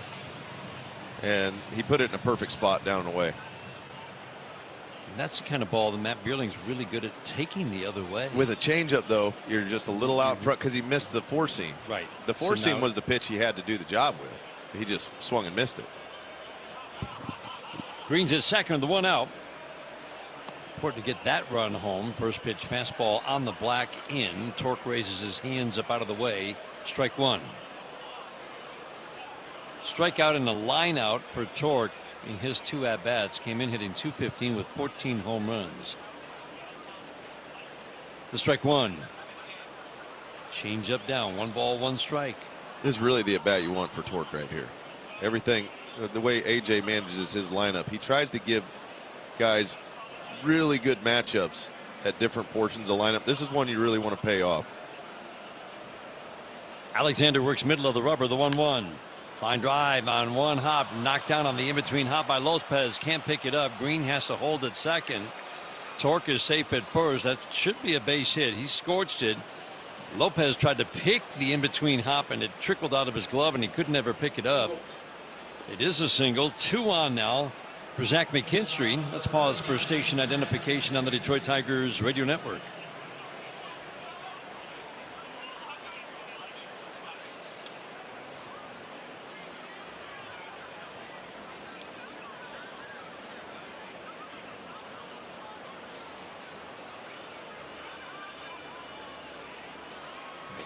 And he put it in a perfect spot down and away. And that's the kind of ball that Matt Beerling's really good at taking the other way. With a changeup, though, you're just a little out front because he missed the four seam. Right. The four seam was the pitch he had to do the job with. He just swung and missed it. Green's at second, the one out. Important to get that run home. First pitch fastball on the black in. Torque raises his hands up out of the way. Strike one. Strikeout and a line out for Torque in his 2 at-bats. Came in hitting .215 with 14 home runs. The strike one. Change up down. 1 ball, 1 strike. This is really the at-bat you want for Torque right here. Everything, the way AJ manages his lineup, he tries to give guys really good matchups at different portions of lineup. This is one you really want to pay off. Alexander works middle of the rubber, the 1-1. Line drive on 1 hop, knocked down on the in-between hop by Lopez. Can't pick it up. Green has to hold at second. Torque is safe at first. That should be a base hit. He scorched it. Lopez tried to pick the in-between hop, and it trickled out of his glove, and he couldn't ever pick it up. It is a single. 2 on now for Zach McKinstry. Let's pause for station identification on the Detroit Tigers radio network.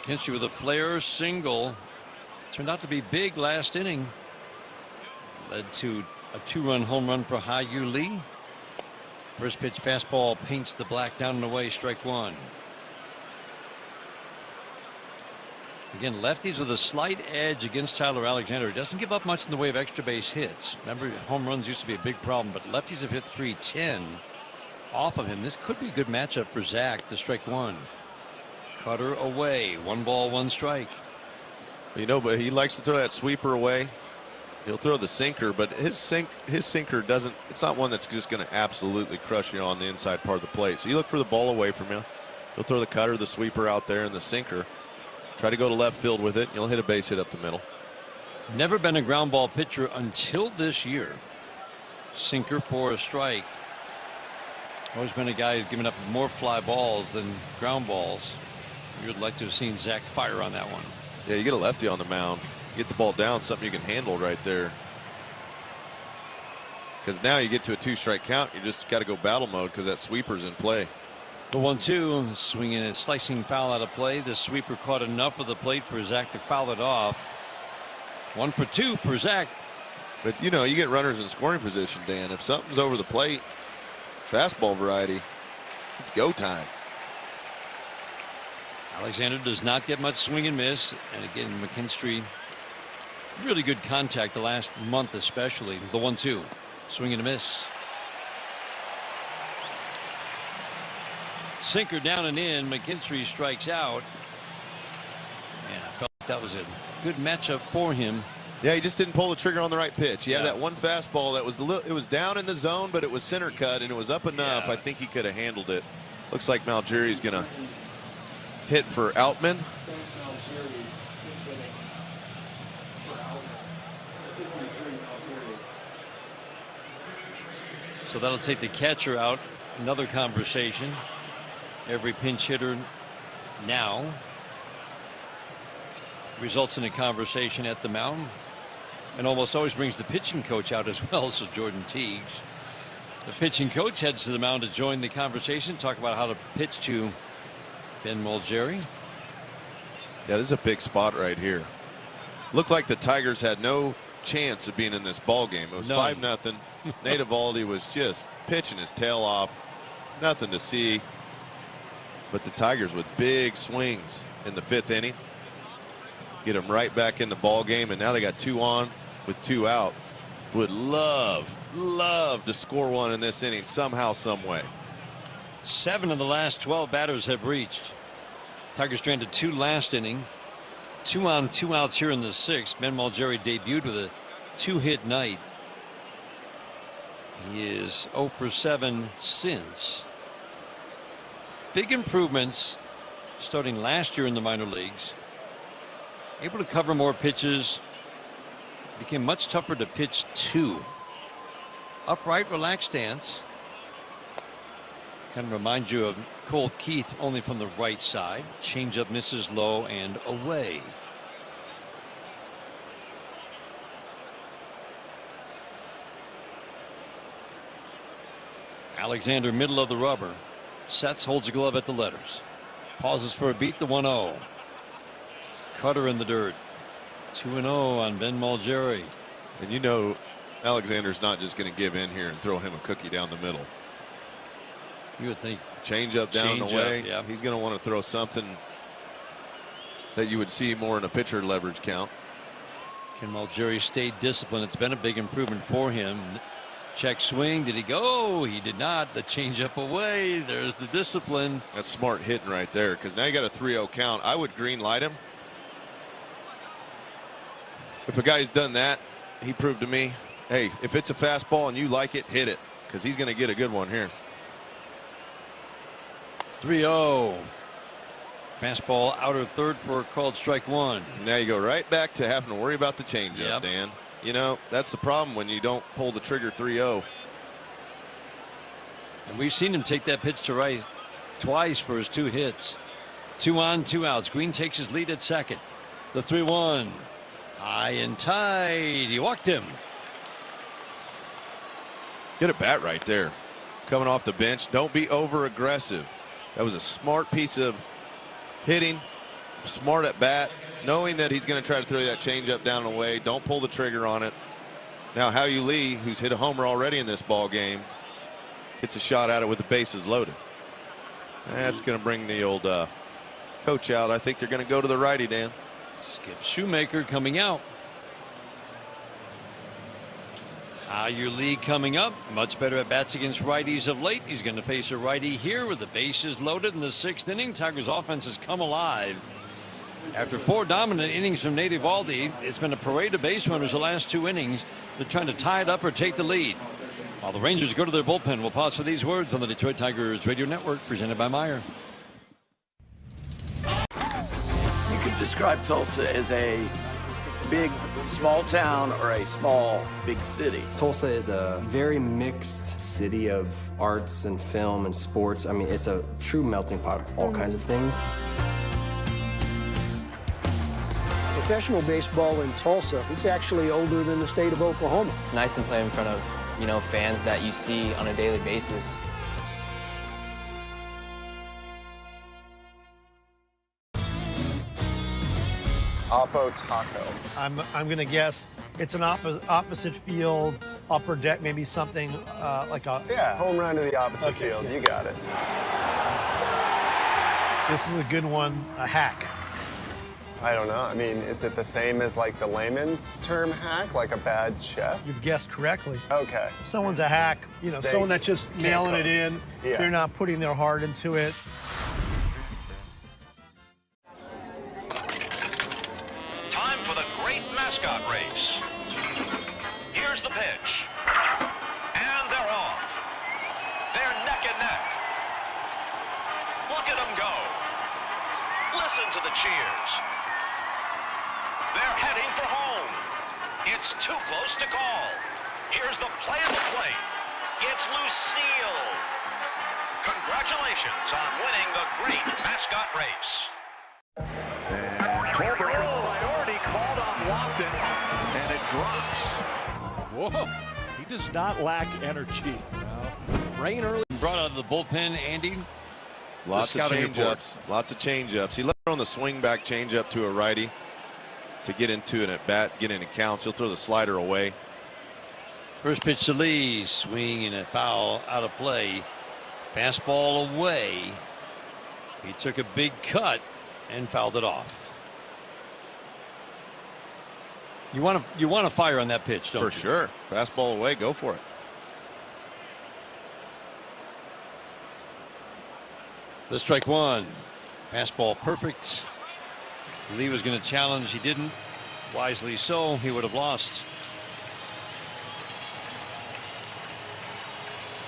McKinstry with a flare single. Turned out to be big last inning. Led to a 2-run home run for Ha-Yu Lee. First pitch fastball paints the black down and away. Strike one. Again, lefties with a slight edge against Tyler Alexander. He doesn't give up much in the way of extra base hits. Remember, home runs used to be a big problem, but lefties have hit .310 off of him. This could be a good matchup for Zach. The strike one. Cutter away. 1 ball, 1 strike. You know, but he likes to throw that sweeper away. He'll throw the sinker, but his sinker doesn't. It's not one that's just going to absolutely crush you on the inside part of the plate. So you look for the ball away from you. He'll throw the cutter, the sweeper out there, and the sinker. Try to go to left field with it. You'll hit a base hit up the middle. Never been a ground ball pitcher until this year. Sinker for a strike. Always been a guy who's given up more fly balls than ground balls. You would like to have seen Zach fire on that one. Yeah, you get a lefty on the mound. Get the ball down, something you can handle right there. Because now you get to a 2-strike count. You just got to go battle mode because that sweeper's in play. The 1-2, swinging a slicing foul out of play. The sweeper caught enough of the plate for Zach to foul it off. 1 for 2 for Zach. But you know, you get runners in scoring position, Dan. If something's over the plate, fastball variety, it's go time. Alexander does not get much swing and miss. And again, McKinstry, really good contact the last month, especially. The 1-2, swing and a miss. Sinker down and in. McKinstry strikes out. And I felt like that was a good matchup for him. Yeah, he just didn't pull the trigger on the right pitch. He had that one fastball that was it was down in the zone, but it was center cut and it was up enough. I think he could have handled it. Looks like Malgeri's gonna hit for Outman. So that'll take the catcher out. Another conversation. Every pinch hitter now results in a conversation at the mound, and almost always brings the pitching coach out as well. So Jordan Teagues, the pitching coach, heads to the mound to join the conversation, talk about how to pitch to Ben Malgeri. Yeah, this is a big spot right here. Looked like the Tigers had no chance of being in this ball game. It was 5-0. Nate Eovaldi was just pitching his tail off. Nothing to see. But the Tigers with big swings in the 5th inning. Get them right back in the ball game, and now they got 2 on with 2 out. Would love to score one in this inning somehow, some way. 7 of the last 12 batters have reached. Tigers stranded 2 last inning. 2 on, 2 outs here in the 6th. Ben Malgeri debuted with a 2-hit night. He is 0 for 7 since. Big improvements starting last year in the minor leagues. Able to cover more pitches, became much tougher to pitch to. Upright, relaxed stance. Kind of reminds you of Colt Keith, only from the right side. Changeup misses low and away. Alexander, middle of the rubber. Sets, holds a glove at the letters. Pauses for a beat, the 1-0. Cutter in the dirt. 2-0 on Ben Mulgeri. And you know, Alexander's not just going to give in here and throw him a cookie down the middle. You would think. Change up down the way. Yeah. He's going to want to throw something that you would see more in a pitcher leverage count. Can Mulgeri stay disciplined? It's been a big improvement for him. Check swing. Did he go? He did not. The changeup away. There's the discipline. That's smart hitting right there, because now you got a 3-0 count. I would green light him. If a guy's done that, he proved to me, hey, if it's a fastball and you like it, hit it, because he's going to get a good one here. 3-0. Fastball outer third for a called strike one. Now you go right back to having to worry about the changeup, Dan. You know, that's the problem when you don't pull the trigger 3-0. And we've seen him take that pitch to right twice for his 2 hits. 2 on, 2 outs. Green takes his lead at second. The 3-1. High and tight. He walked him. Get a bat right there. Coming off the bench. Don't be over aggressive. That was a smart piece of hitting. Smart at bat. Knowing that he's going to try to throw that changeup down and away. Don't pull the trigger on it. Now Hao-Yu Lee, who's hit a homer already in this ball game, gets a shot at it with the bases loaded. That's going to bring the old coach out. I think they're going to go to the righty, Dan. Skip Shoemaker coming out. Hao-Yu Lee coming up. Much better at bats against righties of late. He's going to face a righty here with the bases loaded in the 6th inning. Tigers offense has come alive. After 4 dominant innings from Nate Eovaldi, it's been a parade of base runners the last 2 innings. They're trying to tie it up or take the lead. While the Rangers go to their bullpen, we'll pause for these words on the Detroit Tigers Radio Network, presented by Meyer. You could describe Tulsa as a big, small town or a small, big city. Tulsa is a very mixed city of arts and film and sports. I mean, it's a true melting pot of all kinds of things. Professional baseball in Tulsa, it's actually older than the state of Oklahoma. It's nice to play in front of, fans that you see on a daily basis. Oppo Taco. I'm going to guess it's an opposite field, upper deck, maybe something like a... Yeah, home run to the opposite field. You got it. This is a good one, a hack. I don't know. I mean, is it the same as like the layman's term hack, like a bad chef? You've guessed correctly. Okay. Someone's a hack, someone that's just nailing it in. Yeah. They're not putting their heart into it. Time for the great mascot race. Here's the pitch. And they're off. They're neck and neck. Look at them go. Listen to the cheers. They're heading for home. It's too close to call. Here's the play of the plate. It's Lucille. Congratulations on winning the great mascot race. Priority called on Lofton, and it drops. Whoa. He does not lack energy. Rain early. Brought out of the bullpen, Andy. Lots of changeups. Lots of changeups. He left on the swing back changeup to a righty to get into an at bat, get into counts. He'll throw the slider away. First pitch to Lee, swing and a foul out of play. Fastball away. He took a big cut and fouled it off. You want to fire on that pitch, don't you? For sure. Fastball away, go for it. The strike one. Fastball perfect. Lee was going to challenge. He didn't. Wisely so. He would have lost.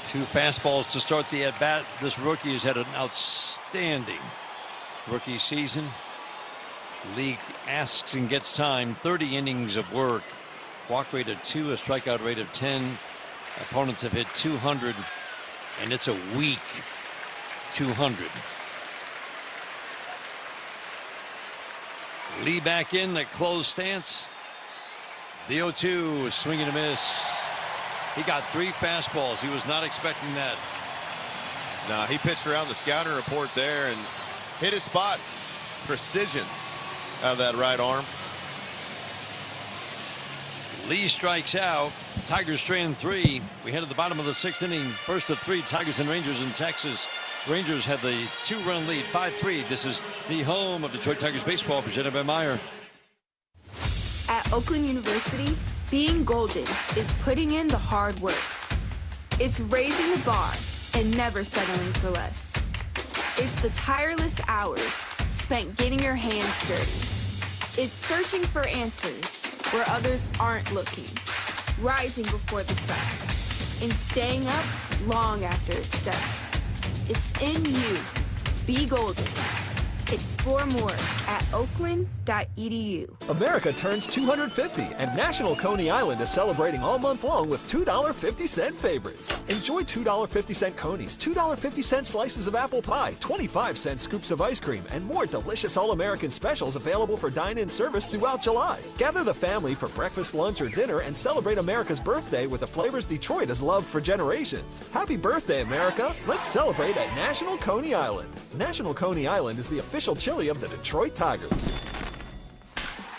2 fastballs to start the at bat. This rookie has had an outstanding rookie season. Lee asks and gets time. 30 innings of work. Walk rate of 2, a strikeout rate of 10. Opponents have hit 200, and it's a weak 200. Lee back in the closed stance. The 0-2, swing and a miss. He got 3 fastballs. He was not expecting that. No, he pitched around the scouting report there and hit his spots. Precision out of that right arm. Lee strikes out. Tigers strand 3. We head to the bottom of the 6th inning. First of 3, Tigers and Rangers in Texas. Rangers have the 2-run lead, 5-3. This is the home of Detroit Tigers baseball, presented by Meyer. At Oakland University, being golden is putting in the hard work. It's raising the bar and never settling for less. It's the tireless hours spent getting your hands dirty. It's searching for answers where others aren't looking, rising before the sun, and staying up long after it sets. It's in you. Be golden. Explore more at oakland.edu. America turns 250, and National Coney Island is celebrating all month long with $2.50 favorites. Enjoy $2.50 Coneys, $2.50 slices of apple pie, 25-cent scoops of ice cream, and more delicious all-American specials available for dine-in service throughout July. Gather the family for breakfast, lunch, or dinner and celebrate America's birthday with the flavors Detroit has loved for generations. Happy birthday, America! Let's celebrate at National Coney Island. National Coney Island is the official chili of the Detroit Tigers.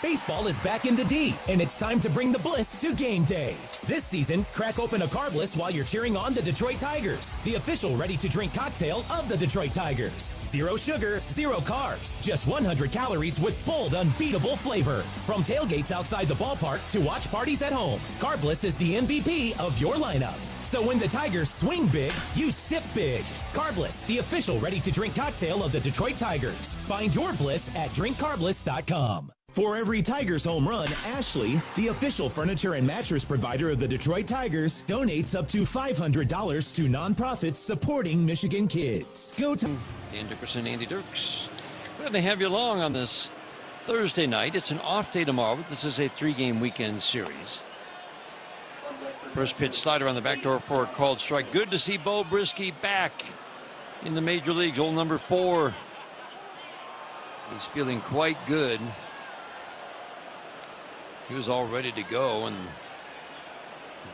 Baseball is back in the D, and it's time to bring the bliss to game day. This season, crack open a Carbliss while you're cheering on the Detroit Tigers, the official ready-to-drink cocktail of the Detroit Tigers. 0 sugar, 0 carbs, just 100 calories with bold, unbeatable flavor. From tailgates outside the ballpark to watch parties at home, Carbliss is the MVP of your lineup. So when the Tigers swing big, you sip big. Carbliss, the official ready-to-drink cocktail of the Detroit Tigers. Find your bliss at drinkcarbliss.com. For every Tigers home run, Ashley, the official furniture and mattress provider of the Detroit Tigers, donates up to $500 to nonprofits supporting Michigan kids. Go to Dan Dickerson, Andy Dirks. Glad to have you along on this Thursday night. It's an off day tomorrow, but this is a 3-game weekend series. First pitch slider on the back door for a called strike. Good to see Bo Brisky back in the major leagues, old number 4. He's feeling quite good. He was all ready to go, and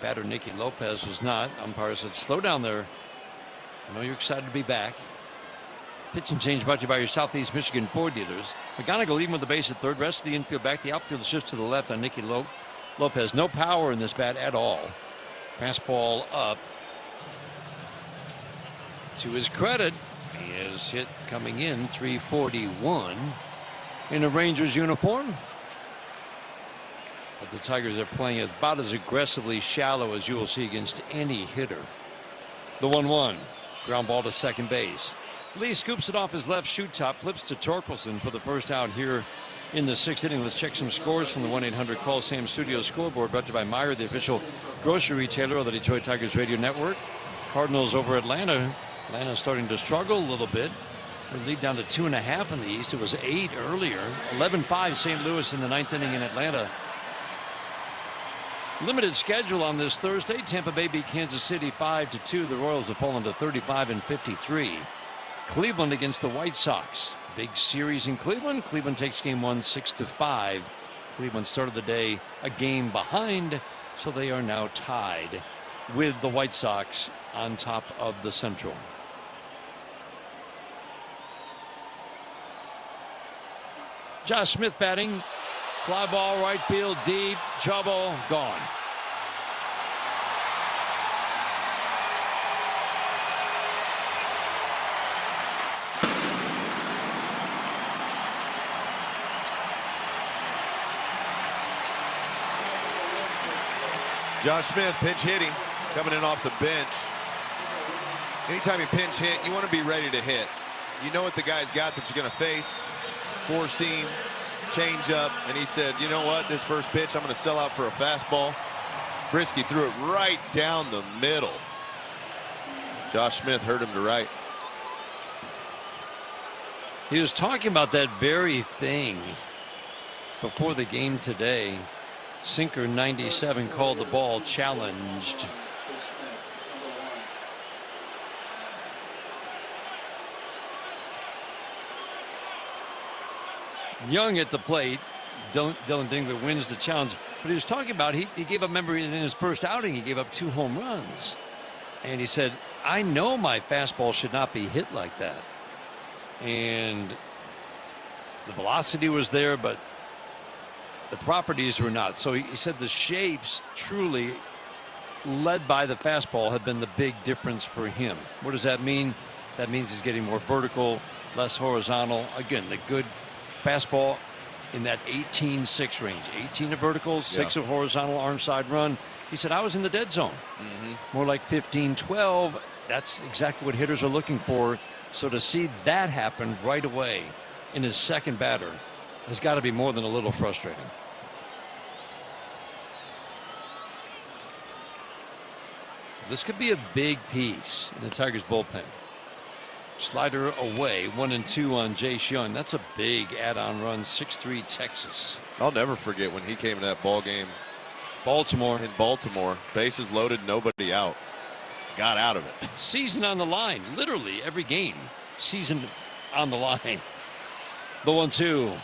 batter Nicky Lopez was not. Umpire said, slow down there. I know you're excited to be back. Pitch and change brought to you by your Southeast Michigan Ford dealers. McGonigal leaving with the base at third. Rest of the infield back. The outfield shifts to the left on Nicky Lopez. No power in this bat at all. Fastball up. To his credit, he is hit coming in 341 in a Rangers uniform. But the Tigers are playing about as aggressively shallow as you will see against any hitter. The 1-1. Ground ball to second base. Lee scoops it off his left shoot top, flips to Torkelson for the first out here in the 6th inning. Let's check some scores from the 1-800-CALL SAM Studios scoreboard, brought to you by Meyer, the official grocery retailer of the Detroit Tigers radio network. Cardinals over Atlanta. Atlanta's starting to struggle a little bit. They lead down to 2.5 in the East. It was 8 earlier. 11-5 St. Louis in the 9th inning in Atlanta. Limited schedule on this Thursday. Tampa Bay beat Kansas City 5-2. The Royals have fallen to 35-53. Cleveland against the White Sox. Big series in Cleveland. Cleveland takes game 1 6-5. Cleveland started the day a game behind, so they are now tied with the White Sox on top of the Central. Josh Smith batting. Fly ball right field deep. Trouble. Gone. Josh Smith pinch hitting, coming in off the bench. Anytime you pinch hit, you want to be ready to hit. You know what the guy's got that you're going to face. 4-seam, change up, and he said, you know what, this first pitch, I'm going to sell out for a fastball. Brisky threw it right down the middle. Josh Smith hurt him to right. He was talking about that very thing before the game today. Sinker 97 called the ball challenged. Young at the plate. Dylan Dingler wins the challenge. But he was talking about, he gave up, remember, in his first outing, he gave up 2 home runs. And he said, I know my fastball should not be hit like that. And the velocity was there, but the properties were not. So he said the shapes, truly led by the fastball, have been the big difference for him. What does that mean? That means he's getting more vertical, less horizontal. Again, the good fastball in that 18-6 range. 18 of vertical, 6 of horizontal arm side run. He said, I was in the dead zone. More like 15-12. That's exactly what hitters are looking for. So to see that happen right away in his second batter has got to be more than a little frustrating. This could be a big piece in the Tigers bullpen. Slider away, 1-2 on Jace Young. That's a big add-on run, 6-3 Texas. I'll never forget when he came to that ball game. Baltimore. In Baltimore. Bases loaded, nobody out. Got out of it. Season on the line. Literally every game. Season on the line. The 1-2.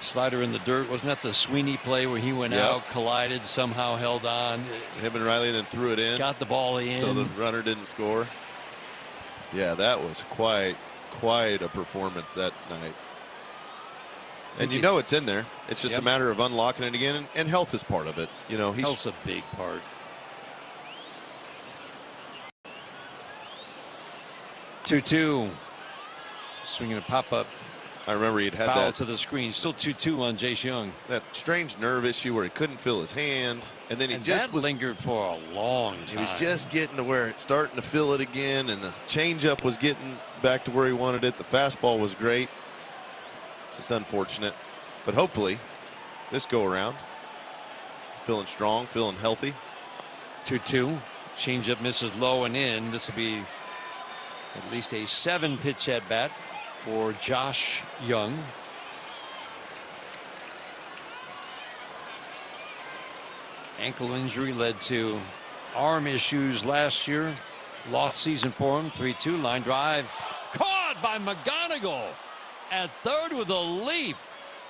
Slider in the dirt. Wasn't that the Sweeney play where he went out, collided, somehow held on? Him and Riley then threw it in. Got the ball in. So the runner didn't score. Yeah, that was quite a performance that night. And you know it's in there. It's just a matter of unlocking it again, and health is part of it. You know, health's a big part. Two. Swinging a pop-up. I remember he'd had foul that to the screen. Still 2-2 on Jace Young. That strange nerve issue where he couldn't feel his hand, and then he just lingered for a long time. He was just getting to where it's starting to feel it again, and the changeup was getting back to where he wanted it. The fastball was great. It's just unfortunate, but hopefully this go around, feeling strong, feeling healthy. 2-2. Changeup misses low and in. This will be at least a 7-pitch at bat for Josh Young. Ankle injury led to arm issues last year. Lost season for him. 3-2 line drive. Caught by McGonigal at third with a leap.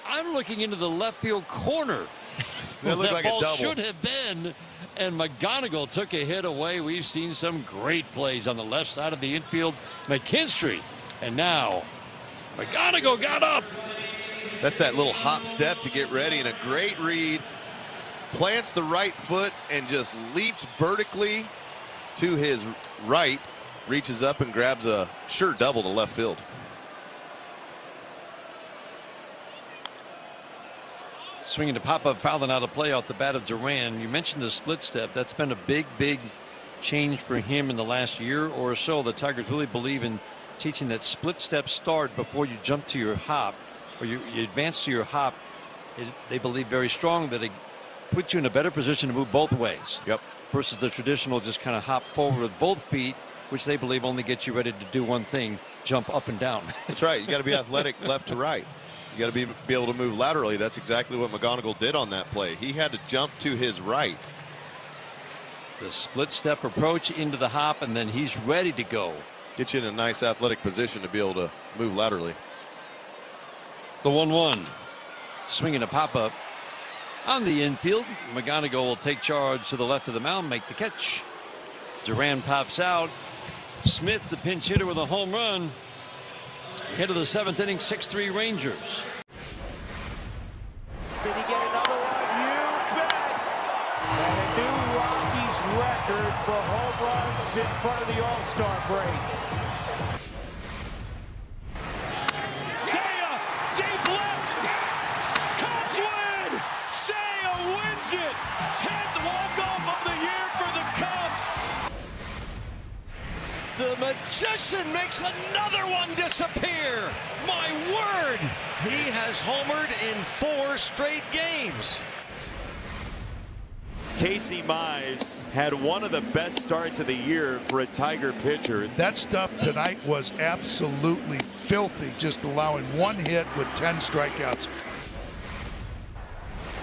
I'm looking into the left field corner. That looked like a ball double. should have been. And McGonigal took a hit away. We've seen some great plays on the left side of the infield. McKinstry. And now McGonigal got up. That's that little hop step to get ready, and a great read. Plants the right foot and just leaps vertically to his right. Reaches up and grabs a sure double to left field. Swinging to pop-up, fouling out of play off the bat of Duran. You mentioned the split step. That's been a big change for him in the last year or so. The Tigers really believe in teaching that split step start before you jump to your hop, or you advance to your hop. They believe very strong that it puts you in a better position to move both ways. Yep. Versus the traditional just kind of hop forward with both feet, which they believe only gets you ready to do one thing, jump up and down. That's right. You got to be athletic left to right. You got to be able to move laterally. That's exactly what McGonigal did on that play. He had to jump to his right. The split step approach into the hop, and then he's ready to go. Get you in a nice athletic position to be able to move laterally. The 1-1. Swinging a pop-up on the infield. McGonigal will take charge to the left of the mound, make the catch. Duran pops out. Smith, the pinch hitter, with a home run. Hit of the 7th inning, 6-3 Rangers. Did he get another one? You bet! And a new Rockies record for home runs in front of the All-Star break. Seiya, deep left! Cubs win! Seiya wins it! 10th walk-off of the year for the Cubs! The magician makes another one disappear. My word! He has homered in 4 straight games. Casey Mize had one of the best starts of the year for a Tiger pitcher. That stuff tonight was absolutely filthy, just allowing 1 hit with 10 strikeouts.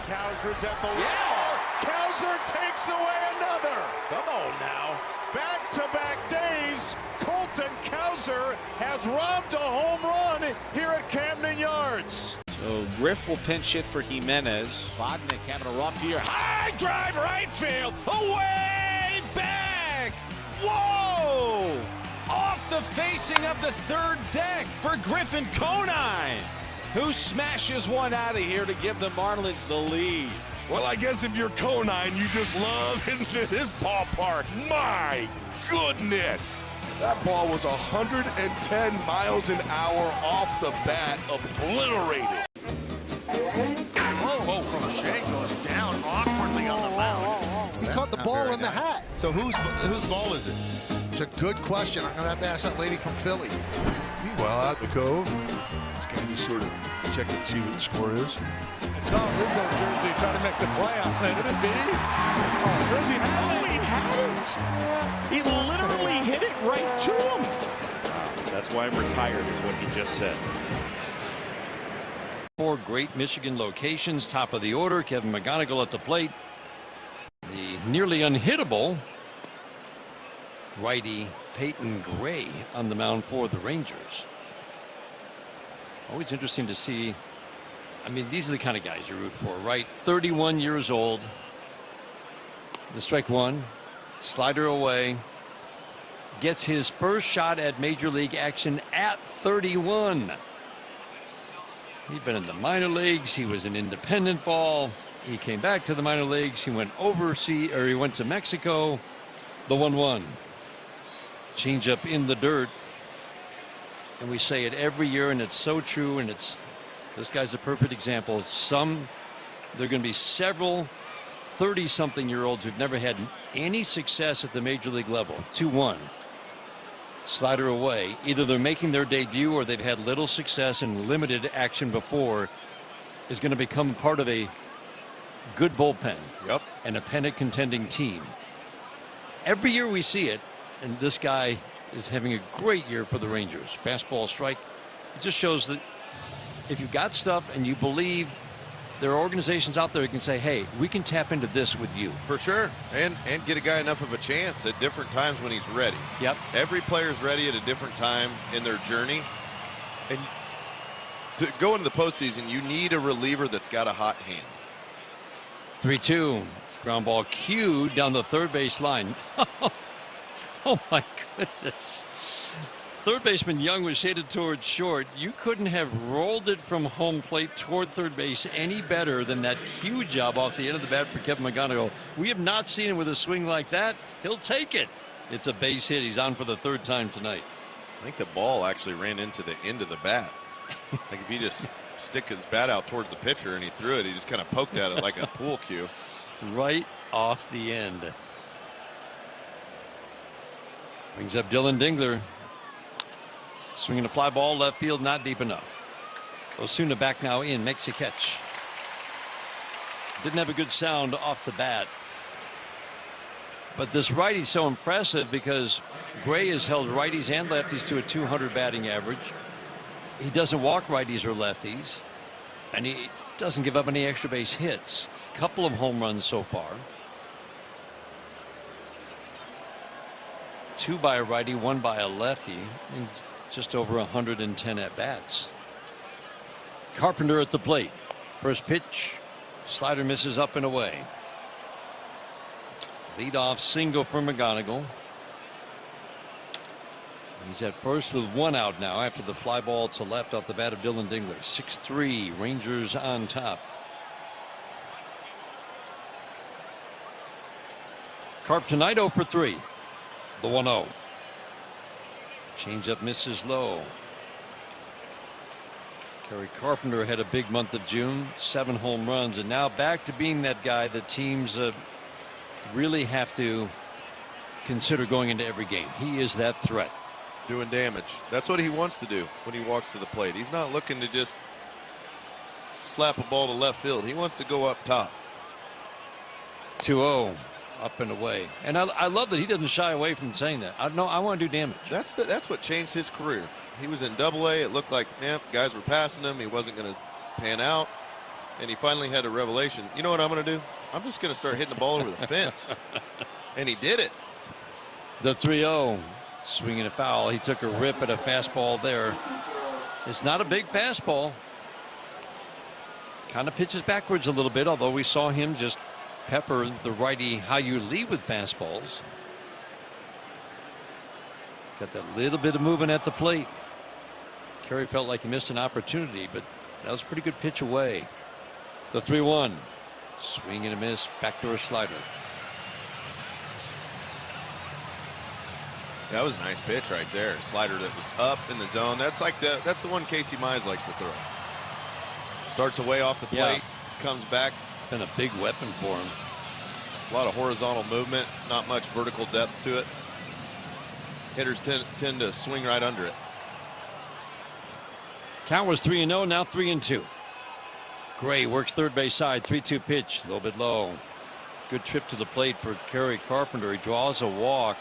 Cowser's at the wall. Cowser takes away another. Come on now. Back-to-back days, Colton Cowser has robbed a home run here at Camden Yards. So Griff will pinch hit for Jimenez. Vodnik having a rough year. High drive right field. Away back. Whoa! Off the facing of the third deck for Griffin Conine, who smashes one out of here to give the Marlins the lead. Well, I guess if you're Conine, you just love into this ballpark. My goodness. That ball was 110 miles an hour off the bat, obliterated. Oh, Crochet goes down awkwardly on the mound. He caught the ball in the hat. So whose ball is it? It's a good question. I'm going to have to ask that lady from Philly. Meanwhile, out in the Cove, this guy just sort of check and see what the score is. It's on Rizzo jersey trying to make the playoffs. Could it be? He had it. He literally hit it right to him. That's why I'm retired, is what he just said. 4 great Michigan locations. Top of the order, Kevin McGonigal at the plate. The nearly unhittable righty Peyton Gray on the mound for the Rangers. Always interesting to see. I mean, these are the kind of guys you root for, right? 31 years old. The strike one, slider away. Gets his first shot at major league action at 31. He's been in the minor leagues. He was an independent ball. He came back to the minor leagues. He went overseas, or he went to Mexico. The 1-1. Changeup in the dirt. And we say it every year, and it's so true, and this guy's a perfect example. There are going to be several 30-something-year-olds who've never had any success at the major league level. 2-1. Slider away. Either they're making their debut or they've had little success and limited action before. Is going to become part of a good bullpen. Yep. And a pennant contending team. Every year we see it, and this guy is having a great year for the Rangers. Fastball strike. It just shows that if you've got stuff and you believe, there are organizations out there who can say, hey, we can tap into this with you. For sure. And get a guy enough of a chance at different times when he's ready. Yep. Every player's ready at a different time in their journey. And to go into the postseason, you need a reliever that's got a hot hand. 3-2. Ground ball cued down the third base line. Oh, my goodness. Third baseman Young was headed towards short. You couldn't have rolled it from home plate toward third base any better than that cue job off the end of the bat for Kevin McGonigal. We have not seen him with a swing like that. He'll take it. It's a base hit. He's on for the third time tonight. I think the ball actually ran into the end of the bat. Like if he just stick his bat out towards the pitcher and he threw it, he just kind of poked at it like a pool cue. Right off the end. Brings up Dylan Dingler. Swinging a fly ball left field, not deep enough. Osuna back now in, makes a catch. Didn't have a good sound off the bat. But this righty's so impressive because Gray has held righties and lefties to a 200 batting average. He doesn't walk righties or lefties. And he doesn't give up any extra base hits. Couple of home runs so far. 2 by a righty, 1 by a lefty. And just over 110 at bats. Carpenter at the plate. First pitch. Slider misses up and away. Leadoff single for McGonigal. He's at first with 1 out now after the fly ball to left off the bat of Dylan Dingler. 6-3, Rangers on top. Carp tonight 0 for 3. The 1-0. Changeup misses low. Kerry Carpenter had a big month of June, 7 home runs, and now back to being that guy that teams really have to consider going into every game. He is that threat. Doing damage. That's what he wants to do when he walks to the plate. He's not looking to just slap a ball to left field. He wants to go up top. 2-0. Up and away. And I love that he doesn't shy away from saying that. I want to do damage. That's what changed his career. He was in Double-A. It looked like, guys were passing him. He wasn't going to pan out. And he finally had a revelation. You know what I'm going to do? I'm just going to start hitting the ball over the fence. And he did it. The 3-0. Swinging a foul. He took a rip at a fastball there. It's not a big fastball. Kind of pitches backwards a little bit, although we saw him just pepper the righty how you lead with fastballs. Got that little bit of movement at the plate. Kerry felt like he missed an opportunity, but that was a pretty good pitch away. The 3-1. Swing and a miss. Backdoor slider. That was a nice pitch right there. Slider that was up in the zone. That's the one Casey Mize likes to throw. Starts away off the plate, comes back. Been a big weapon for him. A lot of horizontal movement, not much vertical depth to it. Hitters tend to swing right under it. Count was 3-0, now 3-2. Gray works third base side, 3-2 pitch, a little bit low. Good trip to the plate for Kerry Carpenter. He draws a walk.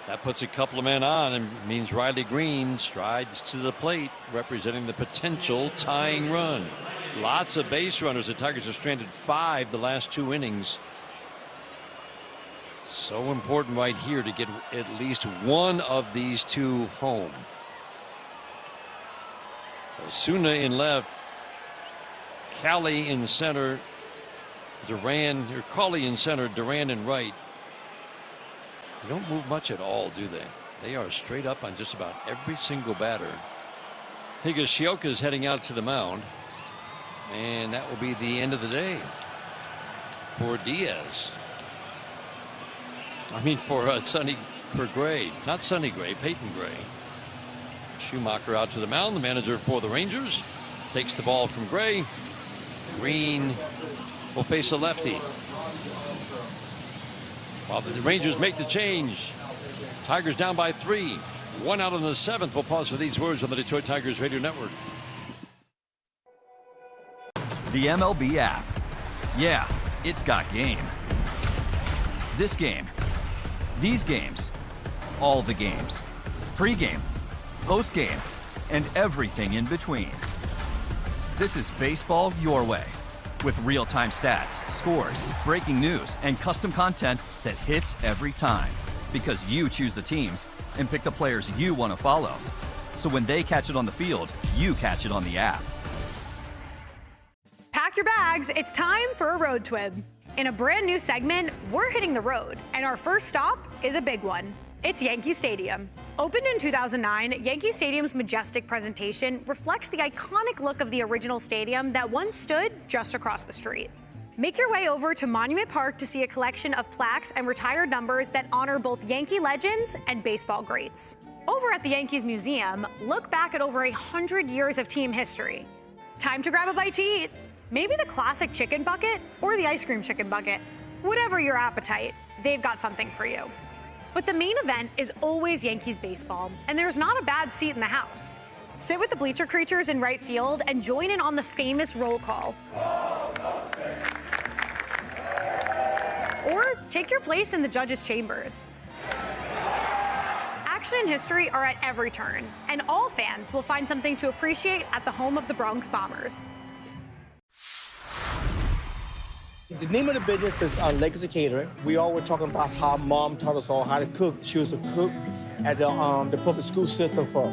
That puts a couple of men on and means Riley Green strides to the plate, representing the potential tying run. Lots of base runners. The Tigers have stranded 5 the last 2 innings. So important right here to get at least one of these 2 home. Osuna in left, Cali in center, Cawley in center, Duran in right. They don't move much at all, do they? They are straight up on just about every single batter. Higashioka is heading out to the mound. And that will be the end of the day for Diaz. I mean for Gray. Not Sonny Gray, Peyton Gray. Schumacher out to the mound. The manager for the Rangers takes the ball from Gray. Green will face a lefty. While the Rangers make the change, Tigers down by 3. 1 out in the 7th. We'll pause for these words on the Detroit Tigers Radio Network. The MLB app. Yeah, it's got game. This game. These games. All the games. Pre-game, post-game, and everything in between. This is baseball your way. With real-time stats, scores, breaking news, and custom content that hits every time. Because you choose the teams and pick the players you want to follow. So when they catch it on the field, you catch it on the app. Pack your bags, it's time for a road twib. In a brand new segment, we're hitting the road, and our first stop is a big one. It's Yankee Stadium. Opened in 2009, Yankee Stadium's majestic presentation reflects the iconic look of the original stadium that once stood just across the street. Make your way over to Monument Park to see a collection of plaques and retired numbers that honor both Yankee legends and baseball greats. Over at the Yankees Museum, look back at over 100 years of team history. Time to grab a bite to eat. Maybe the classic chicken bucket or the ice cream chicken bucket. Whatever your appetite, they've got something for you. But the main event is always Yankees baseball, and there's not a bad seat in the house. Sit with the bleacher creatures in right field and join in on the famous roll call. Or take your place in the judges' chambers. Action and history are at every turn, and all fans will find something to appreciate at the home of the Bronx Bombers. The name of the business is Legacy Catering. We all were talking about how Mom taught us all how to cook. She was a cook at the public school system for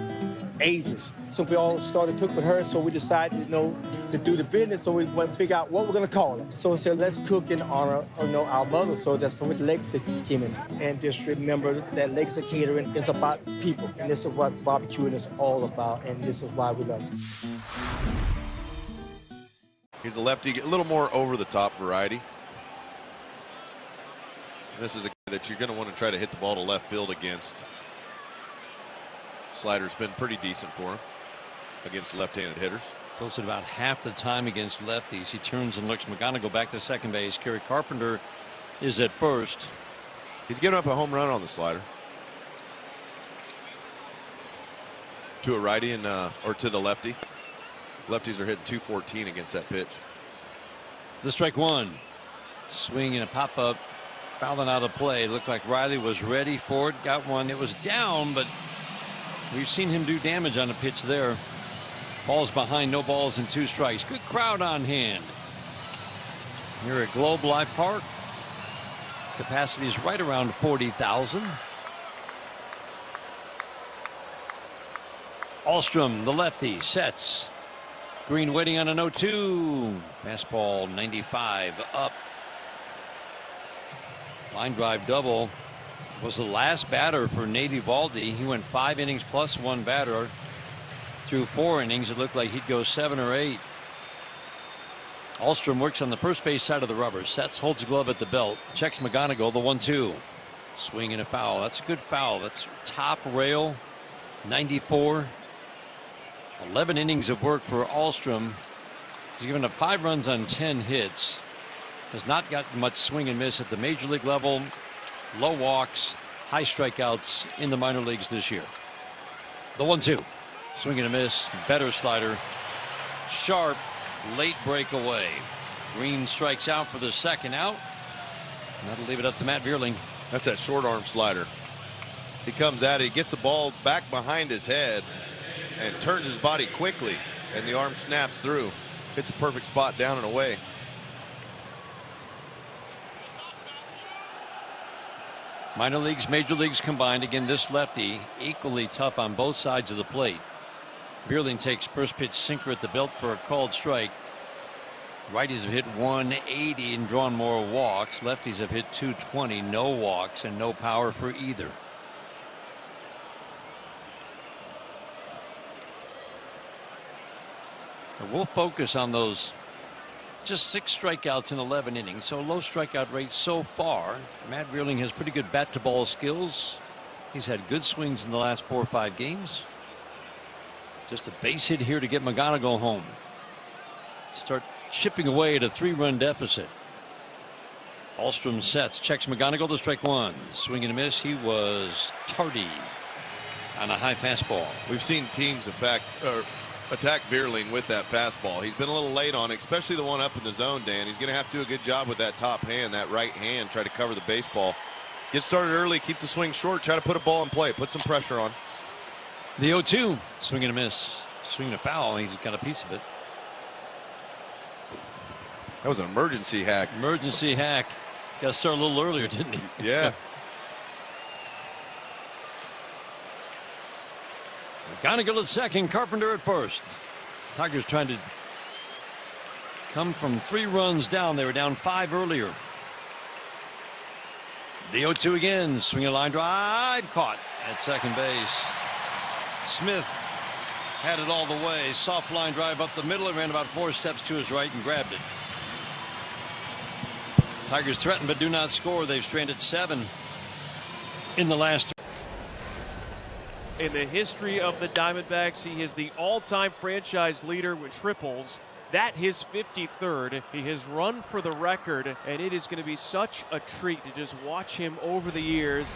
ages. So we all started to cook with her, so we decided, to do the business, so we went and figure out what we're gonna call it. So we said, let's cook in honor of, our mother, so that's when Legacy came in. And just remember that Legacy Catering is about people, and this is what barbecuing is all about, and this is why we love it. He's a lefty, a little more over-the-top variety. And this is a guy that you're going to want to try to hit the ball to left field against. Slider's been pretty decent for him against left-handed hitters. Throws it about half the time against lefties. He turns and looks. McGonigal back to second base. Kerry Carpenter is at first. He's giving up a home run on the slider. To a righty and or to the lefty. Lefties are hitting 214 against that pitch. The strike one. Swing and a pop-up. Fouling out of play. Looked like Riley was ready for it. Got one. It was down, but we've seen him do damage on a pitch there. Ball's behind, no balls and 2 strikes. Good crowd on hand here at Globe Life Park. Capacity is right around 40,000. Alstrom, the lefty, sets. Green waiting on an 0-2. Fastball 95 up. Line drive double. Was the last batter for Nate Eovaldi. He went 5 innings plus 1 batter. Through 4 innings, it looked like he'd go 7 or 8. Alstrom works on the first base side of the rubber. Sets, holds the glove at the belt. Checks McGonigal, the 1-2. Swing and a foul. That's a good foul. That's top rail. 94. 11 innings of work for Alstrom. He's given up 5 runs on 10 hits. Has not gotten much swing and miss at the major league level. Low walks, high strikeouts in the minor leagues this year. The 1-2. Swing and a miss. Better slider. Sharp. Late breakaway. Green strikes out for the second out. And that'll leave it up to Matt Vierling. That's that short arm slider. He comes at it. He gets the ball back behind his head and turns his body quickly. And the arm snaps through. Hits a perfect spot down and away. Minor leagues, major leagues combined. Again, this lefty equally tough on both sides of the plate. Vierling takes first pitch sinker at the belt for a called strike. Righties have hit 180 and drawn more walks. Lefties have hit 220, no walks and no power for either. So we'll focus on those just 6 strikeouts in 11 innings. So low strikeout rate so far. Matt Vierling has pretty good bat to ball skills. He's had good swings in the last 4 or 5 games. Just a base hit here to get McGonigal home. Start chipping away at a 3-run deficit. Alstrom sets, checks McGonigal to strike 1. Swing and a miss. He was tardy on a high fastball. We've seen teams attack Vierling with that fastball. He's been a little late on it, especially the one up in the zone, Dan. He's going to have to do a good job with that top hand, that right hand, try to cover the baseball. Get started early, keep the swing short, try to put a ball in play, put some pressure on. The 0-2, swing and a miss. Swing and a foul. He's got a piece of it. That was an emergency hack. Emergency hack. Got to start a little earlier, didn't he? Yeah. McGonigal at second, Carpenter at first. Tigers trying to come from 3 runs down. They were down 5 earlier. The 0-2 again. Swing a line drive. Caught at second base. Smith had it all the way. Soft line drive up the middle. It ran about 4 steps to his right and grabbed it. Tigers threaten but do not score. They've stranded 7 in the last 3. In the history of the Diamondbacks, he is the all-time franchise leader with triples. That his 53rd. He has run for the record, and it is going to be such a treat to just watch him over the years.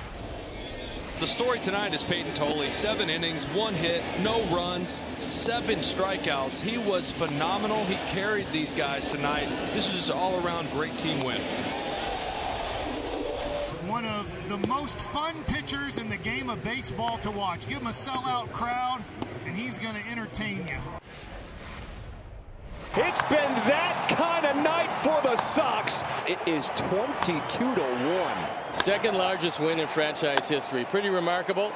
The story tonight is Peyton Tolley. 7 innings, 1 hit, no runs, 7 strikeouts. He was phenomenal. He carried these guys tonight. This is just an all-around great team win. One of the most fun pitchers in the game of baseball to watch. Give him a sellout crowd, and he's going to entertain you. It's been that kind of night for the Sox. It is 22-1. Second largest win in franchise history. Pretty remarkable.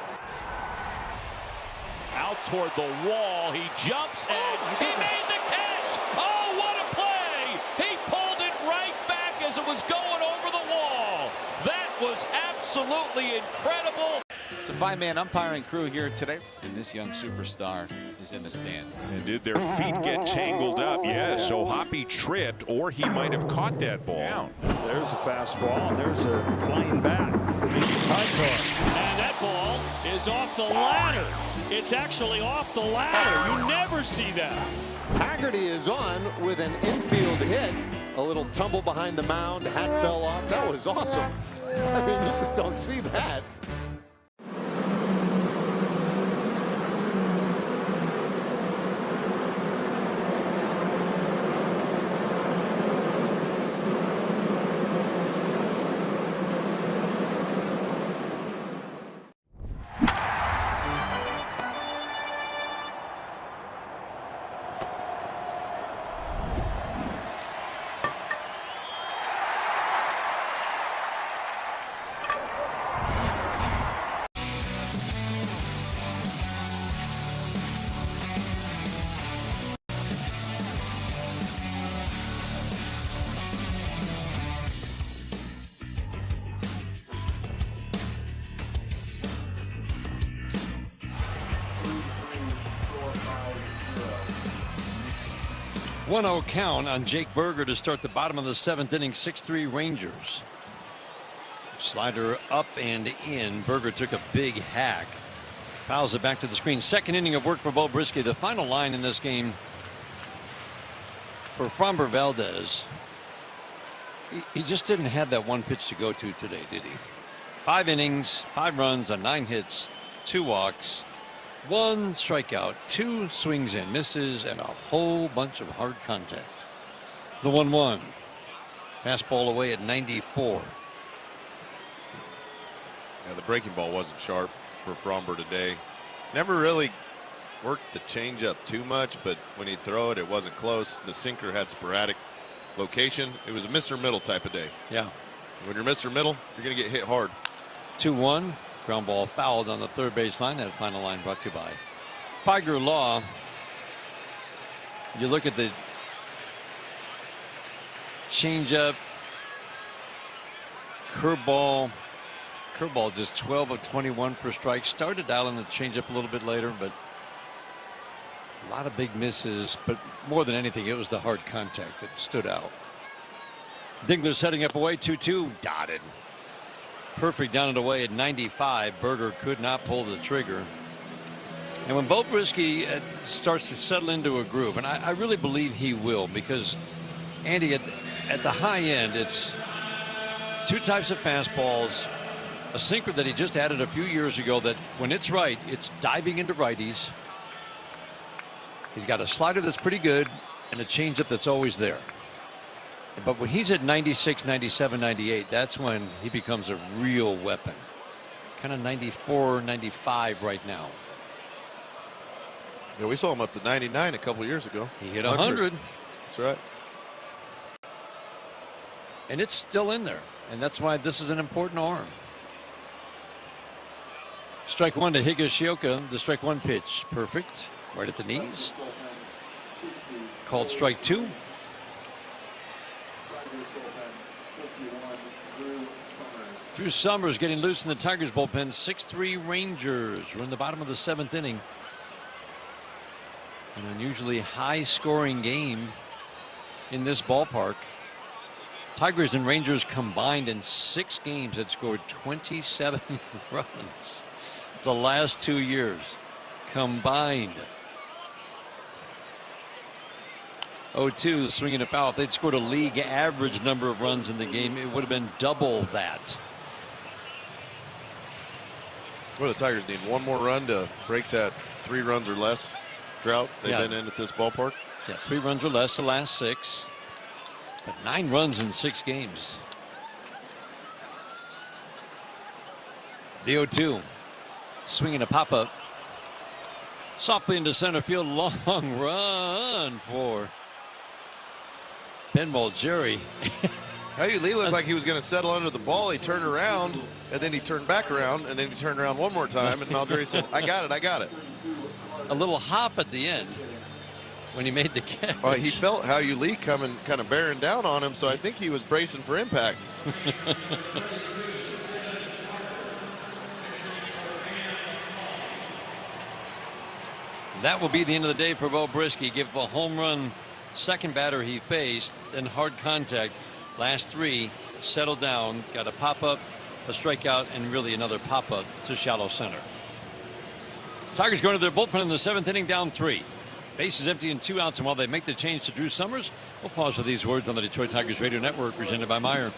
Out toward the wall. He jumps and he made the catch. Oh, what a play. He pulled it right back as it was going over the wall. That was absolutely incredible. It's a 5-man umpiring crew here today, and this young superstar is in the stands. And did their feet get tangled up? Yes, so Hoppy tripped, or he might have caught that ball. There's a fastball. There's a flying bat. It's a high car. And that ball is off the ladder. It's actually off the ladder. You never see that. Haggerty is on with an infield hit. A little tumble behind the mound. Hat fell off. That was awesome. I mean, you just don't see that. 1-0 count on Jake Berger to start the bottom of the 7th inning. 6-3 Rangers. Slider up and in. Berger took a big hack. Fouls it back to the screen. 2nd inning of work for Bo Brisky. The final line in this game for Framber Valdez. He just didn't have that one pitch to go to today, did he? 5 innings, 5 runs on 9 hits, 2 walks, 1 strikeout, 2 swings and misses, and a whole bunch of hard contact. The 1-1. Fastball away at 94. Yeah, the breaking ball wasn't sharp for Framber today. Never really worked the changeup too much, but when he'd throw it, it wasn't close. The sinker had sporadic location. It was a Mr. Middle type of day. Yeah. When you're Mr. Middle, you're going to get hit hard. 2-1. Ground ball fouled on the 3rd base line. That final line brought to you by Tiger Law. You look at the changeup, curveball. Curveball just 12 of 21 for strikes. Started dialing the changeup a little bit later, but a lot of big misses. But more than anything, it was the hard contact that stood out. Dingler setting up away. 2-2. Dotted. Perfect down and away at 95. Berger could not pull the trigger. And when Bo Brisky starts to settle into a groove, and I really believe he will, because Andy, at the high end, it's 2 types of fastballs. A sinker that he just added a few years ago that when it's right, it's diving into righties. He's got a slider that's pretty good and a changeup that's always there. But when he's at 96, 97, 98, that's when he becomes a real weapon. Kind of 94, 95 right now. Yeah, we saw him up to 99 a couple years ago. He hit 100. That's right. And it's still in there. And that's why this is an important arm. Strike 1 to Higashioka. The strike 1 pitch. Perfect. Right at the knees. Called strike 2. Drew Summers getting loose in the Tigers bullpen. 6-3 Rangers. We're in the bottom of the 7th inning. An unusually high scoring game in this ballpark. Tigers and Rangers combined in 6 games had scored 27 runs the last 2 years combined. 0-2 swinging a foul. If they'd scored a league average number of runs in the game, it would have been double that. Well, the Tigers need 1 more run to break that 3 runs or less drought they've been in at this ballpark. Yeah, 3 runs or less the last 6. But 9 runs in 6 games. The 0-2. Swinging a pop-up. Softly into center field. Long run for Ben Malgeri. Lee looked like he was going to settle under the ball. He turned around, and then he turned back around, and then he turned around one more time, and Malgeri said, I got it. A little hop at the end when he made the catch. He felt Lee coming, kind of bearing down on him, so I think he was bracing for impact. That will be the end of the day for Bo Brisky. Give a home run, second batter he faced, then hard contact. Last 3 settled down, got a pop-up, a strikeout, and really another pop-up to shallow center. Tigers going to their bullpen in the 7th inning, down 3. Bases empty and 2 outs, and while they make the change to Drew Summers, we'll pause for these words on the Detroit Tigers Radio Network, presented by Meyer.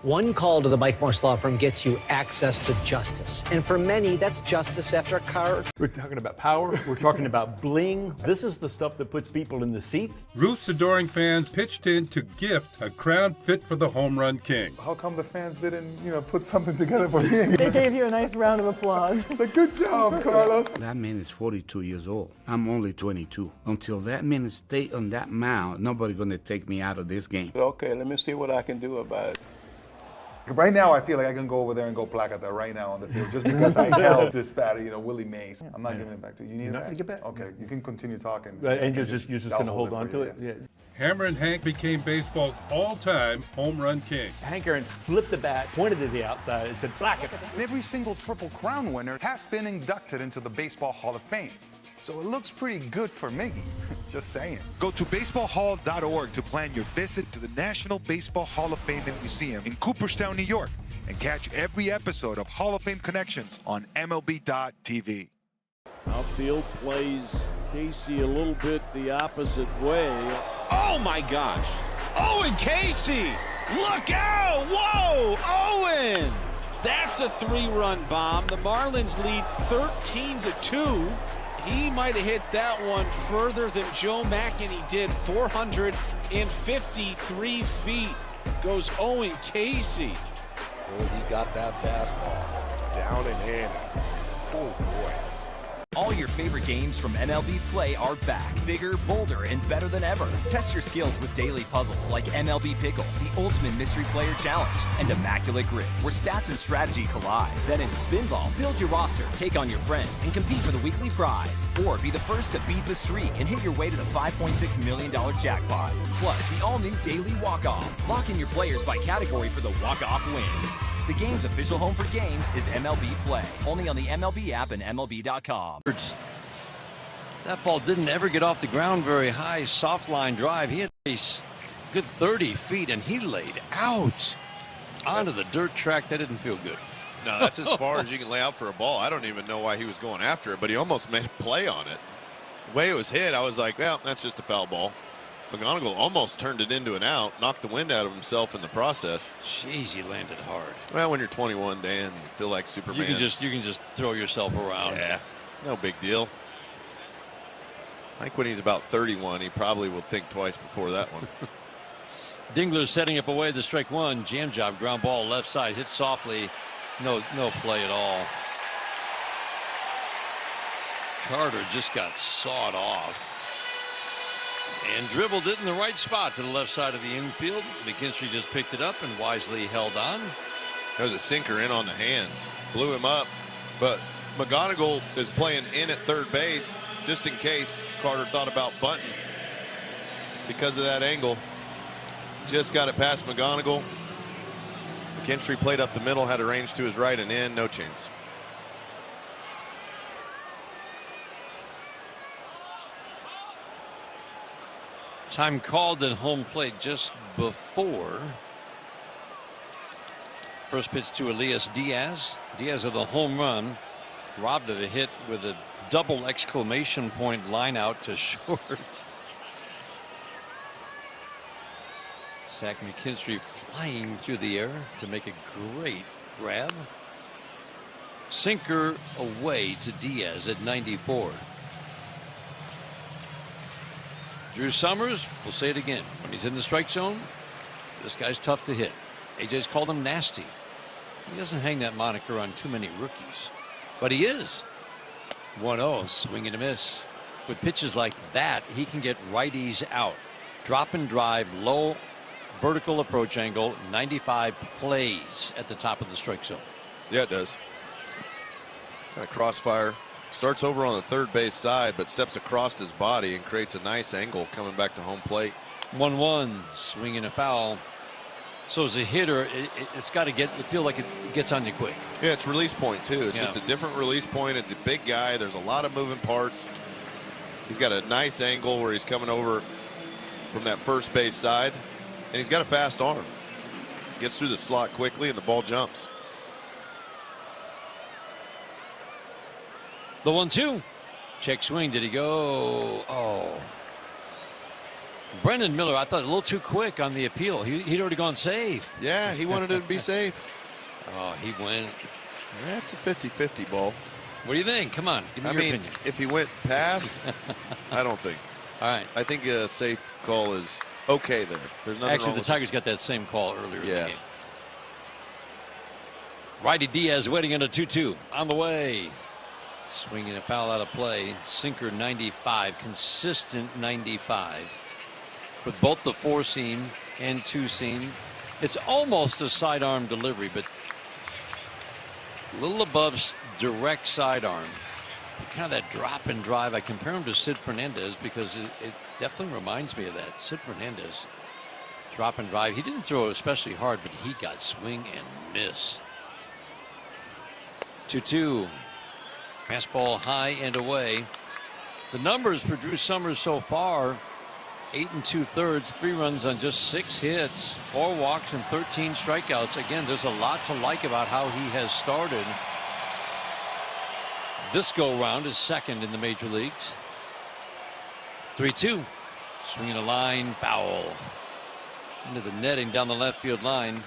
One call to the Mike Morse Law Firm gets you access to justice. And for many, that's justice after a car. We're talking about power. We're talking about bling. This is the stuff that puts people in the seats. Ruth's adoring fans pitched in to gift a crown fit for the home run king. How come the fans didn't, put something together for me? They gave you a nice round of applause. It's a good job, Carlos. That man is 42 years old. I'm only 22. Until that man stay on that mound, nobody's going to take me out of this game. Okay, let me see what I can do about it. Right now, I feel like I can go over there and go placata right now on the field just because I held this batter, Willie Mays. I'm not giving it back to you. You need it back? To get back. Okay, you can continue talking. Right, and you're just going to hold on to it? Yeah. Hammer and Hank became baseball's all-time home run king. Hank Aaron flipped the bat, pointed to the outside, and said, "Black it." Every single Triple Crown winner has been inducted into the Baseball Hall of Fame. So it looks pretty good for Miggy. Just saying. Go to baseballhall.org to plan your visit to the National Baseball Hall of Fame and Museum in Cooperstown, New York, and catch every episode of Hall of Fame Connections on MLB.tv. Outfield plays Casey a little bit the opposite way. Oh my gosh. Owen Casey. Look out. Whoa. Owen. That's a 3-run bomb. The Marlins lead 13-2. He might have hit that one further than Joe McEnany did. 453 feet goes Owen Casey. Oh, he got that fastball down and in. Oh, boy. All your favorite games from MLB Play are back, bigger, bolder, and better than ever. Test your skills with daily puzzles like MLB Pickle, the ultimate mystery player challenge, and Immaculate Grip, where stats and strategy collide. Then in Spinball, build your roster, take on your friends, and compete for the weekly prize. Or be the first to beat the streak and hit your way to the $5.6 million jackpot. Plus, the all-new Daily Walk-Off. Lock in your players by category for the walk-off win. The game's official home for games is MLB Play. Only on the MLB app and MLB.com. That ball didn't ever get off the ground very high. Soft line drive. He had a good 30 feet, and he laid out onto the dirt track. That didn't feel good. No, that's as far as you can lay out for a ball. I don't even know why he was going after it, but he almost made a play on it. The way it was hit, I was like, well, that's just a foul ball. McGonigal almost turned it into an out, knocked the wind out of himself in the process. Jeez, he landed hard. Well, when you're 21, Dan, you feel like Superman. You can just throw yourself around. Yeah, no big deal. I think when he's about 31, he probably will think twice before that one. Dingler setting up away the strike one. Jam job, ground ball left side, hit softly. No play at all. Carter just got sawed off. And dribbled it in the right spot to the left side of the infield. McKinstry just picked it up and wisely held on. There was a sinker in on the hands. Blew him up. But McGonigal is playing in at third base just in case Carter thought about bunting because of that angle. Just got it past McGonigal. McKinstry played up the middle, had a range to his right and in. No chance. Time called at home plate just before. First pitch to Elias Diaz. Diaz of the home run. Robbed of a hit with a double exclamation point line out to short. Zach McKinstry flying through the air to make a great grab. Sinker away to Diaz at 94. Drew Summers, we'll say it again. When he's in the strike zone, this guy's tough to hit. AJ's called him nasty. He doesn't hang that moniker on too many rookies, but he is. 1-0, swing and a miss. With pitches like that, he can get righties out. Drop and drive, low vertical approach angle, 95 plays at the top of the strike zone. Yeah, it does. Kind of crossfire. Starts over on the third base side, but steps across his body and creates a nice angle coming back to home plate. 1-1, swing and a foul. So as a hitter, it's got to feel like it gets on you quick. Yeah, it's release point too. It's just a different release point. It's a big guy. There's a lot of moving parts. He's got a nice angle where he's coming over from that first base side, and he's got a fast arm. Gets through the slot quickly, and the ball jumps. The 1-2. Check swing. Did he go? Oh. Brendan Miller, I thought a little too quick on the appeal. He'd already gone safe. Yeah, he wanted it to be safe. Oh, he went. That's a 50-50 ball. What do you think? Come on, give me your opinion. If he went past, I don't think. All right. I think a safe call is okay there. There's nothing Actually, wrong the with Tigers got that same call earlier in the game. Yeah. Righty Diaz waiting on a 2-2 on the way. Swinging a foul out of play. Sinker 95, consistent 95. With both the 4-seam and 2-seam. It's almost a sidearm delivery, but a little above direct sidearm. Kind of that drop and drive. I compare him to Sid Fernandez because it definitely reminds me of that. Sid Fernandez, drop and drive. He didn't throw especially hard, but he got swing and miss. 2-2. Fastball high and away. The numbers for Drew Summers so far: 8 2/3, 3 runs on just 6 hits, 4 walks and 13 strikeouts. Again, there's a lot to like about how he has started. This go round is second in the major leagues. 3-2, swinging a line, foul into the netting down the left field line.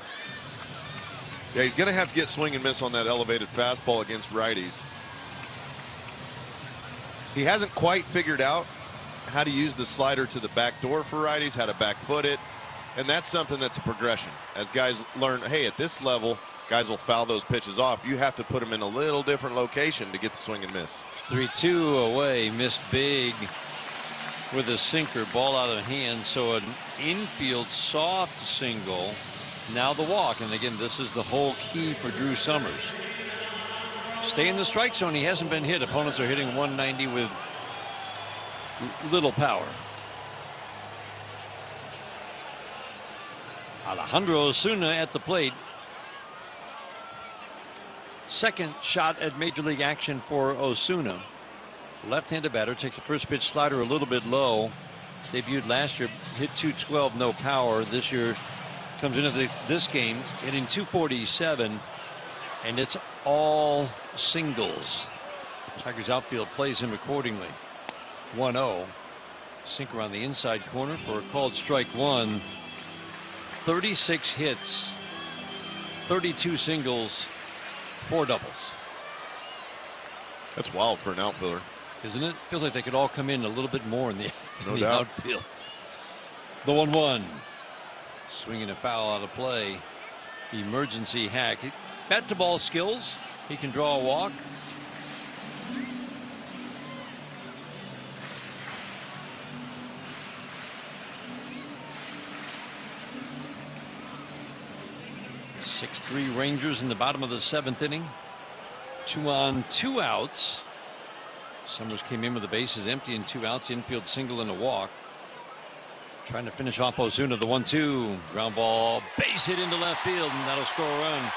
Yeah, he's going to have to get swing and miss on that elevated fastball against righties. He hasn't quite figured out how to use the slider to the back door for righties, how to back foot it. And that's something that's a progression. As guys learn, hey, at this level, guys will foul those pitches off. You have to put them in a little different location to get the swing and miss. 3-2 away, missed big with a sinker, ball out of hand. So an infield soft single. Now the walk. And again, this is the whole key for Drew Summers. Stay in the strike zone. He hasn't been hit. Opponents are hitting 190 with little power. Alejandro Osuna at the plate. Second shot at major league action for Osuna. Left-handed batter, takes the first pitch slider a little bit low. Debuted last year, hit 212, no power. This year comes into this game hitting 247, and it's all singles. Tigers outfield plays him accordingly. 1-0. Sinker on the inside corner for a called strike one. 36 hits, 32 singles, 4 doubles. That's wild for an outfielder. Isn't it? Feels like they could all come in a little bit more in the, No doubt. outfield. The 1-1. Swinging a foul out of play. Emergency hack. Bat to ball skills. He can draw a walk. (6-3) Rangers in the bottom of the 7th inning. 2 on, 2 outs. Summers came in with the bases empty and 2 outs. Infield single and a walk. Trying to finish off Osuna. The 1-2. Ground ball. Base hit into left field, and that'll score a run.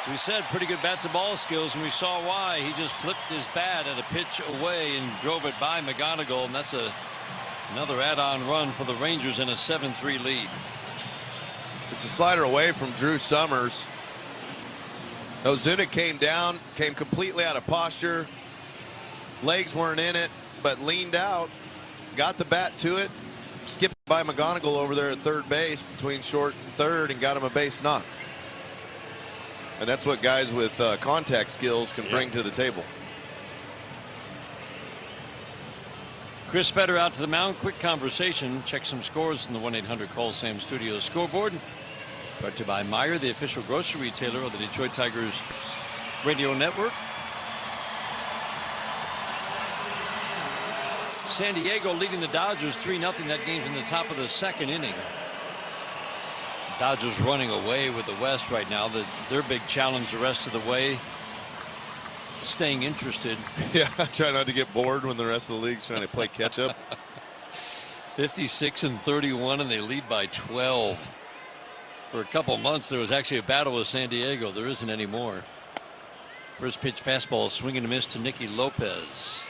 So we said pretty good bat to ball skills, and we saw why. He just flipped his bat at a pitch away and drove it by McGonigal, and that's another add-on run for the Rangers in a 7-3 lead. It's a slider away from Drew Summers. Osuna came down, came completely out of posture. Legs weren't in it, but leaned out, got the bat to it, skipped by McGonigal over there at third base between short and third, and got him a base knock. And that's what guys with contact skills can bring to the table. Chris Fetter out to the mound. Quick conversation. Check some scores in the 1-800-CALL-SAM Studios scoreboard. Brought to you by Meijer, the official grocery retailer of the Detroit Tigers radio network. San Diego leading the Dodgers 3-0. That game's in the top of the 2nd inning. Dodgers running away with the West right now. Their big challenge the rest of the way. Staying interested. Yeah, try not to get bored when the rest of the league's trying to play catch up. 56-31, and they lead by 12. For a couple months, there was actually a battle with San Diego. There isn't anymore. First pitch fastball, swing and a miss to Nicky Lopez.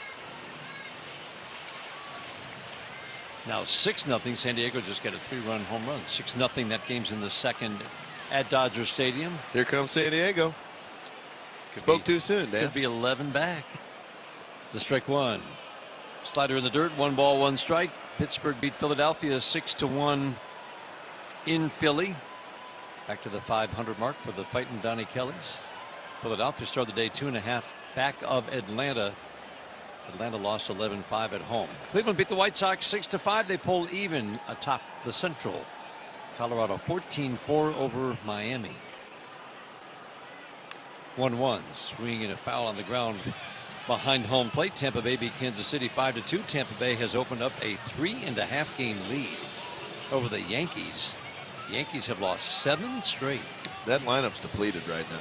Now 6-0. San Diego just got a 3-run home run. 6-0. That game's in the 2nd at Dodger Stadium. Here comes San Diego. Spoke too soon, Dan. Could be 11 back. The strike one. Slider in the dirt. 1 ball, 1 strike. Pittsburgh beat Philadelphia 6-1 in Philly. Back to the 500 mark for the fighting Donnie Kellys. Philadelphia started the day 2.5 back of Atlanta. Atlanta lost 11-5 at home. Cleveland beat the White Sox 6-5. They pulled even atop the Central. Colorado 14-4 over Miami. 1-1. Swing and a foul on the ground behind home plate. Tampa Bay beat Kansas City 5-2. Tampa Bay has opened up a 3.5 game lead over the Yankees. The Yankees have lost 7 straight. That lineup's depleted right now.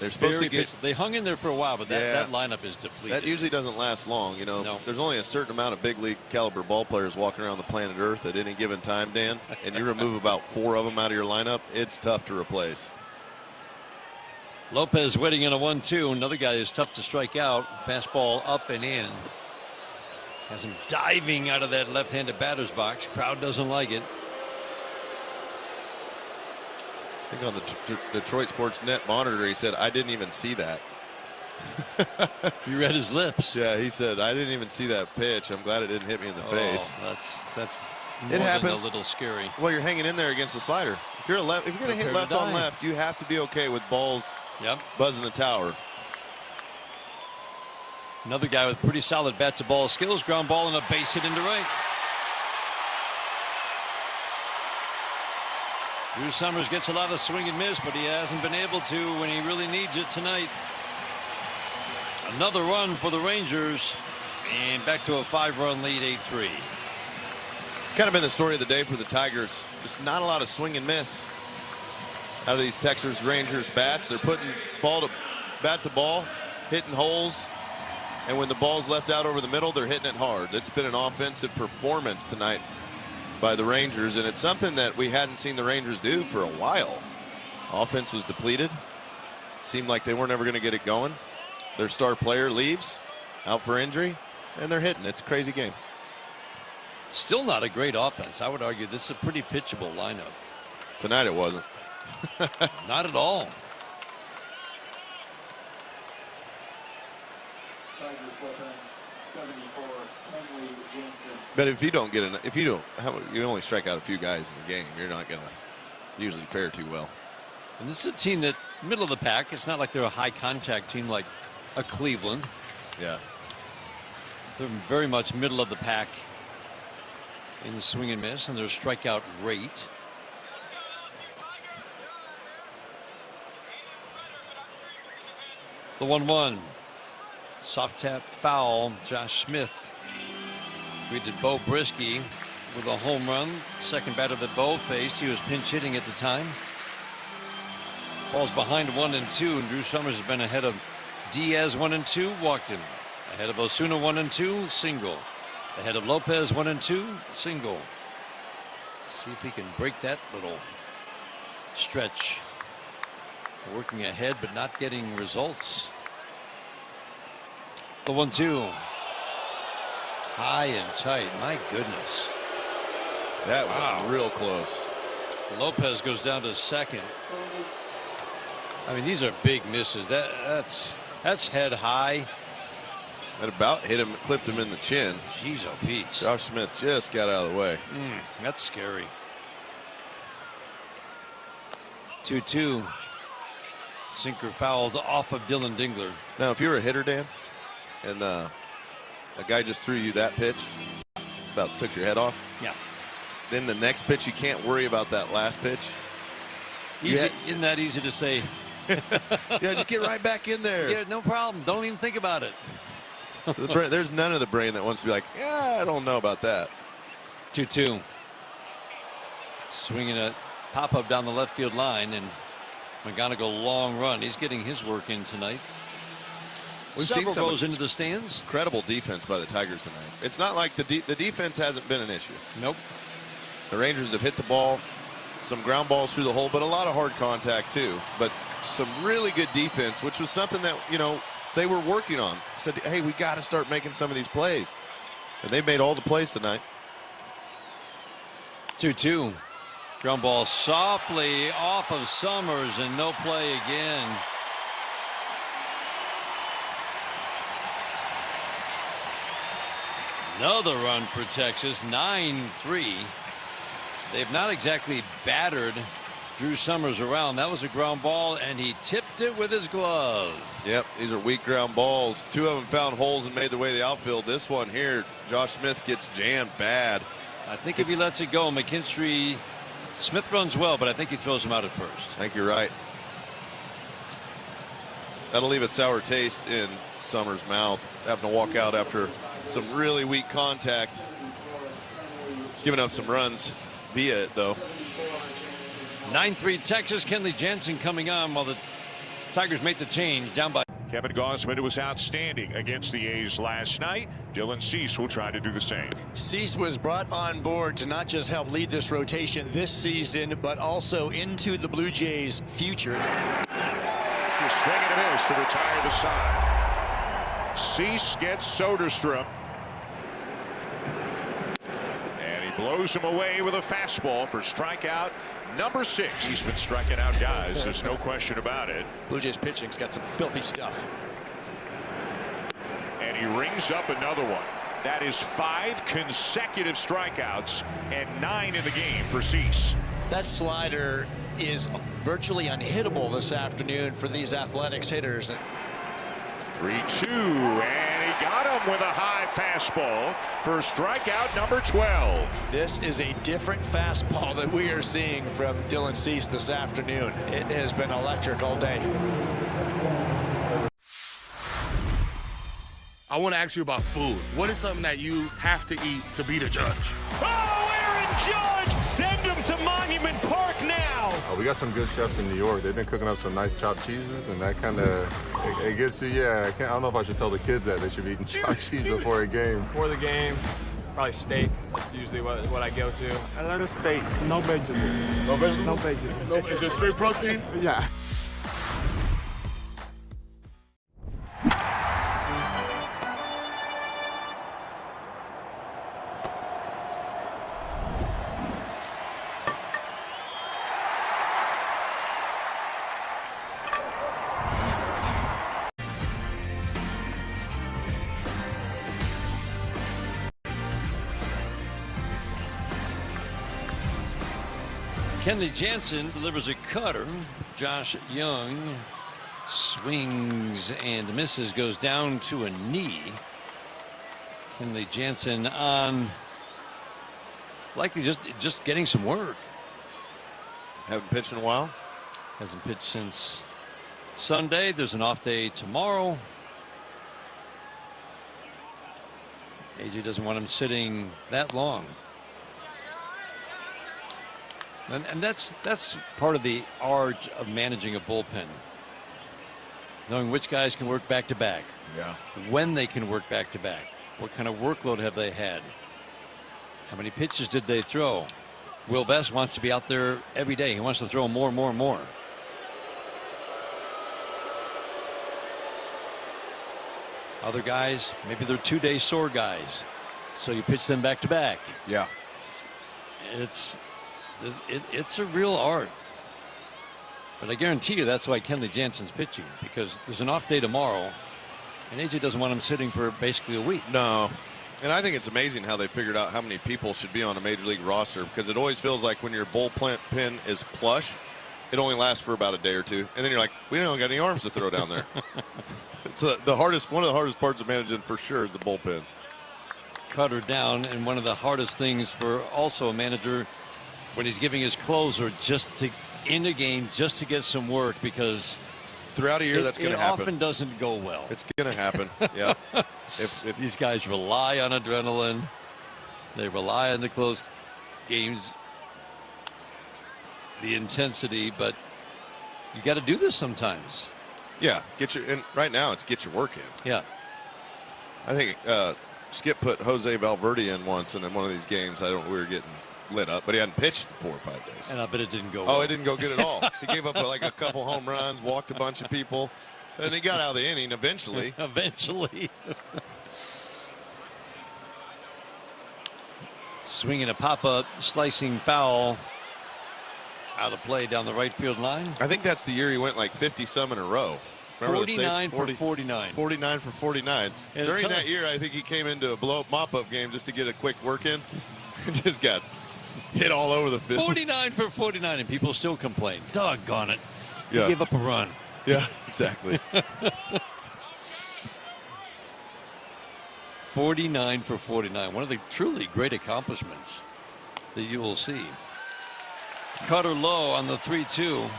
They're supposed to get. They hung in there for a while, but that lineup is depleted. That usually doesn't last long. You know, there's only a certain amount of big league caliber ball players walking around the planet Earth at any given time, Dan. And you remove about 4 of them out of your lineup, it's tough to replace. Lopez waiting in a 1-2. Another guy who's tough to strike out. Fastball up and in. Has him diving out of that left-handed batter's box. Crowd doesn't like it. I think on the Detroit Sports Net monitor, he said, "I didn't even see that." You read his lips. Yeah, he said, "I didn't even see that pitch. I'm glad it didn't hit me in the face." That's more it happens. than a little scary. Well, you're hanging in there against the slider. If you're going to hit left on left, you have to be okay with balls buzzing the tower. Another guy with pretty solid bat to ball skills. Ground ball and a base hit into right. Drew Summers gets a lot of swing and miss, but he hasn't been able to when he really needs it tonight. Another run for the Rangers, and back to a 5-run lead, 8-3. It's kind of been the story of the day for the Tigers. Just not a lot of swing and miss out of these Texas Rangers bats. They're putting bat to ball, hitting holes, and when the ball's left out over the middle, they're hitting it hard. It's been an offensive performance tonight by the Rangers, and it's something that we hadn't seen the Rangers do for a while. Offense was depleted. Seemed like they weren't ever going to get it going. Their star player leaves out for injury, and they're hitting. It's a crazy game. Still not a great offense. I would argue this is a pretty pitchable lineup. Tonight it wasn't. Not at all. But if you don't get you only strike out a few guys in the game, you're not going to usually fare too well. And this is a team that middle of the pack. It's not like they're a high contact team like a Cleveland. Yeah. They're very much middle of the pack in the swing and miss and their strikeout rate. The 1-1. Soft tap foul. Josh Smith greeted Bo Brisky with a home run. Second batter that Bo faced. He was pinch hitting at the time. Falls behind 1-2, and Drew Summers has been ahead of Diaz 1-2, walked him. Ahead of Osuna 1-2, single. Ahead of Lopez 1-2, single. See if he can break that little stretch. Working ahead but not getting results. The 1-2. High and tight. My goodness. That was real close. Lopez goes down to second. I mean, these are big misses. That's head high. That about hit him, clipped him in the chin. Jeez, oh Pete. Josh Smith just got out of the way. That's scary. 2-2. Sinker fouled off of Dylan Dingler. Now, if you're a hitter, Dan, and a guy just threw you that pitch, about took your head off. Yeah. Then the next pitch, you can't worry about that last pitch. Isn't that easy to say? Yeah, just get right back in there. Yeah, no problem. Don't even think about it. There's none of the brain that wants to be like, yeah, I don't know about that. 2-2. Swinging a pop-up down the left field line, and McGonigal long run. He's getting his work in tonight. We've Several seen some goes into the stands. Incredible defense by the Tigers tonight. It's not like the defense hasn't been an issue. Nope. The Rangers have hit the ball, some ground balls through the hole, but a lot of hard contact too. But some really good defense, which was something that, they were working on. Said, hey, we got to start making some of these plays. And they made all the plays tonight. 2-2. Ground ball softly off of Summers, and no play again. Another run for Texas, 9-3. They've not exactly battered Drew Summers around. That was a ground ball, and he tipped it with his glove. Yep, these are weak ground balls. Two of them found holes and made their way to the outfield. This one here, Josh Smith gets jammed bad. I think if he lets it go, McKinstry, Smith runs well, but I think he throws him out at first. I think you're right. That'll leave a sour taste in Summers' mouth, having to walk out after some really weak contact. Giving up some runs via it, though. 9-3 Texas. Kenley Jansen coming on while the Tigers make the change, down by. Kevin Gausman was outstanding against the A's last night. Dylan Cease will try to do the same. Cease was brought on board to not just help lead this rotation this season, but also into the Blue Jays' future. pitch is swing and a miss to retire the side. Cease gets Soderstrom. And he blows him away with a fastball for strikeout number 6. He's been striking out guys. There's no question about it. Blue Jays pitching's got some filthy stuff. And he rings up another one. That is 5 consecutive strikeouts and 9 in the game for Cease. That slider is virtually unhittable this afternoon for these Athletics hitters. 3-2, and he got him with a high fastball for strikeout number 12. This is a different fastball that we are seeing from Dylan Cease this afternoon. It has been electric all day. I want to ask you about food. What is something that you have to eat to be the judge? Oh, Aaron Judge! Send him to Monument Park now! We got some good chefs in New York. They've been cooking up some nice chopped cheeses, and that kind of, it gets you, yeah. I don't know if I should tell the kids that they should be eating chopped cheese before a game. Before the game, probably steak. That's usually what I go to. I like a steak, no vegetables. No vegetables? No vegetables. Is it straight protein? Yeah. Kenley Jansen delivers a cutter. Josh Young swings and misses, goes down to a knee. Kenley Jansen on likely just getting some work. Haven't pitched in a while. Hasn't pitched since Sunday. There's an off day tomorrow. AJ doesn't want him sitting that long. And that's part of the art of managing a bullpen. Knowing which guys can work back to back. Yeah. When they can work back to back. What kind of workload have they had? How many pitches did they throw? Will Vest wants to be out there every day. He wants to throw more. Other guys, maybe they're 2-day sore guys. So you pitch them back to back. Yeah. It's a real art. But I guarantee you that's why Kenley Jansen's pitching, because there's an off day tomorrow and AJ doesn't want him sitting for basically a week. No. And I think it's amazing how they figured out how many people should be on a major league roster, because it always feels like when your bullpen is plush, it only lasts for about a day or two. And then you're like, we don't got any arms to throw down there. It's one of the hardest parts of managing for sure is the bullpen. Cutter down, and one of the hardest things for also a manager when he's giving his closer just to end a game, just to get some work, because throughout a year that's going to happen. It often doesn't go well. It's going to happen. Yeah. If these guys rely on adrenaline, they rely on the close games, the intensity, but you got to do this sometimes. Yeah, and right now it's get your work in. Yeah. I think Skip put Jose Valverde in once, and in one of these games, we were getting lit up, but he hadn't pitched in 4 or 5 days. And I bet it didn't go well. Oh, it didn't go good at all. He gave up like a couple home runs, walked a bunch of people, and he got out of the inning eventually. Swinging a pop-up, slicing foul. Out of play down the right field line. I think that's the year he went like 50-some in a row. Remember 49 for 49. 49 for 49. And during that year, I think he came into a blow-up mop-up game just to get a quick work in. Just got hit all over the field. 49 for 49, and people still complain. Doggone it. He gave up a run. Yeah, exactly. 49 for 49. One of the truly great accomplishments that you will see. Cutter low on the 3-2.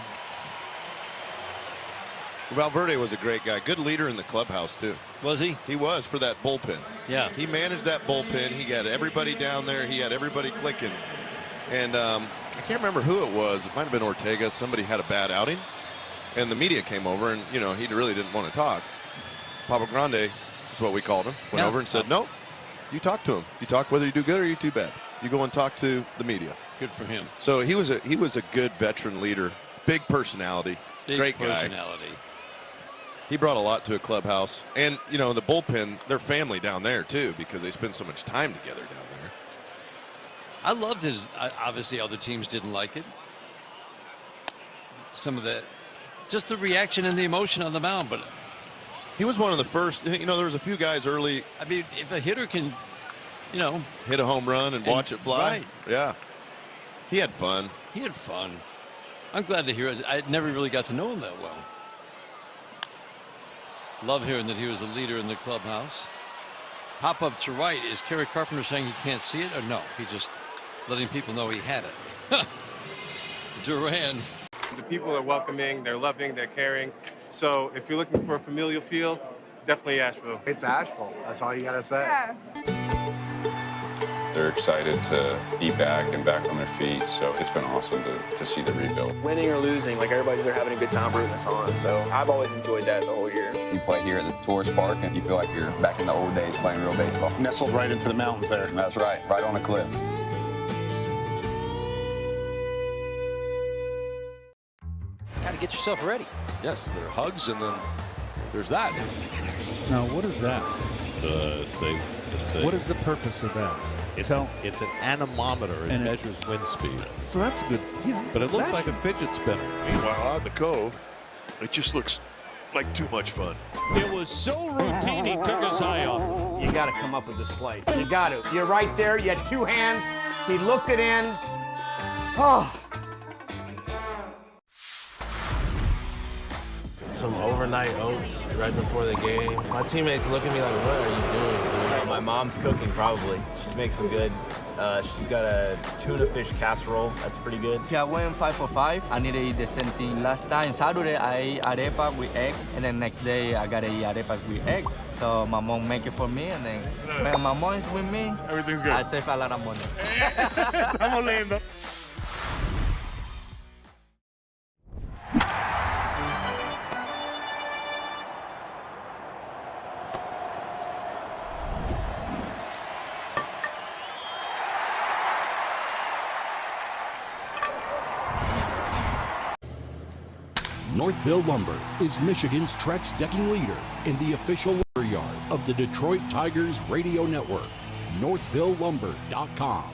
Valverde was a great guy. Good leader in the clubhouse, too. Was he? He was for that bullpen. Yeah. He managed that bullpen. He got everybody down there. He had everybody clicking. And I can't remember who it was. It might have been Ortega. Somebody had a bad outing. And the media came over, and, he really didn't want to talk. Papa Grande is what we called him. Went over and said, no, you talk to him. You talk whether you do good or you do bad. You go and talk to the media. Good for him. So he was a good veteran leader. Big personality. Big great personality. guy. He brought a lot to a clubhouse. And, you know, the bullpen, their family down there, too, because they spend so much time together down there. I loved his, obviously other teams didn't like it. Some of the, just the reaction and the emotion on the mound, but he was one of the first, you know, there was a few guys early. I mean, if a hitter can, you know, hit a home run and watch it fly. Right. Yeah. He had fun. He had fun. I'm glad to hear it. I never really got to know him that well. Love hearing that he was a leader in the clubhouse. Pop up to right. Is Kerry Carpenter saying he can't see it, or no? He just letting people know he had it. Duran. The people are welcoming, they're loving, they're caring. So if you're looking for a familial feel, definitely Asheville. It's Asheville. That's all you got to say. Yeah. They're excited to be back and back on their feet, so it's been awesome to see the rebuild. Winning or losing, like everybody's there having a good time rooting us on, so I've always enjoyed that the whole year. You play here at the tourist park and you feel like you're back in the old days playing real baseball. Nestled right into the mountains there. That's right, right on a cliff. Got to get yourself ready. Yes, there are hugs, and then there's that. Now, what is that? What is the purpose of that? It's an anemometer. It measures wind speed. So that's a good, you know. But it looks like a fidget spinner. Meanwhile, on the Cove, it just looks like too much fun. It was so routine, he took his eye off. You got to come up with this play. You got to. You're right there. You had two hands. He looked it in. Oh. Some overnight oats right before the game. My teammates look at me like, what are you doing, dude? My mom's cooking, probably. She makes some good. She's got a tuna fish casserole. That's pretty good. Okay, I went 5 for 5. I need to eat the same thing. Last time, Saturday, I ate arepa with eggs, and then next day, I gotta eat arepa with eggs. So my mom make it for me, and then when my mom is with me, everything's good. I save a lot of money. Estamos leyendo. Northville Lumber is Michigan's Trex decking leader in the official lumber yard of the Detroit Tigers radio network. NorthvilleLumber.com.